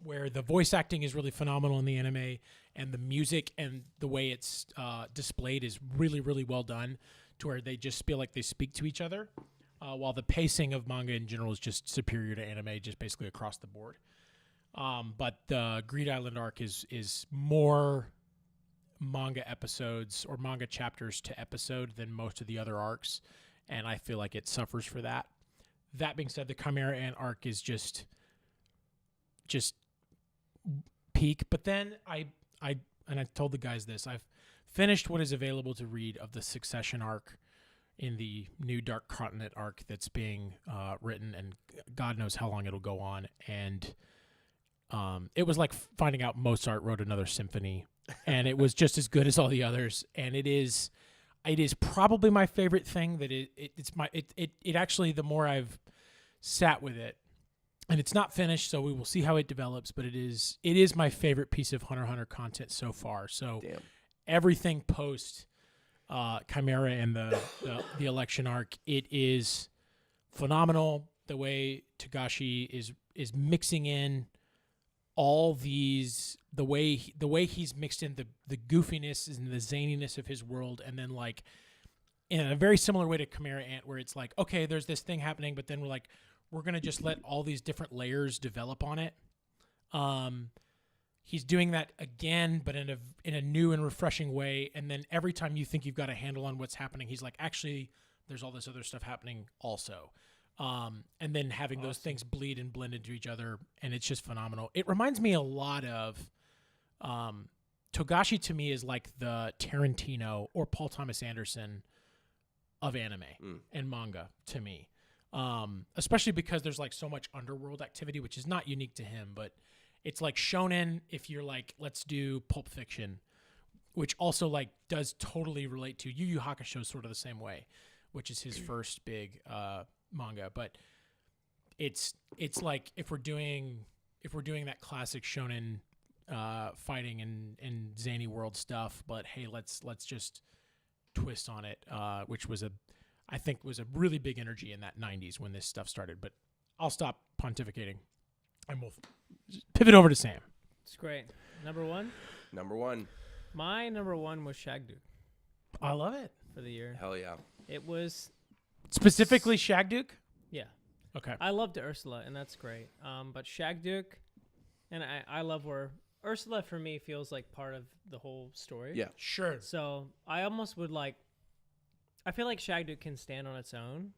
Where the voice acting is really phenomenal in the anime, and the music and the way it's displayed is really, really well done, to where they just feel like they speak to each other, while the pacing of manga in general is just superior to anime, just basically across the board. But the Greed Island arc is more manga episodes or manga chapters to episode than most of the other arcs, and I feel like it suffers for that. That being said, the Chimera Ant arc is just peak. But then I told the guys this. I've finished what is available to read of the Succession arc in the new Dark Continent arc that's being written, and God knows how long it'll go on. And It was like finding out Mozart wrote another symphony, and it was just as good as all the others. And it is probably my favorite thing. That it actually, the more I've sat with it, and it's not finished, so we will see how it develops. But it is my favorite piece of Hunter x Hunter content so far. So Damn. everything post Chimera and the election arc, it is phenomenal. The way Togashi is mixing in all these, the way he's mixed in the goofiness and the zaniness of his world, and then like in a very similar way to Chimera Ant, where it's like, okay, there's this thing happening, but then we're gonna just let all these different layers develop on it. He's doing that again, but in a new and refreshing way. And then every time you think you've got a handle on what's happening, he's like, actually, there's all this other stuff happening also. And then having those things bleed and blend into each other, and it's just phenomenal. It reminds me a lot of Togashi. To me, is like the Tarantino or Paul Thomas Anderson of anime and manga to me, especially because there's like so much underworld activity, which is not unique to him, but it's like shonen. If you're like, let's do Pulp Fiction, which also like does totally relate to Yu Yu Hakusho, sort of the same way, which is his first big manga. But it's like if we're doing that classic shonen fighting and zany world stuff, but hey, let's just twist on it, which I think was a really big energy in that 90s when this stuff started. But I'll stop pontificating and we'll pivot over to Sam. It's great. Number one. My number one was Shagduk I love it. for the year. Hell yeah. It was Specifically Shagduk? yeah. Okay. I loved Ursula, and that's great. But Shagduk, and I love where Ursula for me feels like part of the whole story. Yeah. Sure. So I almost would like. I feel like Shagduk can stand on its own,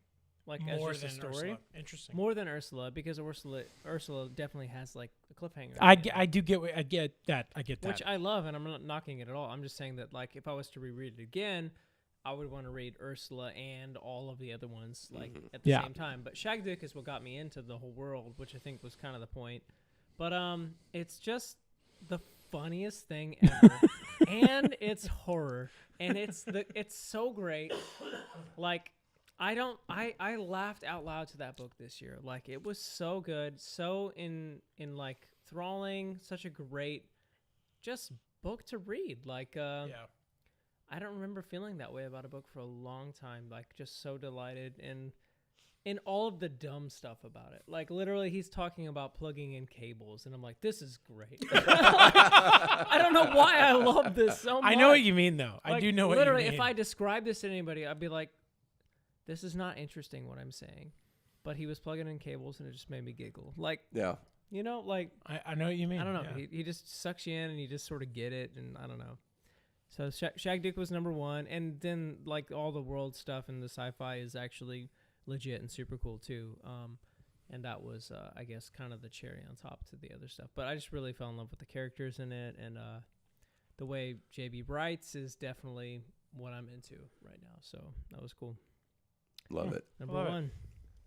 like More as than just a story. Ursula. Interesting. More than Ursula, because Ursula definitely has like a cliffhanger. I at the end, get that. which I love, and I'm not knocking it at all. I'm just saying that like if I was to reread it again, I would want to read Ursula and all of the other ones like at the Yeah. same time. But Shagduk is what got me into the whole world, which I think was kind of the point. But it's just the funniest thing ever, and it's horror, and it's so great. Like I laughed out loud to that book this year. Like it was so good, so in like enthralling, such a great just book to read. Like yeah. I don't remember feeling that way about a book for a long time. Like just so delighted in all of the dumb stuff about it. Like literally he's talking about plugging in cables and I'm like, this is great. I don't know why I love this so much. I know what you mean though. I Like, do know what you literally, mean. if I describe this to anybody, I'd be like, this is not interesting what I'm saying. But he was plugging in cables and it just made me giggle. Like, Yeah. you know, like, I know what you mean. I don't know. Yeah. He just sucks you in and you just sort of get it. And I don't know. So Shagduk was number one. And then, like, all the world stuff and the sci-fi is actually legit and super cool, too. And that was, I guess, kind of the cherry on top to the other stuff. But I just really fell in love with the characters in it. And the way JB writes is definitely what I'm into right now. So that was cool. Love it. Number Love it. one.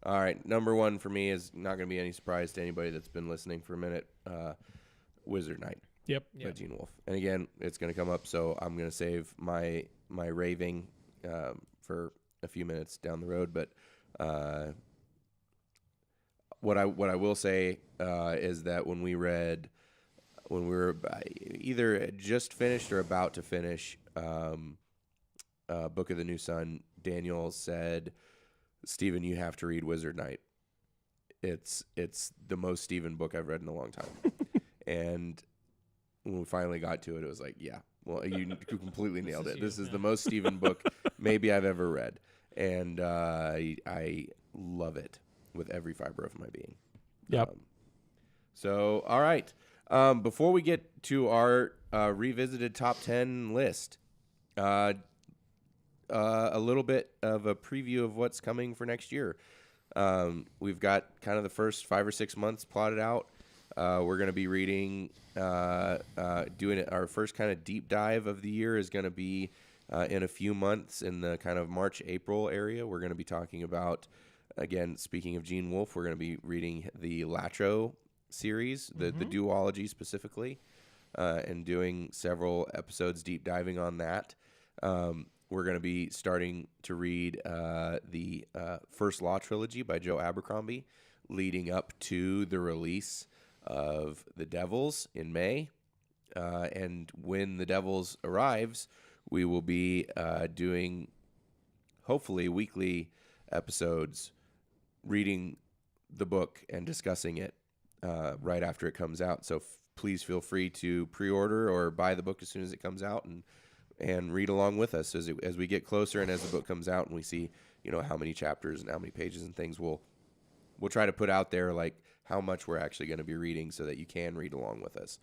All right. Number one for me is not going to be any surprise to anybody that's been listening for a minute. Wizard Knight Yep. by Gene Wolfe. And again, it's going to come up, so I'm going to save my raving for a few minutes down the road. But what I will say is that when we were either just finished or about to finish Book of the New Sun, Daniel said, Stephen, you have to read Wizard Knight. It's the most Stephen book I've read in a long time. And when we finally got to it, it was like, yeah, well, you completely nailed it. This is the most Stephen book maybe I've ever read. And I love it with every fiber of my being. Yep. So, all right. Before we get to our revisited top 10 list, a little bit of a preview of what's coming for next year. We've got kind of the first 5 or 6 months plotted out. We're going to be reading, doing it. Our first kind of deep dive of the year is going to be in a few months in the kind of March, April area. We're going to be talking about, again, speaking of Gene Wolfe, we're going to be reading the Latro series, the duology specifically, and doing several episodes deep diving on that. We're going to be starting to read the First Law trilogy by Joe Abercrombie, leading up to the release of The Devils in May. And when The Devils arrives, we will be doing, hopefully, weekly episodes, reading the book and discussing it right after it comes out. So please feel free to pre-order or buy the book as soon as it comes out, and read along with us as we get closer, and as the book comes out and we see, how many chapters and how many pages and things. We'll try to put out there like how much we're actually going to be reading so that you can read along with us.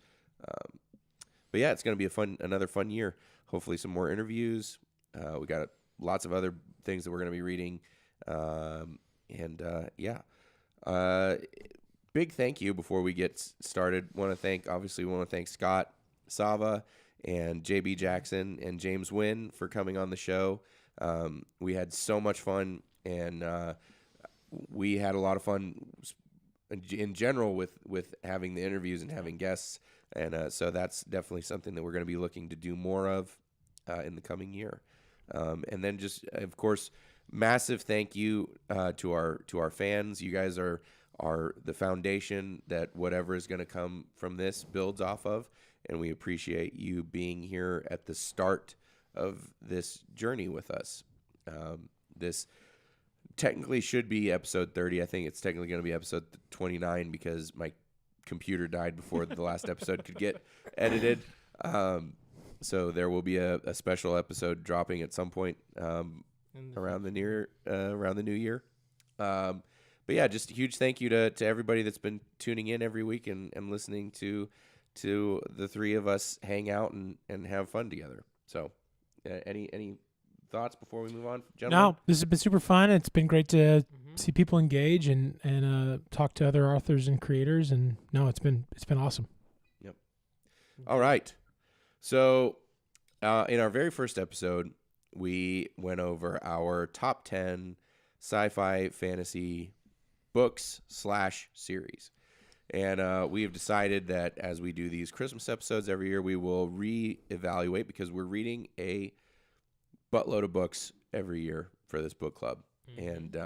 But yeah, it's going to be another fun year. Hopefully some more interviews. We got lots of other things that we're going to be reading. Big thank you before we get started. We want to thank Scott Sava and JB Jackson and James Wynn for coming on the show. We had so much fun, and we had a lot of fun in general with having the interviews and having guests. And so that's definitely something that we're going to be looking to do more of in the coming year. And then just, of course, massive thank you to our fans. You guys are the foundation that whatever is going to come from this builds off of. And we appreciate you being here at the start of this journey with us. This technically should be episode 30. I think it's technically going to be episode 29 because my computer died before the last episode could get edited. So there will be a special episode dropping at some point around the new year. But yeah, just a huge thank you to everybody that's been tuning in every week and listening to the three of us hang out and have fun together. So any thoughts before we move on, gentlemen? No, this has been super fun. It's been great to see people engage and talk to other authors and creators. And no, it's been awesome. Yep. All right. So in our very first episode, we went over our top 10 sci-fi fantasy books / series. And we have decided that as we do these Christmas episodes every year, we will reevaluate because we're reading a buttload of books every year for this book club. And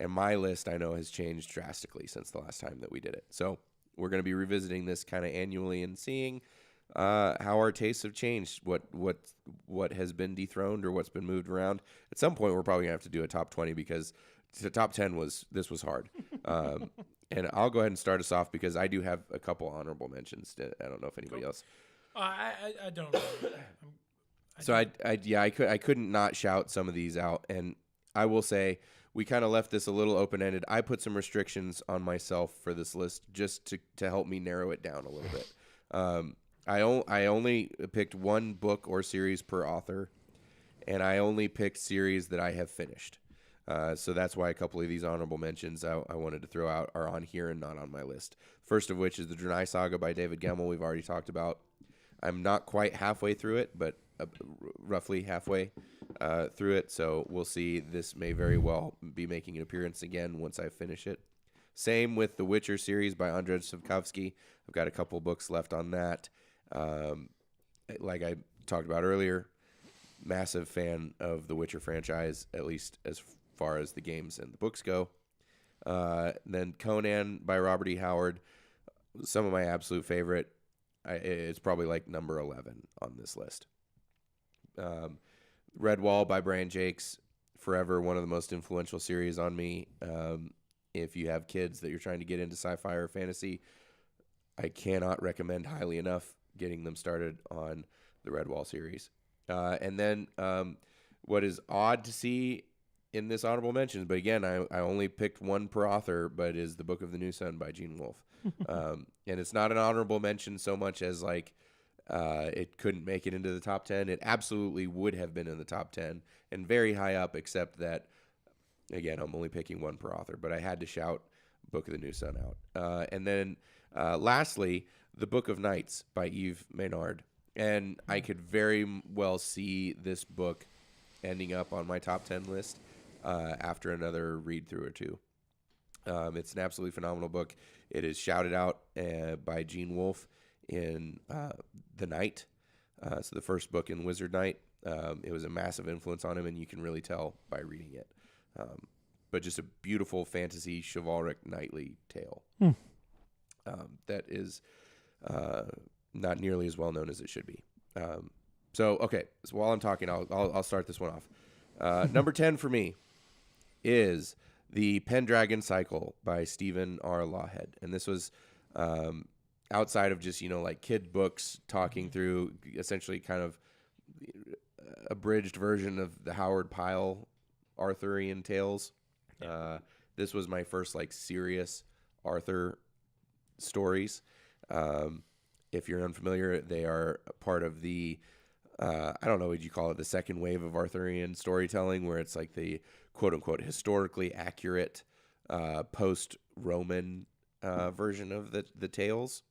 my list, I know, has changed drastically since the last time that we did it. So we're going to be revisiting this kind of annually and seeing how our tastes have changed, what has been dethroned or what's been moved around. At some point, we're probably going to have to do a top 20 because the top 10 was hard. And I'll go ahead and start us off because I do have a couple honorable mentions. I don't know if anybody else. I don't. So I couldn't not shout some of these out, and I will say we kind of left this a little open-ended. I put some restrictions on myself for this list just to help me narrow it down a little bit. I only picked one book or series per author, and I only picked series that I have finished. So that's why a couple of these honorable mentions I wanted to throw out are on here and not on my list. First of which is the Drenai Saga by David Gemmell. We've already talked about. I'm not quite halfway through it, but roughly halfway through it. So we'll see. This may very well be making an appearance again once I finish it. Same with the Witcher series by Andrzej Sapkowski. I've got a couple books left on that. Like I talked about earlier, massive fan of the Witcher franchise, at least as far as the games and the books go. Then Conan by Robert E. Howard, some of my absolute favorite. It's probably like number 11 on this list. Redwall by Brian Jakes, forever one of the most influential series on me. If you have kids that you're trying to get into sci-fi or fantasy, I cannot recommend highly enough getting them started on the Redwall series. And then what is odd to see in this honorable mentions, but again, I only picked one per author, but is The Book of the New Sun by Gene Wolfe. And it's not an honorable mention so much as like it couldn't make it into the top 10. It absolutely would have been in the top 10 and very high up, except that, again, I'm only picking one per author, but I had to shout Book of the New Sun out. And then lastly, The Book of Nights by Yves Maynard. And I could very well see this book ending up on my top 10 list after another read through or two. It's an absolutely phenomenal book. It is shouted out by Gene Wolfe in The Knight. So the first book in Wizard Knight. It was a massive influence on him, and you can really tell by reading it. But just a beautiful fantasy chivalric knightly tale that is not nearly as well known as it should be. So while I'm talking, I'll start this one off. Number 10 for me is the Pendragon Cycle by Stephen R. Lawhead, and this was outside of just like kid books talking through essentially kind of abridged version of the Howard Pyle Arthurian tales. This was my first serious Arthur stories. If you're unfamiliar, they are part of the I don't know what you call it, the second wave of Arthurian storytelling, where it's like the quote unquote historically accurate post-Roman version of the tales.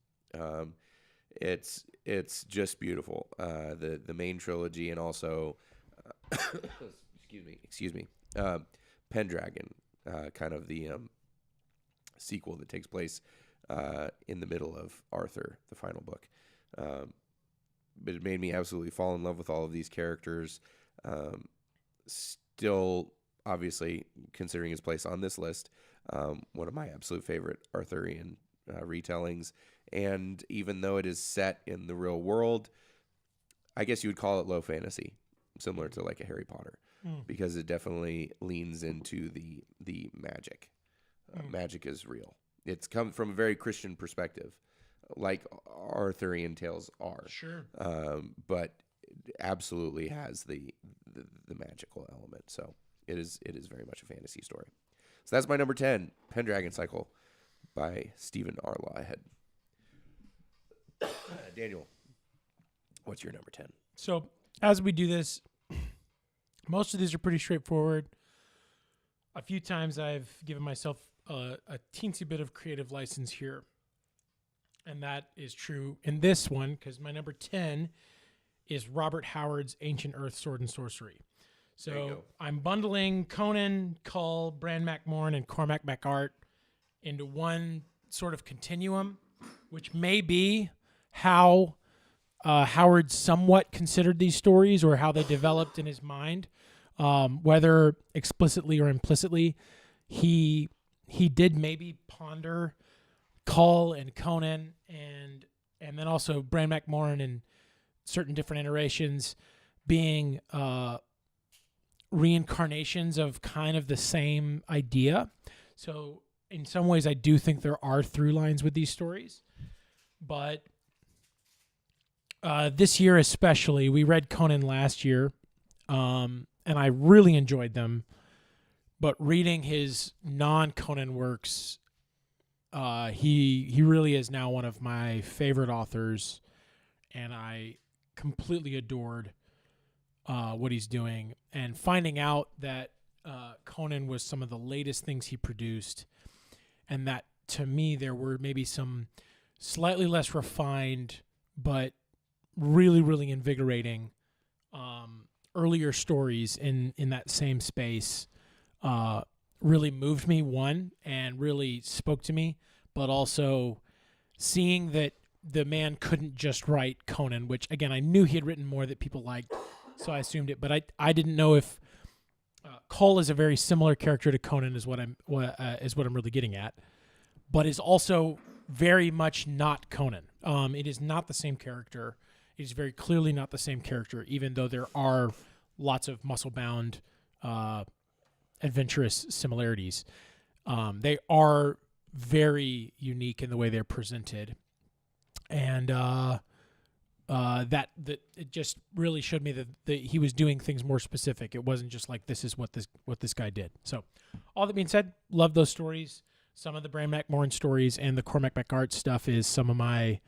It's just beautiful. The main trilogy, and also excuse me, Pendragon, kind of the sequel that takes place in the middle of Arthur, the final book. But it made me absolutely fall in love with all of these characters. Still, obviously, considering his place on this list, one of my absolute favorite Arthurian retellings. And even though it is set in the real world, I guess you would call it low fantasy, similar to like a Harry Potter, because it definitely leans into the magic. Magic is real. It's come from a very Christian perspective, like Arthurian tales are. Sure. But it absolutely has the magical element. So it is very much a fantasy story. So that's my number 10, Pendragon Cycle by Stephen R. Lawhead. Daniel, what's your number 10? So as we do this, most of these are pretty straightforward. A few times I've given myself a teensy bit of creative license here. And that is true in this one, because my number 10 is Robert Howard's Ancient Earth Sword and Sorcery. So I'm bundling Conan, Cull, Bran MacMorn, and Cormac MacArt into one sort of continuum, which may be how Howard somewhat considered these stories, or how they developed in his mind, whether explicitly or implicitly. He did maybe ponder Cull and Conan and then also Bran MacMorn and certain different iterations being reincarnations of kind of the same idea. So in some ways I do think there are through lines with these stories. But this year especially, we read Conan last year, and I really enjoyed them. But reading his non-Conan works, he really is now one of my favorite authors, and I completely adored what he's doing. And finding out that Conan was some of the latest things he produced, and that to me there were maybe some slightly less refined but really, really invigorating earlier stories in that same space really moved me, one, and really spoke to me, but also seeing that the man couldn't just write Conan, which, again, I knew he had written more that people liked, so I assumed it, but I didn't know if Cull is a very similar character to Conan is what I'm really getting at, but is also very much not Conan. It is not the same character. It is very clearly not the same character, even though there are lots of muscle-bound adventurous similarities. They are very unique in the way they're presented, and that it just really showed me that he was doing things more specific. It wasn't just like this is what this guy did. So, all that being said, love those stories. Some of the Bran MacMorn stories and the Cormac MacArt stuff is some of my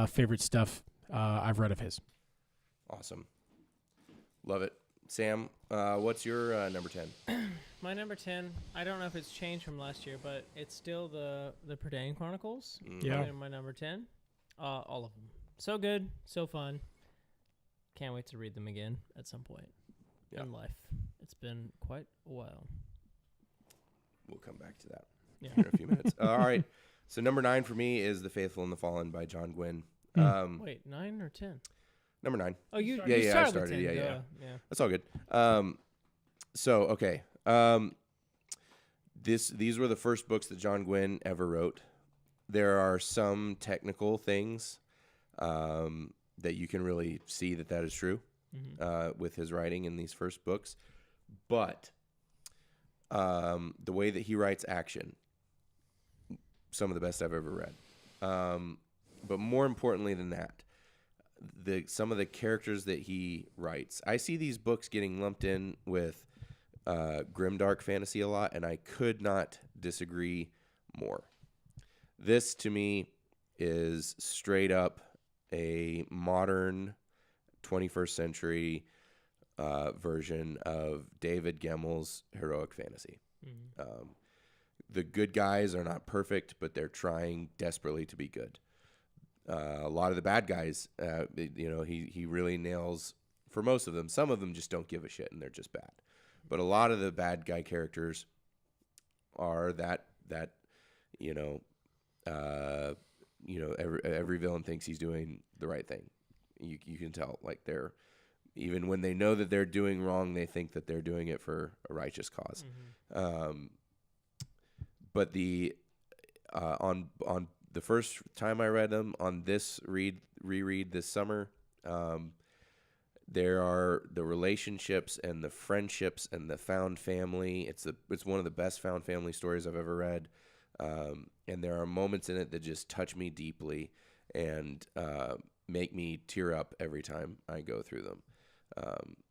favorite stuff I've read of his. Awesome, love it. Sam, what's your number 10? My number 10, I don't know if it's changed from last year, but it's still the Prydain Chronicles. Yeah. My number 10. All of them. So good, so fun. Can't wait to read them again at some point in life. It's been quite a while. We'll come back to that Yeah. in a few minutes. All right. So number 9 for me is The Faithful and the Fallen by John Gwynne. Wait, 9 or 10? Number 9. Oh, you started- you Yeah, I started, started, with 10. yeah. Yeah. That's all good. So okay. These were the first books that John Gwynne ever wrote. There are some technical things that you can really see that is true with his writing in these first books, but the way that he writes action, some of the best I've ever read. But more importantly than that, some of the characters that he writes. I see these books getting lumped in with grimdark fantasy a lot, and I could not disagree more. This, to me, is straight up a modern 21st century version of David Gemmel's heroic fantasy. The good guys are not perfect, but they're trying desperately to be good. A lot of the bad guys, he really nails for most of them. Some of them just don't give a shit and they're just bad. But a lot of the bad guy characters are that every villain thinks he's doing the right thing. You can tell, like, they're, even when they know that they're doing wrong, they think that they're doing it for a righteous cause. But the on the first time I read them, on this reread this summer, there are the relationships and the friendships and the found family. It's one of the best found family stories I've ever read. And there are moments in it that just touch me deeply and make me tear up every time I go through them.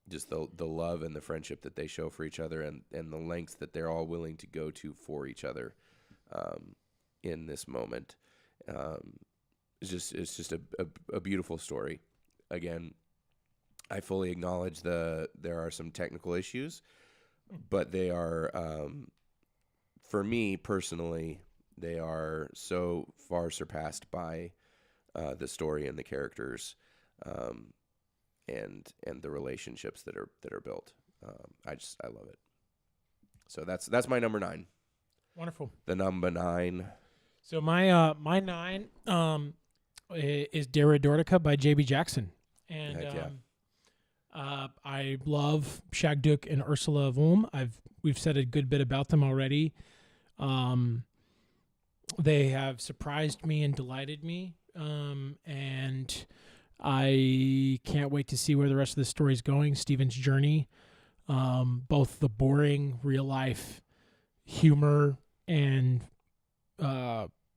Just the love and the friendship that they show for each other, and the lengths that they're all willing to go to for each other in this moment. It's just a beautiful story. Again, I fully acknowledge there are some technical issues, but they are, for me personally, they are so far surpassed by the story and the characters, and the relationships that are built. I love it. So that's my number 9. Wonderful. The number 9. So my 9 is Dara Dortica by J.B. Jackson, and Heck yeah. I love Shagduk and Ursula Volm. We've said a good bit about them already. They have surprised me and delighted me, and I can't wait to see where the rest of the story is going. Stephen's journey, both the boring real life humor and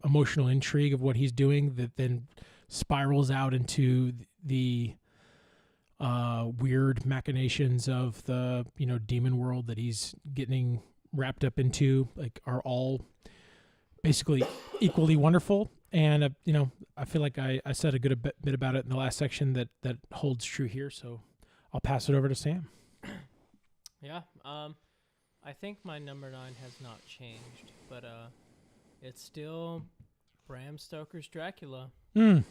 emotional intrigue of what he's doing that then spirals out into the weird machinations of the demon world that he's getting wrapped up into, like, are all basically equally wonderful. And I feel like I said a good bit about it in the last section that holds true here, so I'll pass it over to Sam. Yeah. I think my number 9 has not changed, but it's still Bram Stoker's Dracula.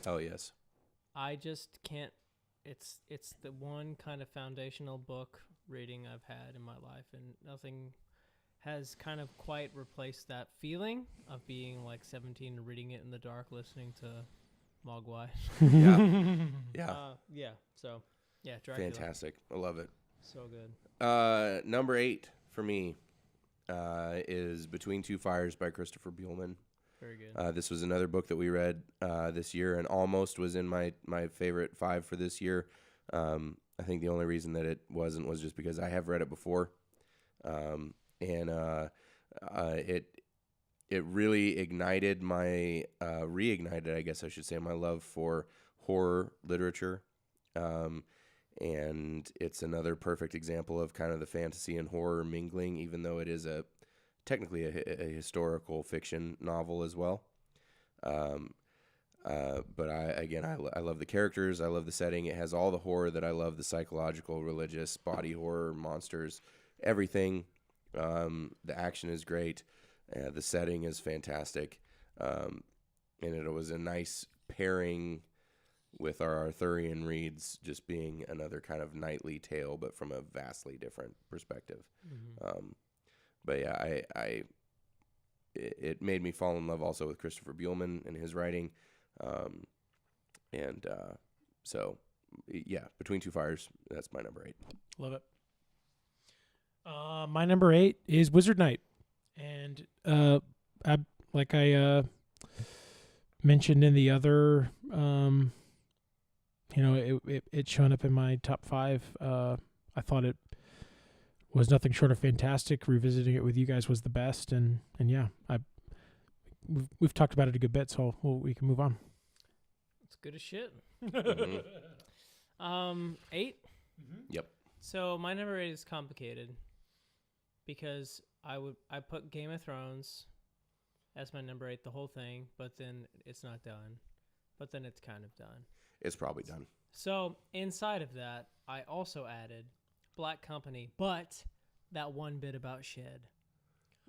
Oh yes. I just can't. It's the one kind of foundational book reading I've had in my life, and nothing has kind of quite replaced that feeling of being like 17 and reading it in the dark, listening to Mogwai. Yeah. So, yeah, Dracula. Fantastic. I love it. So good. Number 8 for me is Between Two Fires by Christopher Buehlman. Very good. This was another book that we read this year, and almost was in my favorite 5 for this year. I think the only reason that it wasn't was just because I have read it before, and it really ignited reignited, I guess I should say, my love for horror literature. And it's another perfect example of kind of the fantasy and horror mingling, even though it is technically a historical fiction novel as well. But I love the characters. I love the setting. It has all the horror that I love: the psychological, religious, body horror, monsters, everything. The action is great. The setting is fantastic. And it was a nice pairing with our Arthurian reads, just being another kind of knightly tale, but from a vastly different perspective. But yeah, it made me fall in love also with Christopher Buehlman and his writing. So, yeah, Between Two Fires, that's my number 8. Love it. My number 8 is Wizard Knight. And I mentioned in the other, it showing up in my top 5. I thought it was nothing short of fantastic. Revisiting it with you guys was the best. And yeah, we've talked about it a good bit, so we can move on. It's good as shit. Mhm. 8. Yep. So my number 8 is complicated because I put Game of Thrones as my number 8, the whole thing, but then it's not done. But then it's kind of done. It's probably done. So inside of that, I also added Black Company, but that one bit about Shed.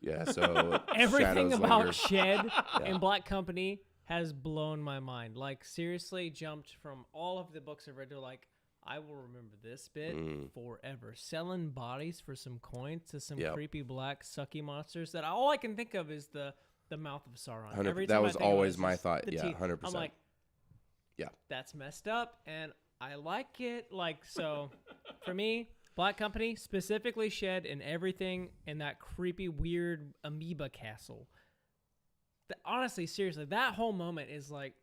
Yeah, so Everything Shadows about Linger. Shed Yeah. and Black Company has blown my mind. Like, seriously, jumped from all of the books I've read to like, I will remember this bit forever. Selling bodies for some coins to some Yep. creepy black sucky monsters that all I can think of is the mouth of Sauron. 100 Every that time I was think of it, always it's my just thought. the Yeah, teeth. 100%. I'm like, Yeah. that's messed up, and I like it. Like, so for me, Black Company, specifically Shed and everything in that creepy, weird amoeba castle. Honestly, seriously, that whole moment is like,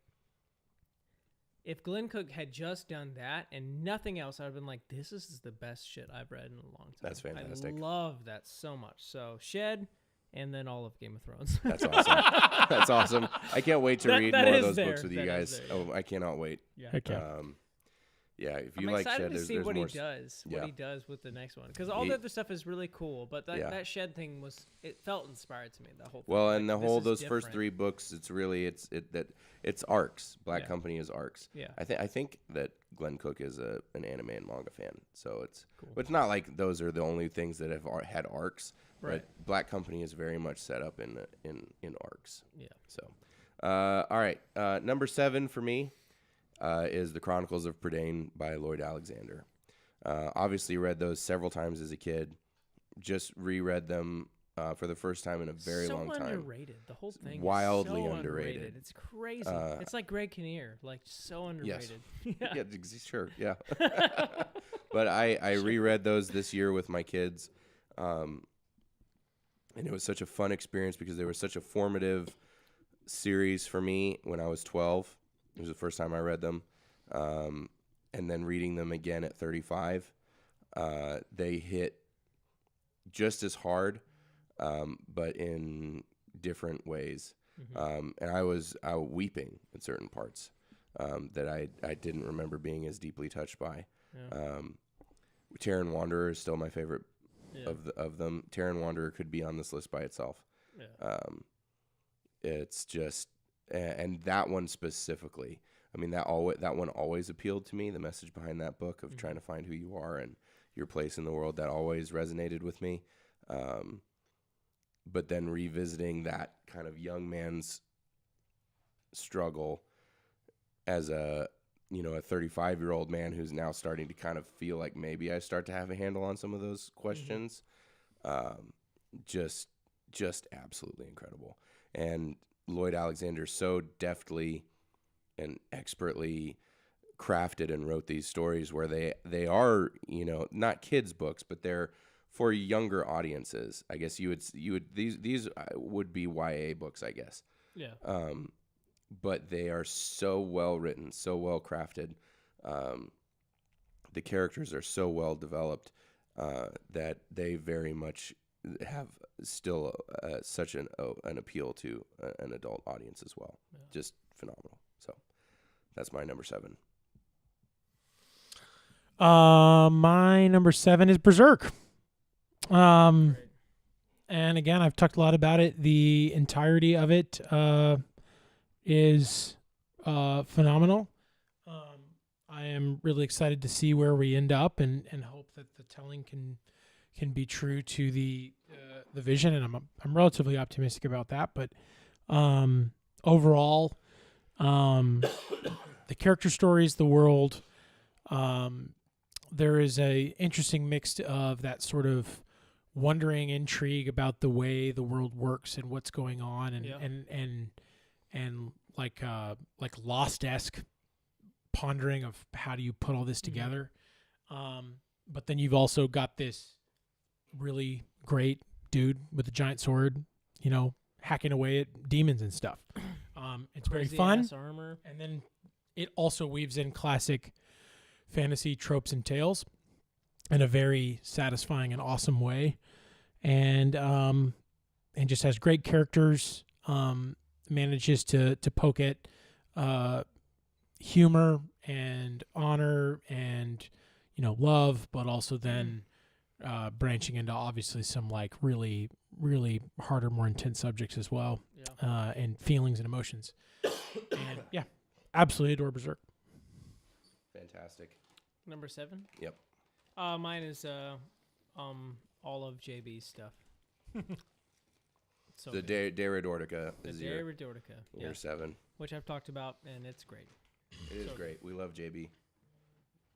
if Glenn Cook had just done that and nothing else, I'd have been like, this is the best shit I've read in a long time. That's fantastic. I love that so much. So Shed, and then all of Game of Thrones. That's awesome. That's awesome. I can't wait to read that more of is those there. books with you That is guys. there, yeah. Oh, I cannot wait. Yeah. Heck yeah. Yeah, if I'm you like excited Shed, to there's see what he more. does. Yeah. What he does with the next one, because all He- the other stuff is really cool, but that, Yeah. that Shed thing it felt inspired to me. The whole thing. Well, Like, and the this whole is those first different. 3 books, it's arcs. Black Yeah. Company is arcs. Yeah. I think that Glenn Cook is an anime and manga fan, so it's Cool. but it's not like those are the only things that have had arcs. Right. But Black Company is very much set up in arcs. Yeah. So, all right, number 7 for me is The Chronicles of Prydain by Lloyd Alexander. Obviously, read those several times as a kid. Just reread them for the first time in a very long time. So underrated. The whole thing. Wildly is so underrated. It's crazy. It's like Greg Kinnear. Like, so underrated. Yeah, sure, yeah. But I reread those this year with my kids, and it was such a fun experience because they were such a formative series for me when I was 12. It was the first time I read them, and then reading them again at 35, they hit just as hard, but in different ways. And I was weeping in certain parts that I didn't remember being as deeply touched by. Yeah. Terran Wanderer is still my favorite Yeah. of them. Terran Wanderer could be on this list by itself. Yeah. It's just, and that one specifically. I mean, that one always appealed to me. The message behind that book of trying to find who you are and your place in the world, that always resonated with me. But then revisiting that kind of young man's struggle as a 35-year-old man who's now starting to kind of feel like maybe I start to have a handle on some of those questions. Just absolutely incredible. And Lloyd Alexander so deftly and expertly crafted and wrote these stories where they are, not kids' books, but they're for younger audiences. I guess you would these would be YA books, I guess. Yeah. But they are so well written, so well crafted. The characters are so well developed that they very much have still such an appeal to an adult audience as well. Yeah. Just phenomenal. So that's my number 7. My number 7 is Berserk. Great. And again, I've talked a lot about it. The entirety of it is phenomenal. I am really excited to see where we end up, and hope that the telling can be true to the vision. And I'm relatively optimistic about that. But overall, the character stories, the world, there is a interesting mix of that sort of wondering intrigue about the way the world works and what's going on, and Yeah. and like Lost-esque pondering of how do you put all this together. But then you've also got this really great dude with a giant sword, hacking away at demons and stuff. It's very Crazy fun. ass armor. And then it also weaves in classic fantasy tropes and tales in a very satisfying and awesome way. And just has great characters, manages to poke at humor and honor and, love, but also then branching into obviously some like really, really harder, more intense subjects as well, and feelings and emotions. And yeah, absolutely adore Berserk. Fantastic. Number 7. Yep. Mine is all of JB's stuff. So The good. De Redortica The is De your Redortica, yeah, 7. which I've talked about, and it's great. It is So great. We love JB.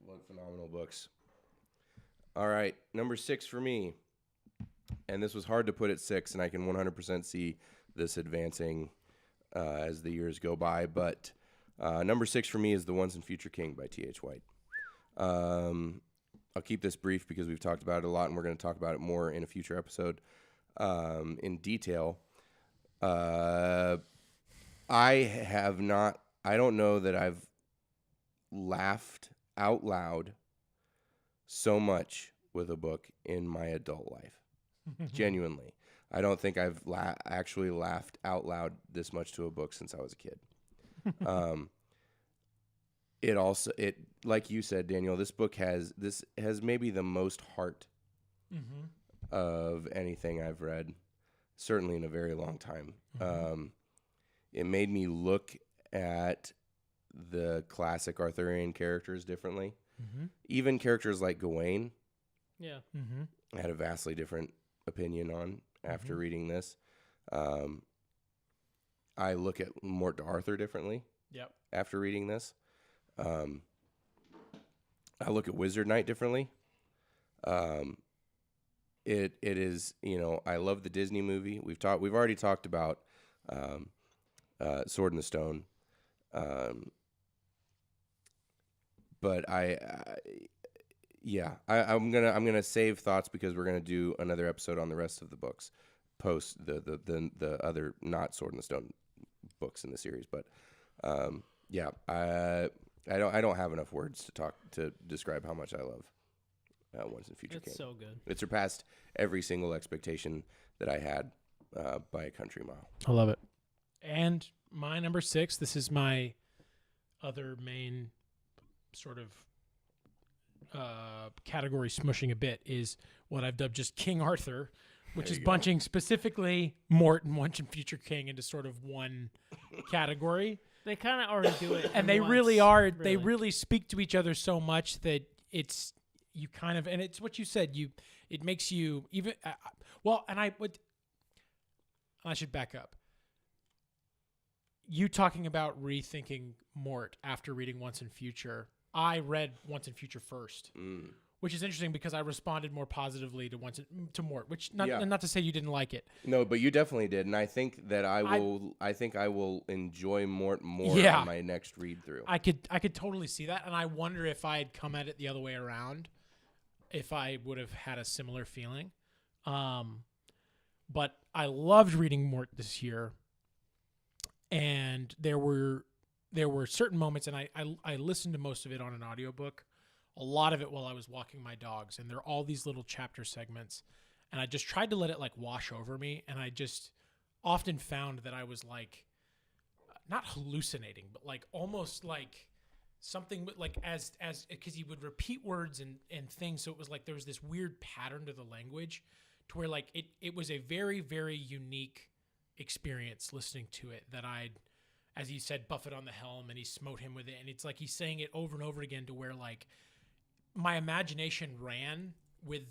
Love phenomenal books. All right, number 6 for me. And this was hard to put at 6, and I can 100% see this advancing as the years go by. But number 6 for me is The Once and Future King by T.H. White. I'll keep this brief because we've talked about it a lot, and we're going to talk about it more in a future episode in detail. I don't know that I've laughed out loud so much with a book in my adult life. Genuinely. I don't think I've actually laughed out loud this much to a book since I was a kid. It like you said, Daniel, this book has maybe the most heart of anything I've read, certainly in a very long time. It made me look at the classic Arthurian characters differently. Even characters like Gawain, Yeah. I had a vastly different opinion on after reading this. I look at Mort Arthur differently. Yep. After reading this, I look at Wizard Knight differently. It is, I love the Disney movie. We've already talked about Sword in the Stone. But I'm gonna save thoughts because we're gonna do another episode on the rest of the books, post the other not Sword in the Stone books in the series. But I don't have enough words to describe how much I love Once and Future King. It's so good. It surpassed every single expectation that I had by a country mile. I love it. And my number 6, this is my other main sort of category smushing a bit, is what I've dubbed just King Arthur, which is bunching specifically Mort and Once and Future King into sort of one category. They kind of already do it. And they really are. They really speak to each other so much that it's you kind of, and it's what you said. It makes you even. I should back up. You talking about rethinking Mort after reading Once and Future. I read Once and Future first, which is interesting because I responded more positively to Mort. Which not to say you didn't like it. No, but you definitely did, and I think that I will enjoy Mort more on my next read through. I could totally see that, and I wonder if I had come at it the other way around, if I would have had a similar feeling. But I loved reading Mort this year, and there were certain moments, and I listened to most of it on an audiobook, a lot of it while I was walking my dogs, and there are all these little chapter segments, and I just tried to let it like wash over me, and I just often found that I was like not hallucinating, but like almost like something like as because he would repeat words and things, so it was like there was this weird pattern to the language to where like it was a very, very unique experience listening to it, that I'd, as he said, buffet on the helm, and he smote him with it, and it's like he's saying it over and over again to where like my imagination ran with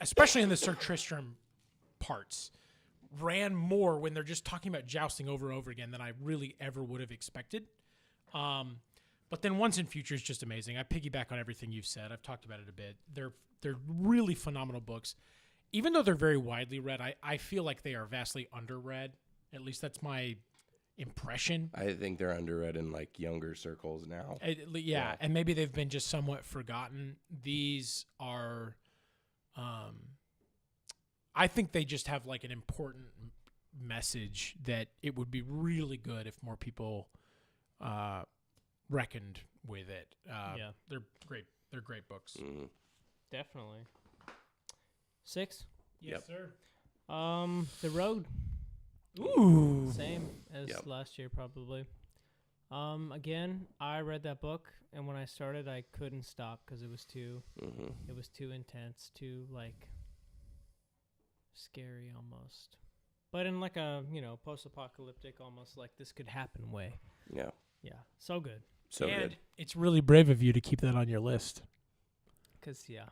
especially in the Sir Tristram parts, ran more when they're just talking about jousting over and over again than I really ever would have expected. But then Once and Future is just amazing. I piggyback on everything you've said. I've talked about it a bit. They're really phenomenal books. Even though they're very widely read, I feel like they are vastly underread. At least that's my impression. I think they're underread in like younger circles now. Yeah, and maybe they've been just somewhat forgotten. These are, I think they just have like an important message that it would be really good if more people reckoned with it. Yeah. They're great. They're great books. Mhm. Definitely. 6. Yes, Yep. sir. The Road. Ooh. Same as Yep. last year, probably. Again, I read that book, and when I started, I couldn't stop because it was too intense, too like scary almost. But in like a post-apocalyptic, almost like this could happen way. Yeah. Yeah, so good. So And good. it's really brave of you to keep that on your list. Cause Yeah.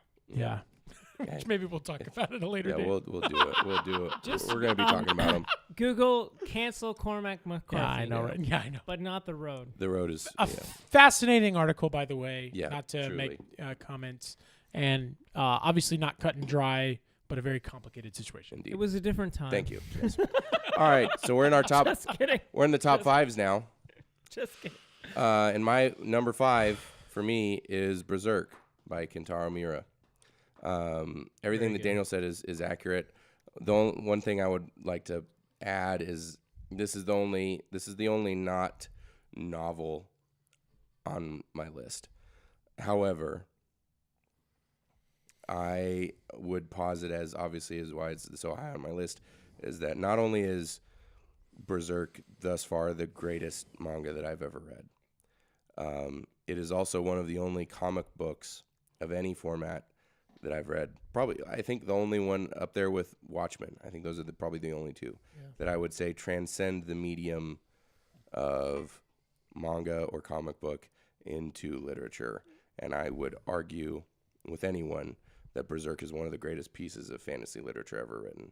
Okay. Which maybe we'll talk about at a later Yeah, date. we'll do it. We'll do it. Just, We're gonna be talking about them. Google cancel Cormac McCarthy. Yeah, I know, right? Yeah, I know. But not The Road. The Road is A fascinating article, by the way. Yeah, Not to truly. make comments. And obviously not cut and dry, but a very complicated situation. indeed. It was a different time. Thank you. Yes. All right, so we're in our top. Just kidding. We're in the top fives now. Just kidding. And my number 5 for me is Berserk by Kentaro Miura. Everything Very that good. Daniel said is accurate. One thing I would like to add is this is the only not novel on my list. However, I would posit as obviously as why it's so high on my list is that not only is Berserk thus far the greatest manga that I've ever read, it is also one of the only comic books of any format that I've read. Probably, I think the only one up there with Watchmen. I think those are probably the only two that I would say transcend the medium of manga or comic book into literature. And I would argue with anyone that Berserk is one of the greatest pieces of fantasy literature ever written.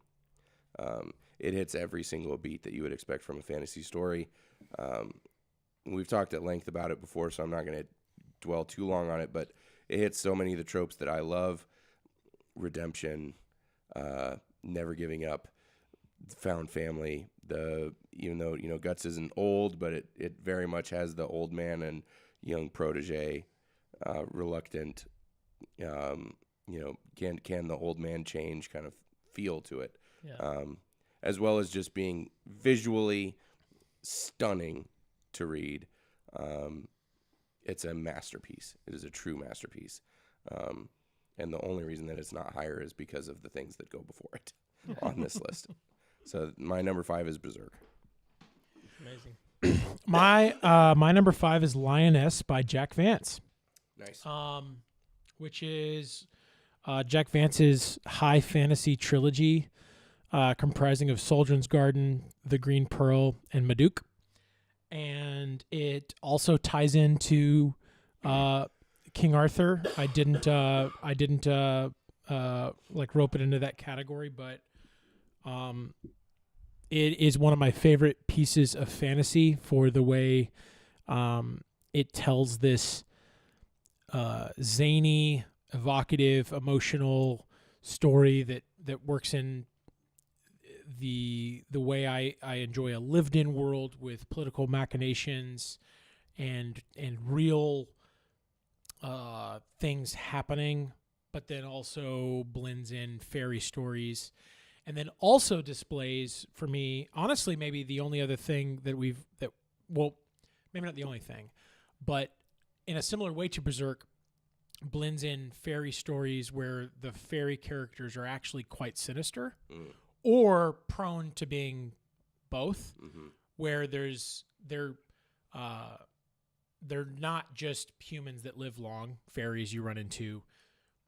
It hits every single beat that you would expect from a fantasy story. We've talked at length about it before, so I'm not going to dwell too long on it, but it hits so many of the tropes that I love. Redemption, never giving up, found family. Even though Guts isn't old, but it very much has the old man and young protege, reluctant. Can the old man change kind of feel to it, Yeah. as well as just being visually stunning to read. It's a masterpiece. It is a true masterpiece. And the only reason that it's not higher is because of the things that go before it on this list. So my number 5 is Berserk. Amazing. My number 5 is Lioness by Jack Vance. Nice. Which is Jack Vance's high fantasy trilogy, comprising of Soldier's Garden, The Green Pearl, and Madook. And it also ties into King Arthur. I didn't rope it into that category, but it is one of my favorite pieces of fantasy for the way it tells this zany, evocative, emotional story that works in the way I enjoy a lived-in world with political machinations and real things happening, but then also blends in fairy stories, and then also displays for me, honestly, maybe the only other thing maybe not the only thing, but in a similar way to Berserk, blends in fairy stories where the fairy characters are actually quite sinister or prone to being both, where they're not just humans that live long, fairies you run into.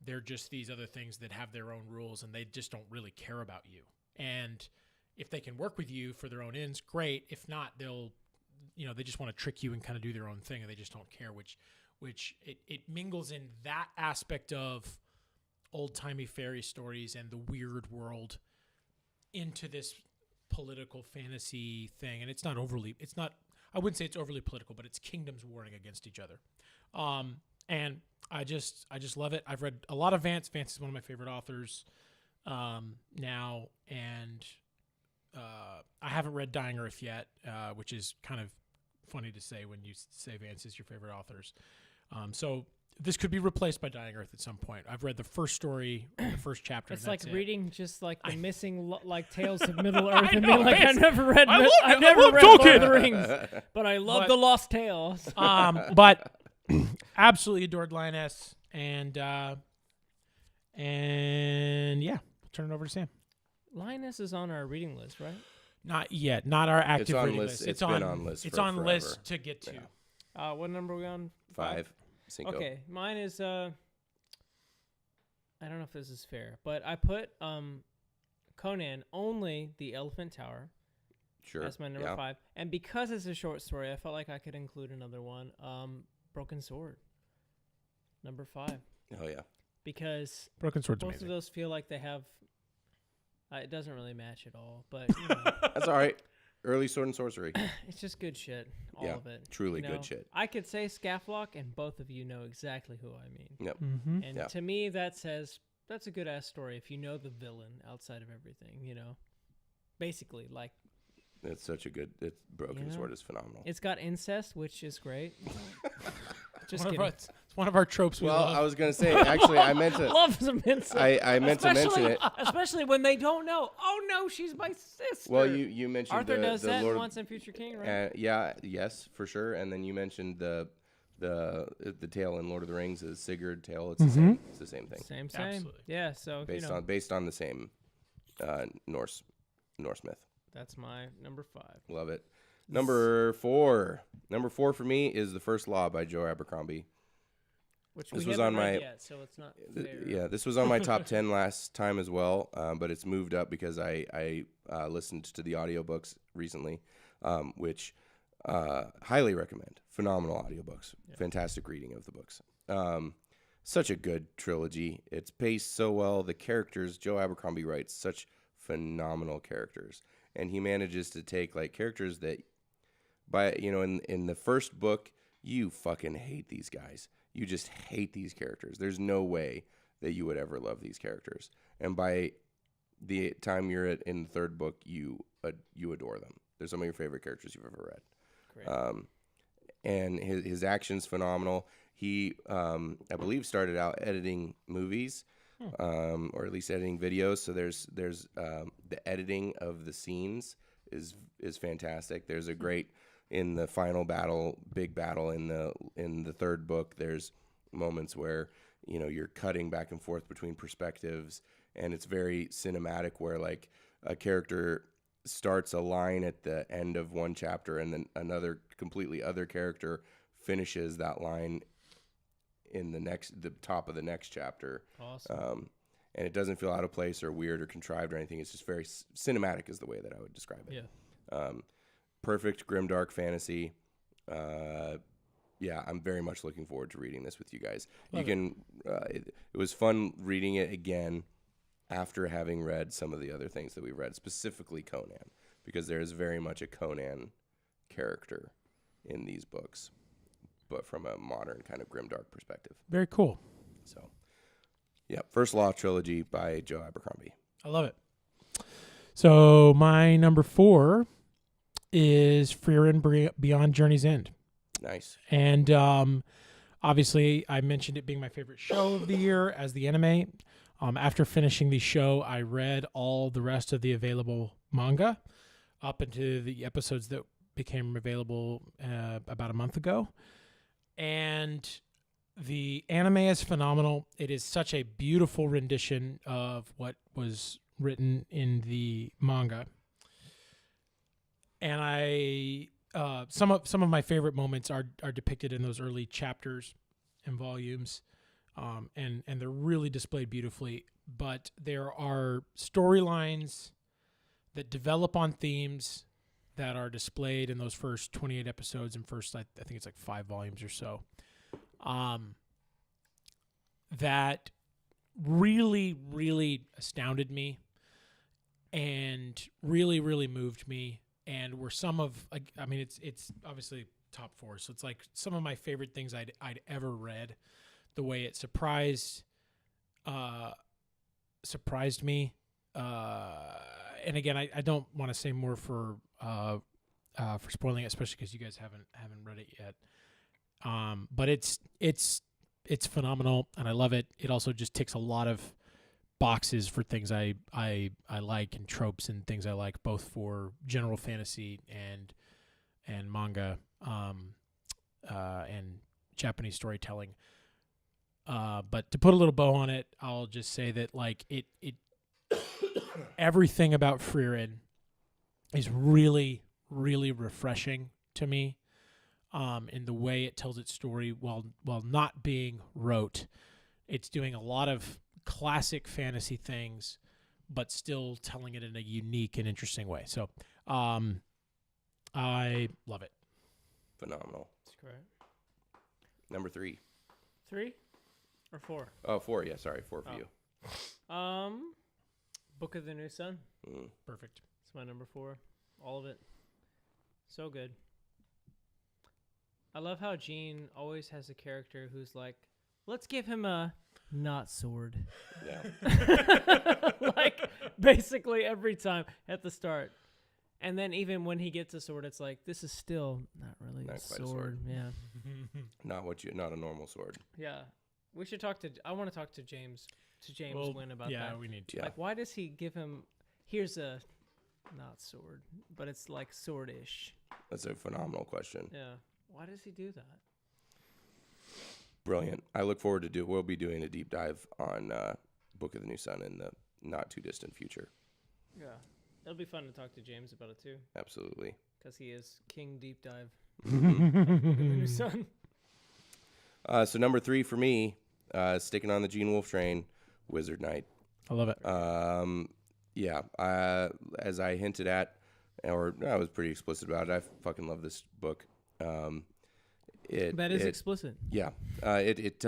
They're just these other things that have their own rules, and they just don't really care about you. And if they can work with you for their own ends, great. If not, they just want to trick you and kind of do their own thing, and they just don't care, which it mingles in that aspect of old-timey fairy stories and the weird world into this political fantasy thing. And it's not I wouldn't say it's overly political, but it's kingdoms warring against each other. And I just love it. I've read a lot of Vance. Vance is one of my favorite authors now, and I haven't read Dying Earth yet, which is kind of funny to say when you say Vance is your favorite authors. So this could be replaced by Dying Earth at some point. I've read the first story, the first chapter. It's and like that's reading just like the missing like Tales of Middle Earth, and know, being like, Vance. I've never read I Lord love of Tolkien. the Rings, but I love But- the Lost Tales. But absolutely adored Lioness, and yeah, we'll turn it over to Sam. Linus is on our reading list, right? Not yet, not our active on reading list. list. It's been on list It's for on forever. list to get to. Yeah. What number are we on? 5. Cinco. Okay, mine is I don't know if this is fair, but I put Conan only the Elephant Tower. Sure. That's my number 5. And because it's a short story, I felt like I could include another one. Broken Sword. Number 5. Oh yeah. Because Broken Sword's both amazing. of those feel like they have it doesn't really match at all, but you know, That's all right. Early sword and sorcery. it's just good shit. All Yeah, of it. truly you know? good shit. I could say Scathlock, and both of you know exactly who I mean. Yep. Mm-hmm. And Yeah. to me, that says that's a good ass story if you know the villain outside of everything, you know? Basically, like, It's such a good. Broken You know? Sword is phenomenal. it's got incest, which is great. Just One of kidding. our, it's one of our tropes we Well, love. I was gonna say actually, I meant to. Love some incest. I meant to mention it. Especially when they don't know. Oh, no, she's my sister. Well, you mentioned Arthur the, does the that Lord. once in Future King, right? Yeah, yes, for sure. And then you mentioned the tale in Lord of the Rings is Sigurd tale. It's the same. It's the same thing. Same. Absolutely. Yeah, so, Based on the same Norse myth. that's my number 5. Love it. Number 4. Number 4 for me is The First Law by Joe Abercrombie. Which This we was haven't on read my- yet, so it's not fair. Yeah, this was on my top 10 last time as well, but it's moved up because I listened to the audiobooks recently, which highly recommend. Phenomenal audiobooks. Yeah. Fantastic reading of the books. Such a good trilogy. It's paced so well. The characters, Joe Abercrombie writes such phenomenal characters. And he manages to take like characters that in the first book, you fucking hate these guys. You just hate these characters. There's no way that you would ever love these characters. And by the time you're in the third book, you adore them. They're some of your favorite characters you've ever read. Great. And his action's phenomenal. He, I believe, started out editing movies, or at least editing videos. So there's the editing of the scenes is fantastic. There's a great in the final battle, big battle in the third book. There's moments where you're cutting back and forth between perspectives, and it's very cinematic. Where like a character starts a line at the end of one chapter, and then another completely other character finishes that line in the top of the next chapter. Awesome. And it doesn't feel out of place or weird or contrived or anything. It's just very cinematic is the way that I would describe it. Yeah. Perfect grimdark fantasy. Yeah, I'm very much looking forward to reading this with you guys. It was fun reading it again after having read some of the other things that we read, specifically Conan, because there is very much a Conan character in these books, but from a modern kind of grimdark perspective. Very cool. So, yeah, First Law trilogy by Joe Abercrombie. I love it. So my number 4 is Frieren Beyond Journey's End. Nice. And obviously, I mentioned it being my favorite show of the year as the anime. After finishing the show, I read all the rest of the available manga up into the episodes that became available about a month ago. And the anime is phenomenal. It is such a beautiful rendition of what was written in the manga. And I some of my favorite moments are depicted in those early chapters and volumes, and they're really displayed beautifully. But there are storylines that develop on themes that are displayed in those first 28 episodes and first I think it's like 5 volumes or so. That really, really astounded me and really, really moved me. and were some of like, I mean, it's obviously top 4, so it's like some of my favorite things I'd ever read. The way it surprised me, and again, I don't want to say more for spoiling it, especially because you guys haven't read it yet. But it's phenomenal, and I love it. It also just ticks a lot of boxes for things I like, and tropes and things I like, both for general fantasy and manga, and Japanese storytelling. But to put a little bow on it, I'll just say that like it everything about Frieren is really, really refreshing to me. In the way it tells its story, while not being rote, it's doing a lot of classic fantasy things, but still telling it in a unique and interesting way. So, I love it. Phenomenal. That's great. Number 3. 3 or 4? Oh, 4. Yeah, sorry, 4 for you. Book of the New Sun. Perfect. It's my number 4. All of it. So good. I love how Gene always has a character who's like, let's give him a not sword. Yeah. Like, basically every time at the start. And then even when he gets a sword, it's like, this is still not really Not a quite sword. a sword. Yeah. Not a normal sword. Yeah. We should talk to, I want to talk to James Wynn about yeah, that. we need to. Yeah. Like, why does he give him, here's a not sword, but it's like sword-ish. That's a phenomenal question. Yeah. Why does he do that? Brilliant. I look forward to we'll be doing a deep dive on Book of the New Sun in the not too distant future. Yeah. It'll be fun to talk to James about it too, Absolutely. because he is King Deep Dive. Mm-hmm. Book of the New Sun. So number 3 for me, sticking on the Gene Wolfe train, Wizard Knight. I love it. Yeah. As I hinted at, or I was pretty explicit about it, I fucking love this book. That is explicit. Yeah. It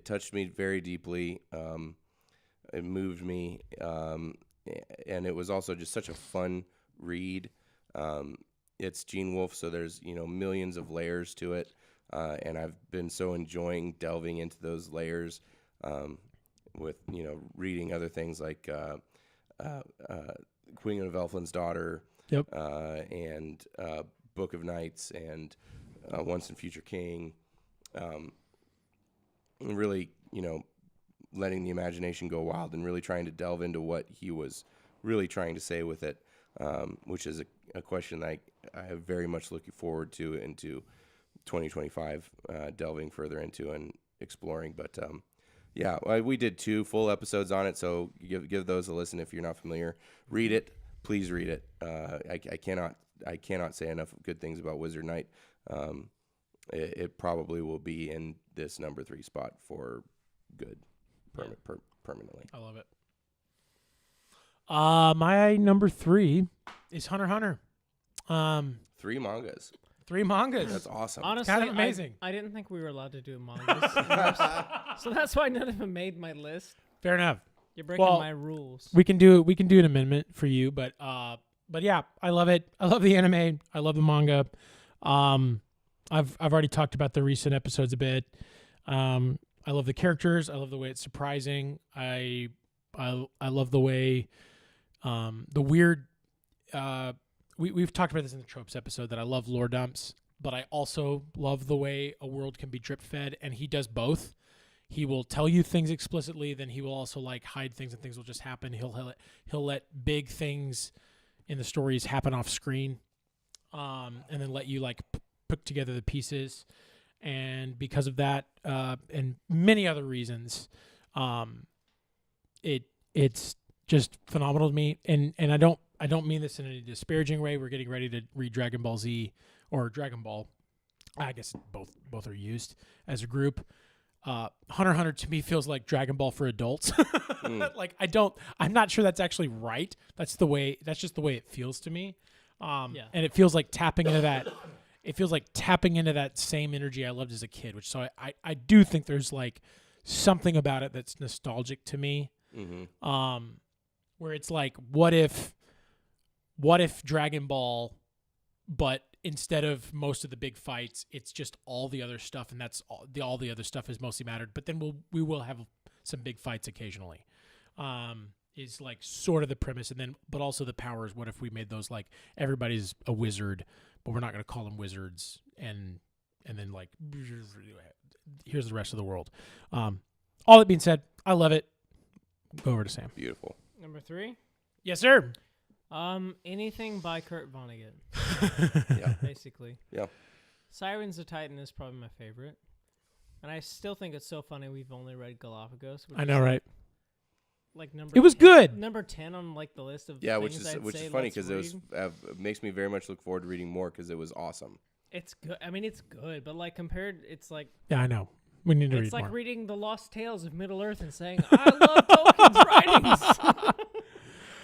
touched me very deeply. It moved me. And it was also just such a fun read. It's Gene Wolfe, so there's, millions of layers to it. And I've been so enjoying delving into those layers, with, reading other things like, Queen of Elfland's Daughter. Yep. And, Book of Knights and, Once and Future King. And really, letting the imagination go wild and really trying to delve into what he was really trying to say with it, which is a question that I have very much looking forward to into 2025, delving further into and exploring. But yeah, we did 2 full episodes on it, so give those a listen if you're not familiar. Read it, please read it. I cannot say enough good things about Wizard Knight. It probably will be in this number 3 spot for good. Permanently. I love it. My number 3 is Hunter x Hunter. 3 mangas. 3 mangas. That's awesome. Honestly, kind of amazing. I didn't think we were allowed to do mangas. So that's why none of them made my list. Fair enough. You're breaking Well, my rules. We can do an amendment for you, but yeah, I love it. I love the anime. I love the manga. I've already talked about the recent episodes a bit. I love the characters. I love the way it's surprising. I love the way the weird. We've talked about this in the tropes episode that I love lore dumps, but I also love the way a world can be drip fed, and he does both. He will tell you things explicitly, then he will also like hide things, and things will just happen. He'll let big things in the stories happen off screen, and then let you like put together the pieces. And because of that, and many other reasons, it's just phenomenal to me. And I don't mean this in a disparaging way. We're getting ready to read Dragon Ball Z or Dragon Ball. I guess both are used as a group. Hunter x Hunter to me feels like Dragon Ball for adults. Like I'm not sure that's actually right. That's just the way it feels to me. And it feels like tapping into that. It feels like tapping into that same energy I loved as a kid, so I do think there's like something about it that's nostalgic to me. Mm-hmm. Where it's like, what if what if Dragon Ball, but instead of most of the big fights, it's just all the other stuff, and that's all the other stuff is mostly mattered. But then we will have some big fights occasionally. Is like sort of the premise, and then but also the powers. What if we made those like everybody's a wizard, but we're not going to call them wizards, and then like here's the rest of the world. All that being said, I love it. Go over to Sam. Beautiful. Number 3. Yes, sir. Anything by Kurt Vonnegut. Yeah. Basically. Yeah. Sirens of Titan is probably my favorite. And I still think it's so funny we've only read Galapagos. I know, right? Like It was 10 good. Number 10 on like the list of Yeah, things I'd which say is funny let's because it makes me very much look forward to reading more because it was awesome. It's good. I mean, it's good, but like compared, it's like Yeah, I know. We need to it's read like more. reading the Lost Tales of Middle Earth and saying, "I love Tolkien's writings,"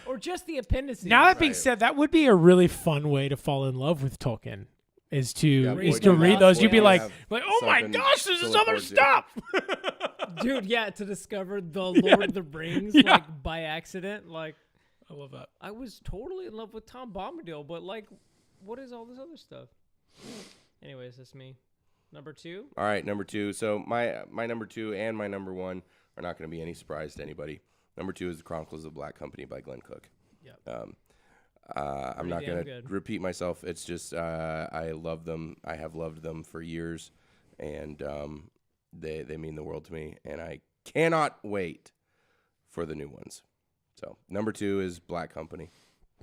or just the appendices. Now that being Right. said, that would be a really fun way to fall in love with Tolkien. Is to Yeah, boy, is do to you read not those. You'd boy, be you like, have oh my something gosh, to this is look other forward to. stuff. Dude, yeah, to discover the Lord of the Rings Yeah. like by accident, like I love that. I was totally in love with Tom Bombadil, but like, what is all this other stuff? Anyways, that's me. Number 2. All right, number 2. So my number 2 and my number 1 are not going to be any surprise to anybody. Number 2 is The Chronicles of the Black Company by Glenn Cook. Yep. I'm Pretty not damn going to good. repeat myself. It's just I love them. I have loved them for years, and they mean the world to me, and I cannot wait for the new ones. So number 2 is Black Company.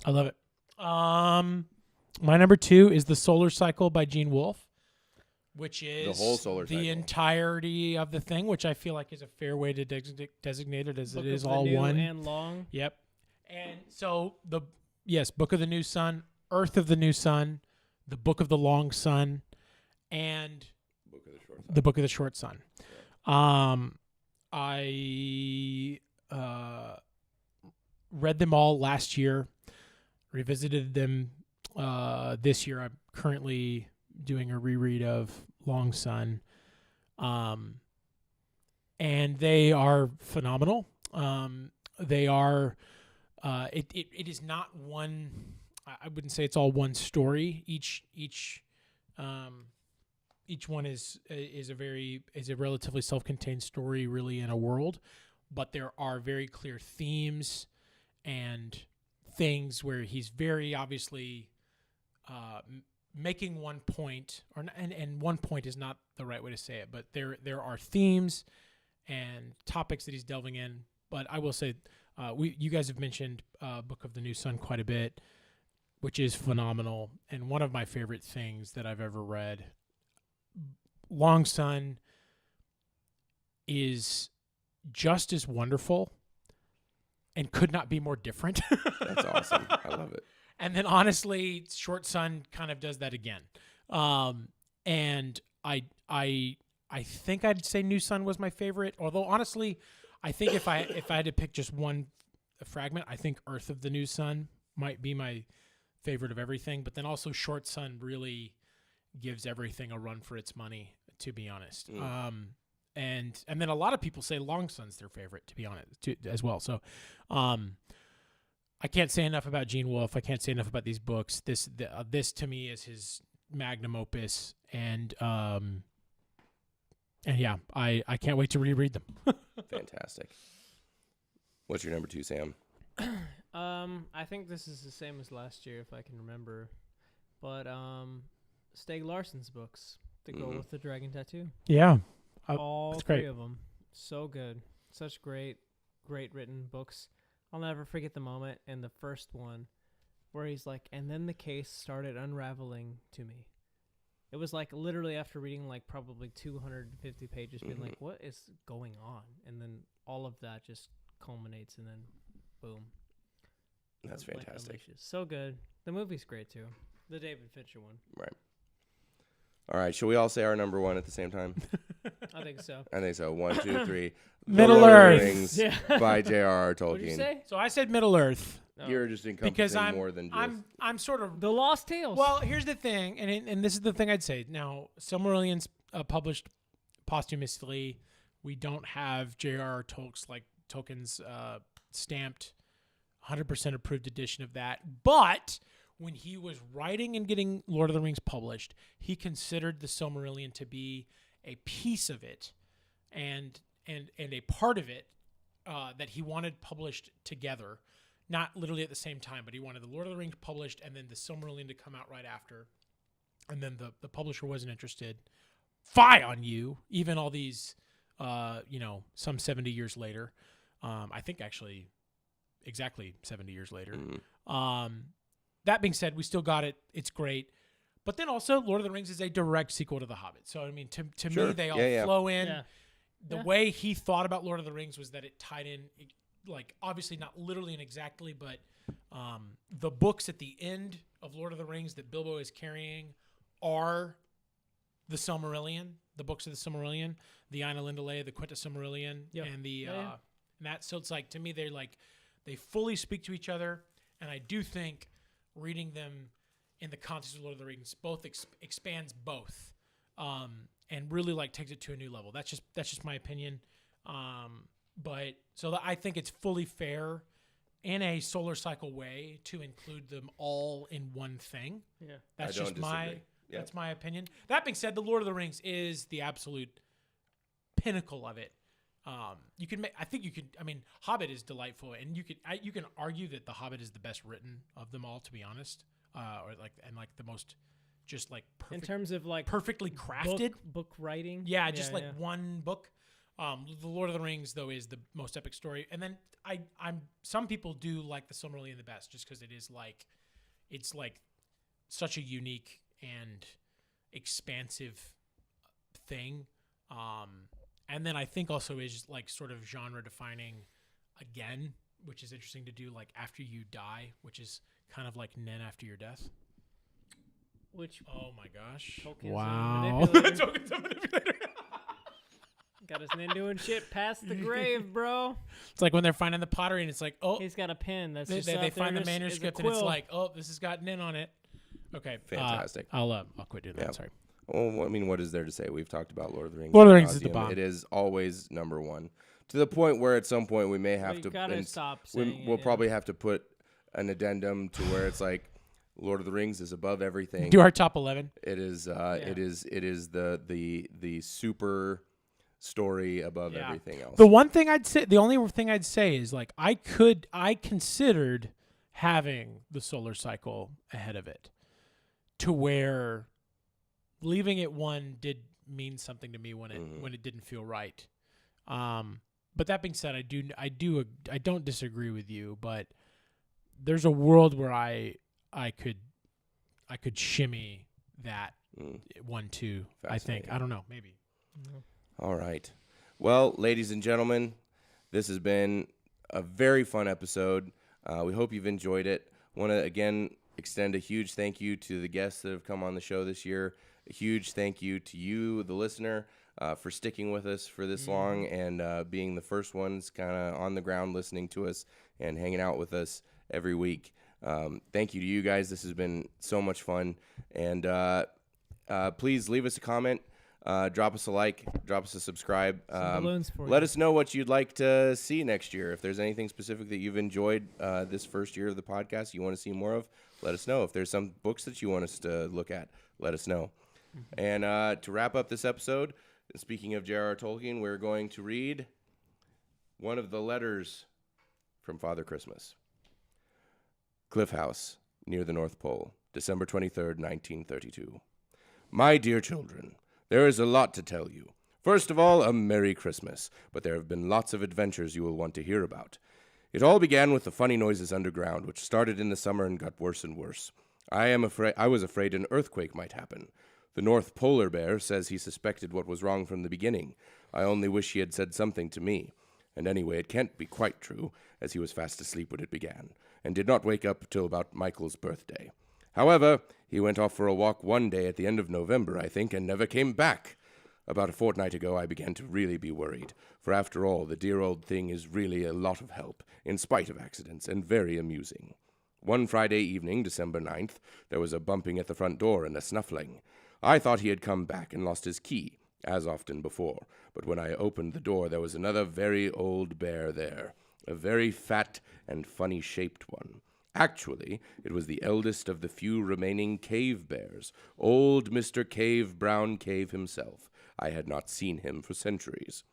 I love it. My number 2 is The Solar Cycle by Gene Wolfe, which is whole solar cycle. the entirety of the thing, which I feel like is a fair way to designate it, as Book it of is the all New one. and long. Yep. And so Book of the New Sun, Earth of the New Sun, the Book of the Long Sun, and Book of the Short the Book of the Short Sun. I read them all last year, revisited them this year. I'm currently doing a reread of Long Sun, and they are phenomenal. They are. It is not one. I wouldn't say it's all one story. Each one is a relatively self-contained story, really, in a world, but there are very clear themes and things where he's very obviously making one point, and one point is not the right way to say it, but there are themes and topics that he's delving in. But I will say, you guys have mentioned Book of the New Sun quite a bit, which is phenomenal and one of my favorite things that I've ever read. Long Sun is just as wonderful and could not be more different. That's awesome. I love it. And then honestly, Short Sun kind of does that again. And I think I'd say New Sun was my favorite. Although honestly, I think if I had to pick just one fragment, I think Earth of the New Sun might be my favorite of everything. But then also Short Sun really gives everything a run for its money, to be honest. And then a lot of people say Long Sun's their favorite, to be honest, as well. So, I can't say enough about Gene Wolfe. I can't say enough about these books. This to me is his magnum opus, and yeah, I can't wait to reread them. Fantastic. What's your number 2, Sam? I think this is the same as last year, if I can remember. But Steg Larsson's books, The Girl with the Dragon Tattoo. Yeah, All that's 3 great. of them, so good. Such great written books. I'll never forget the moment in the first one where he's like, and then the case started unraveling to me. It was like literally after reading like probably 250 pages, being like, what is going on? And then all of that just culminates, and then boom. That's Like, fantastic. unleashes. So good. The movie's great too. The David Fincher one. Right. All right. Shall we all say our number 1 at the same time? I think so. I think so. 1, 2, 3. Middle The Lord of the Earth. Rings Yeah. by J.R.R. What'd you Tolkien. say? So I said Middle Earth No. You're just encompassing because more than just. I'm sort of The Lost Tales. well. Here's the thing, and this is the thing I'd say. Now, Silmarillion's published posthumously. We don't have J.R.R. Tolkien's stamped 100% approved edition of that. But when he was writing and getting Lord of the Rings published, he considered the Silmarillion to be a piece of it and a part of it that he wanted published together. Not literally at the same time, but he wanted the Lord of the Rings published and then the Silmarillion to come out right after. And then the publisher wasn't interested. Fie on you, even all these, some 70 years later. I think actually exactly 70 years later. That being said, we still got it. It's great. But then also, Lord of the Rings is a direct sequel to The Hobbit. So, I mean, to Sure. me, they all Yeah. flow in. Yeah. The Yeah. way he thought about Lord of the Rings was that it tied in, like, obviously not literally and exactly, but the books at the end of Lord of the Rings that Bilbo is carrying are the Silmarillion, the books of the Silmarillion, the Aina Lindale, the Quinta Silmarillion, Yep. and the Yeah. and that. So it's like, to me, they fully speak to each other, and I do think reading them in the context of Lord of the Rings both expands both, and really like takes it to a new level. That's just my opinion. But so I think it's fully fair in a solar cycle way to include them all in one thing. Yeah. That's I don't just my disagree. Yeah. that's my opinion. That being said, the Lord of the Rings is the absolute pinnacle of it. I mean, Hobbit is delightful, and you can argue that the Hobbit is the best written of them all, to be honest, or the most just like In terms of like perfectly crafted. book writing. Yeah, just like one book. The Lord of the Rings though is the most epic story, and then I'm some people do like the Silmarillion the best, just because it's like such a unique and expansive thing. And then I think also is like sort of genre defining again, which is interesting to do like after you die, which is kind of like Nen after your death. Which Oh my gosh. Tolkien's a Wow. manipulator. Tolkien's a manipulator. got his men doing shit past the grave, bro. It's like when they're finding the pottery and it's like, oh, He's got a pen that's they just out find there the as a manuscript and it's quill. like, oh, this has got Nen on it. Okay. Fantastic. I'll quit doing that. Yeah. Sorry. Well, I mean, what is there to say? We've talked about Lord of the Rings. Lord of the ad Rings is the nauseam. bomb. It is always number one. To the point where at some point we may Well, have you to. gotta and stop saying we'll it, probably have to put an addendum to where it's like Lord of the Rings is above everything. Do our top 11. It is. It is the super story above Yeah. everything else. The only thing I'd say is like I considered having the solar cycle ahead of it, to where leaving it one did mean something to me when it didn't feel right. But that being said, I don't disagree with you, but there's a world where I could shimmy that 1, 2. I think. I don't know, maybe. All right. Well, ladies and gentlemen, this has been a very fun episode. We hope you've enjoyed it. Want to, again, extend a huge thank you to the guests that have come on the show this year. A huge thank you to you, the listener, for sticking with us for this long and being the first ones kind of on the ground listening to us and hanging out with us every week. Thank you to you guys. This has been so much fun. And please leave us a comment. Drop us a like, drop us a subscribe. Some balloons for Let you. us know what you'd like to see next year. If there's anything specific that you've enjoyed this first year of the podcast you want to see more of, let us know. If there's some books that you want us to look at, let us know. And to wrap up this episode, speaking of J.R.R. Tolkien, we're going to read one of the letters from Father Christmas. Cliff House, near the North Pole, December 23rd, 1932. My dear children, there is a lot to tell you. First of all, a Merry Christmas, but there have been lots of adventures you will want to hear about. It all began with the funny noises underground, which started in the summer and got worse and worse. I was afraid an earthquake might happen. The North Polar Bear says he suspected what was wrong from the beginning. I only wish he had said something to me. And anyway, it can't be quite true, as he was fast asleep when it began, and did not wake up till about Michael's birthday. However, he went off for a walk one day at the end of November, I think, and never came back. About a fortnight ago, I began to really be worried, for after all, the dear old thing is really a lot of help, in spite of accidents, and very amusing. One Friday evening, December 9th, there was a bumping at the front door and a snuffling. I thought he had come back and lost his key, as often before, but when I opened the door, there was another very old bear there, a very fat and funny-shaped one. Actually, it was the eldest of the few remaining cave bears, old Mr. Cave Brown Cave himself. I had not seen him for centuries.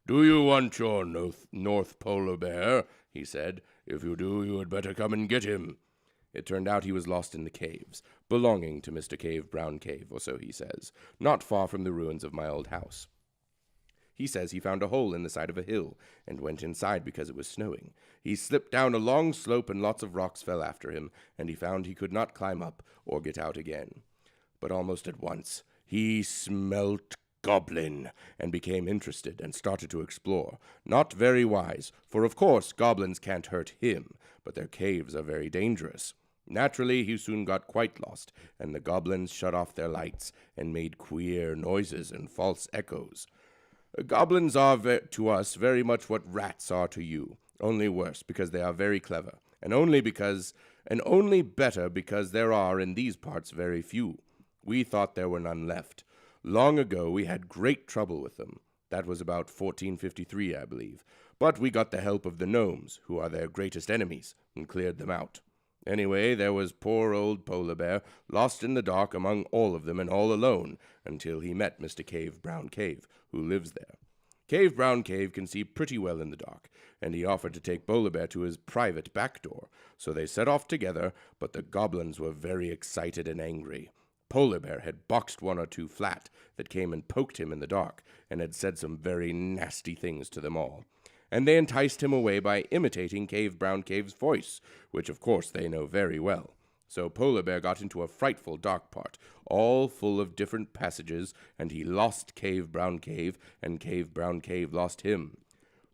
"Do you want your North Polar Bear?" he said. "If you do, you had better come and get him." It turned out he was lost in the caves, belonging to Mr. Cave Brown Cave, or so he says, not far from the ruins of my old house. He says he found a hole in the side of a hill and went inside because it was snowing. He slipped down a long slope and lots of rocks fell after him, and he found he could not climb up or get out again. But almost at once he smelt goblin and became interested and started to explore. Not very wise, for of course goblins can't hurt him, but their caves are very dangerous. Naturally, he soon got quite lost, and the goblins shut off their lights and made queer noises and false echoes. Goblins are to us very much what rats are to you, only worse, because they are very clever, and only better because there are in these parts very few. We thought there were none left. Long ago we had great trouble with them. That was about 1453, I believe. But we got the help of the gnomes, who are their greatest enemies, and cleared them out. Anyway, there was poor old Polar Bear, lost in the dark among all of them and all alone, until he met Mr. Cave Brown Cave, who lives there. Cave Brown Cave can see pretty well in the dark, and he offered to take Polar Bear to his private back door. So they set off together, but the goblins were very excited and angry. Polar Bear had boxed one or two flat that came and poked him in the dark, and had said some very nasty things to them all. And they enticed him away by imitating Cave Brown Cave's voice, which of course they know very well. So Polar Bear got into a frightful dark part, all full of different passages, and he lost Cave Brown Cave, and Cave Brown Cave lost him.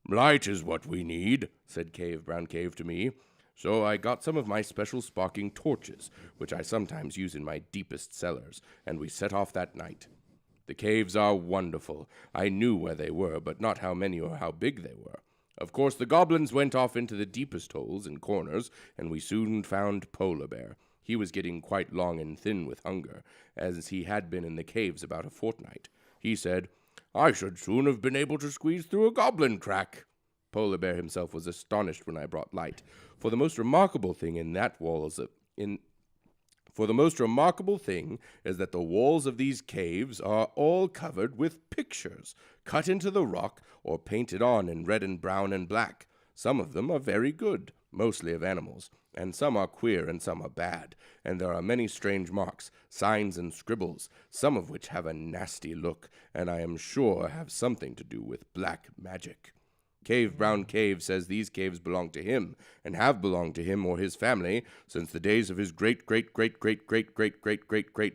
"Light is what we need," said Cave Brown Cave to me. So I got some of my special sparking torches, which I sometimes use in my deepest cellars, and we set off that night. The caves are wonderful. I knew where they were, but not how many or how big they were. Of course, the goblins went off into the deepest holes and corners, and we soon found Polar Bear. He was getting quite long and thin with hunger, as he had been in the caves about a fortnight. He said, "I should soon have been able to squeeze through a goblin crack." Polar Bear himself was astonished when I brought light, for the most remarkable thing is that the walls of these caves are all covered with pictures, cut into the rock or painted on in red and brown and black. Some of them are very good, mostly of animals, and some are queer and some are bad, and there are many strange marks, signs and scribbles, some of which have a nasty look, and I am sure have something to do with black magic. Cave Brown Cave says these caves belong to him, and have belonged to him or his family since the days of his great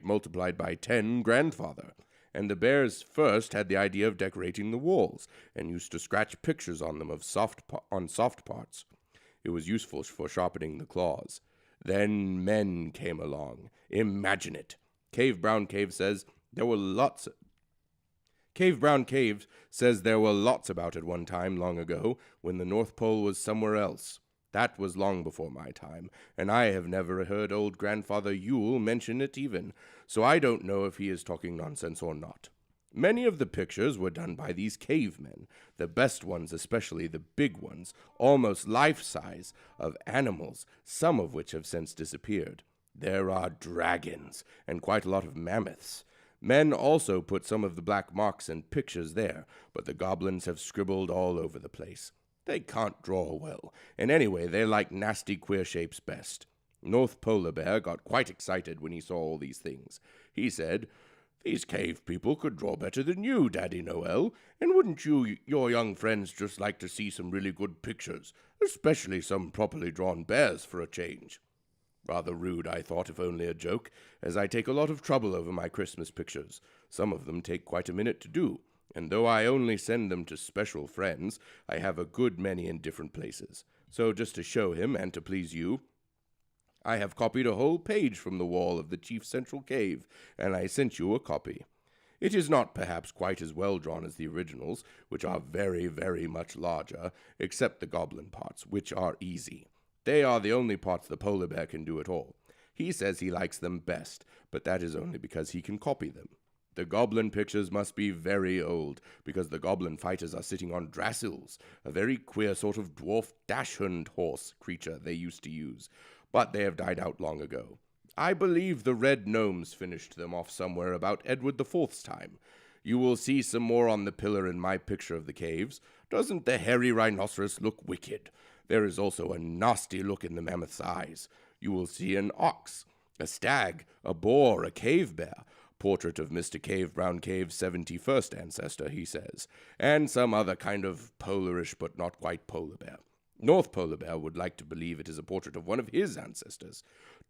multiplied by 10 grandfather. And the bears first had the idea of decorating the walls, and used to scratch pictures on them of soft parts. It was useful for sharpening the claws. Then men came along. Imagine it. Cave Brown Cave says there were lots about at one time long ago, when the North Pole was somewhere else. That was long before my time, and I have never heard old Grandfather Yule mention it even, so I don't know if he is talking nonsense or not. Many of the pictures were done by these cavemen, the best ones, especially the big ones, almost life-size, of animals, some of which have since disappeared. There are dragons, and quite a lot of mammoths. Men also put some of the black marks and pictures there, but the goblins have scribbled all over the place. They can't draw well, and anyway they like nasty queer shapes best. North Polar Bear got quite excited when he saw all these things. He said, "These cave people could draw better than you, Daddy Noel, and wouldn't your young friends just like to see some really good pictures, especially some properly drawn bears for a change?" Rather rude, I thought, if only a joke, as I take a lot of trouble over my Christmas pictures. Some of them take quite a minute to do, and though I only send them to special friends, I have a good many in different places. So just to show him, and to please you, I have copied a whole page from the wall of the chief central cave, and I sent you a copy. It is not perhaps quite as well drawn as the originals, which are very, very much larger, except the goblin parts, which are easy. They are the only parts the polar bear can do at all. He says he likes them best, but that is only because he can copy them. The goblin pictures must be very old, because the goblin fighters are sitting on drassils, a very queer sort of dwarf dachshund horse creature they used to use, but they have died out long ago. I believe the red gnomes finished them off somewhere about Edward the Fourth's time. You will see some more on the pillar in my picture of the caves. Doesn't the hairy rhinoceros look wicked? There is also a nasty look in the mammoth's eyes. You will see an ox, a stag, a boar, a cave bear, portrait of Mr. Cave Brown Cave's 71st ancestor, he says, and some other kind of polarish but not quite polar bear. North Polar Bear would like to believe it is a portrait of one of his ancestors.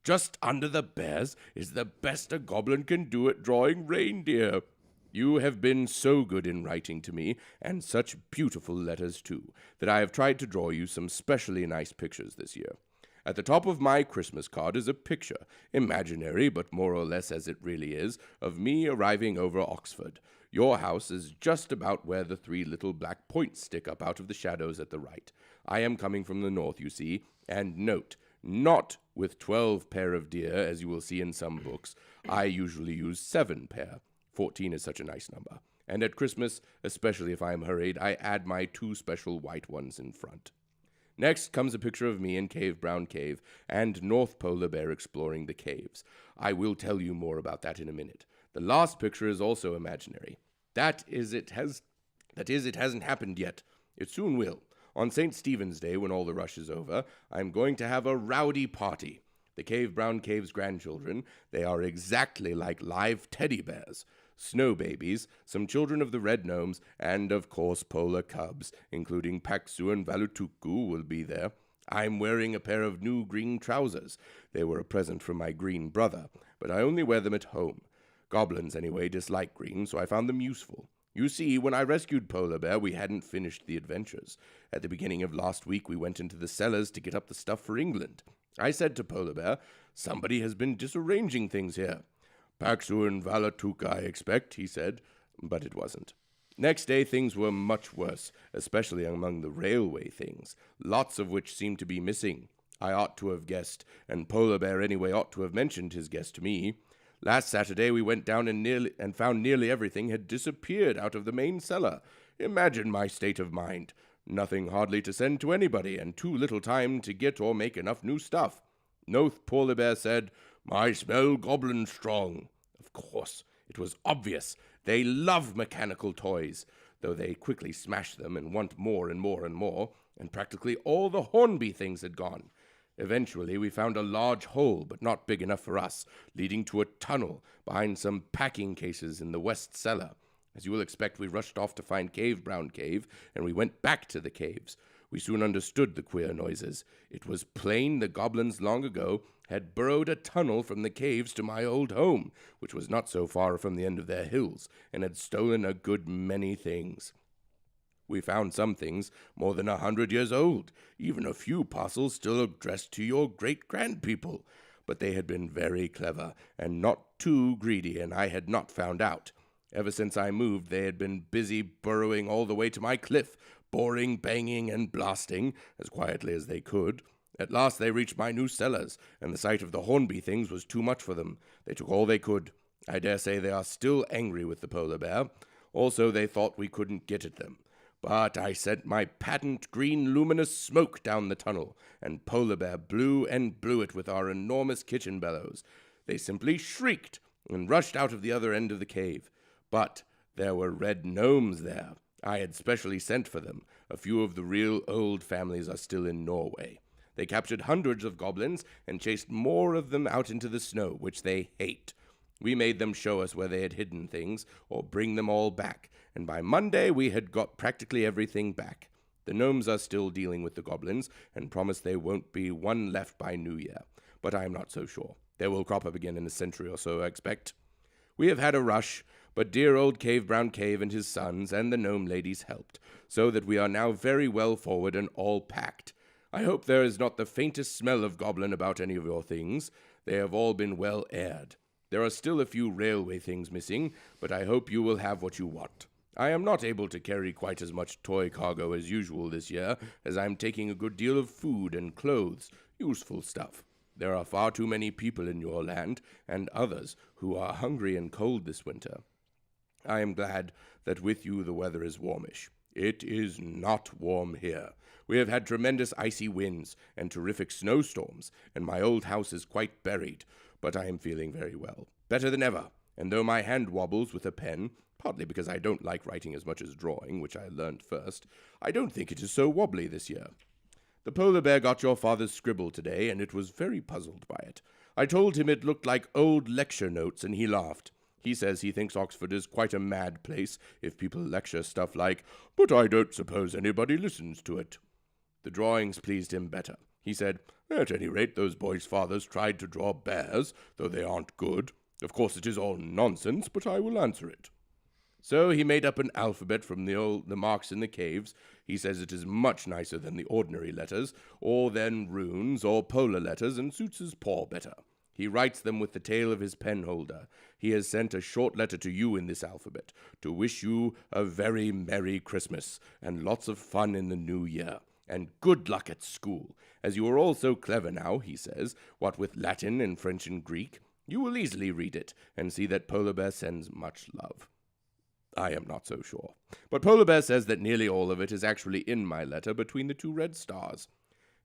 Just under the bears is the best a goblin can do at drawing reindeer. You have been so good in writing to me, and such beautiful letters too, that I have tried to draw you some specially nice pictures this year. At the top of my Christmas card is a picture, imaginary but more or less as it really is, of me arriving over Oxford. Your house is just about where the 3 little black points stick up out of the shadows at the right. I am coming from the north, you see, and note, not with 12 pair of deer, as you will see in some books. I usually use 7 pair. 14 is such a nice number. And at Christmas, especially if I am hurried, I add my 2 special white ones in front. Next comes a picture of me in Cave Brown Cave and North Polar Bear exploring the caves. I will tell you more about that in a minute. The last picture is also imaginary. That is, it hasn't happened yet. It soon will. On St. Stephen's Day, when all the rush is over, I'm going to have a rowdy party. The Cave Brown Cave's grandchildren, they are exactly like live teddy bears. Snow babies, some children of the red gnomes, and of course polar cubs, including Paxu and Valutuku, will be there. I'm wearing a pair of new green trousers. They were a present from my green brother, but I only wear them at home. Goblins, anyway, dislike green, so I found them useful. You see, when I rescued Polar Bear, we hadn't finished the adventures. At the beginning of last week, we went into the cellars to get up the stuff for England. I said to Polar Bear, "Somebody has been disarranging things here." "Paxu and Valatuk, I expect," he said, but it wasn't. Next day, things were much worse, especially among the railway things, lots of which seemed to be missing. I ought to have guessed, and Polar Bear anyway ought to have mentioned his guess to me. Last Saturday we went down and found nearly everything had disappeared out of the main cellar. Imagine my state of mind. Nothing hardly to send to anybody, and too little time to get or make enough new stuff. North Polar Bear said, "My smell goblin strong." Of course, it was obvious. They love mechanical toys, though they quickly smash them and want more and more and more, and practically all the Hornby things had gone. Eventually, we found a large hole, but not big enough for us, leading to a tunnel behind some packing cases in the west cellar. As you will expect, we rushed off to find Cave Brown Cave, and we went back to the caves. We soon understood the queer noises. It was plain the goblins long ago had burrowed a tunnel from the caves to my old home, which was not so far from the end of their hills, and had stolen a good many things. We found some things more than 100 years old, even a few parcels still addressed to your great-grandpeople. But they had been very clever, and not too greedy, and I had not found out. Ever since I moved, they had been busy burrowing all the way to my cliff, boring, banging, and blasting, as quietly as they could. At last they reached my new cellars, and the sight of the Hornby things was too much for them. They took all they could. I dare say they are still angry with the polar bear. Also, they thought we couldn't get at them. But I sent my patent green luminous smoke down the tunnel, and Polar Bear blew and blew it with our enormous kitchen bellows. They simply shrieked and rushed out of the other end of the cave. But there were red gnomes there. I had specially sent for them. A few of the real old families are still in Norway. They captured hundreds of goblins and chased more of them out into the snow, which they hate. We made them show us where they had hidden things, or bring them all back, and by Monday we had got practically everything back. The gnomes are still dealing with the goblins, and promise there won't be one left by New Year, but I am not so sure. They will crop up again in a century or so, I expect. We have had a rush, but dear old Cave Brown Cave and his sons and the gnome ladies helped, so that we are now very well forward and all packed. I hope there is not the faintest smell of goblin about any of your things. They have all been well aired. There are still a few railway things missing, but I hope you will have what you want. I am not able to carry quite as much toy cargo as usual this year, as I am taking a good deal of food and clothes, useful stuff. There are far too many people in your land, and others, who are hungry and cold this winter. I am glad that with you the weather is warmish. It is not warm here. We have had tremendous icy winds and terrific snowstorms, and my old house is quite buried, but I am feeling very well, better than ever, and though my hand wobbles with a pen, partly because I don't like writing as much as drawing, which I learned first, I don't think it is so wobbly this year. The polar bear got your father's scribble today, and it was very puzzled by it. I told him it looked like old lecture notes, and he laughed. He says he thinks Oxford is quite a mad place if people lecture stuff like, "But I don't suppose anybody listens to it." The drawings pleased him better. He said, "At any rate, those boys' fathers tried to draw bears, though they aren't good. Of course it is all nonsense, but I will answer it." So he made up an alphabet from the marks in the caves. He says it is much nicer than the ordinary letters, or than runes or polar letters, and suits his paw better. He writes them with the tail of his penholder. He has sent a short letter to you in this alphabet, to wish you a very Merry Christmas, and lots of fun in the new year, and good luck at school. As you are all so clever now, he says, what with Latin and French and Greek, you will easily read it, and see that Polar Bear sends much love. I am not so sure. But Polar Bear says that nearly all of it is actually in my letter between the 2 red stars.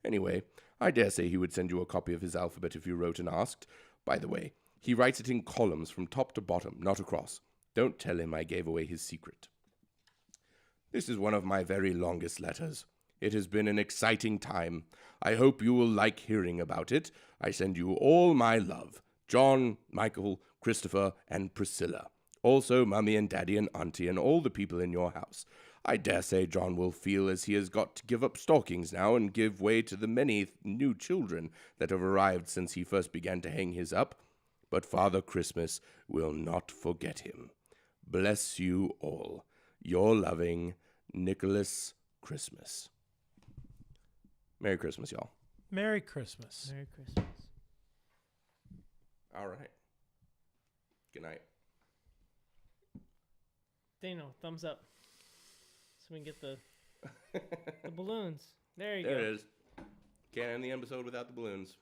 Anyway, I dare say he would send you a copy of his alphabet if you wrote and asked. By the way, he writes it in columns from top to bottom, not across. Don't tell him I gave away his secret. This is one of my very longest letters. It has been an exciting time. I hope you will like hearing about it. I send you all my love. John, Michael, Christopher, and Priscilla. Also, Mummy and Daddy and Auntie and all the people in your house. I dare say John will feel as he has got to give up stockings now and give way to the many new children that have arrived since he first began to hang his up. But Father Christmas will not forget him. Bless you all. Your loving Nicholas Christmas. Merry Christmas, y'all. Merry Christmas. Merry Christmas. All right. Good night. Daniel, thumbs up. So we can get the balloons. There you go. There it is. Can't end the episode without the balloons.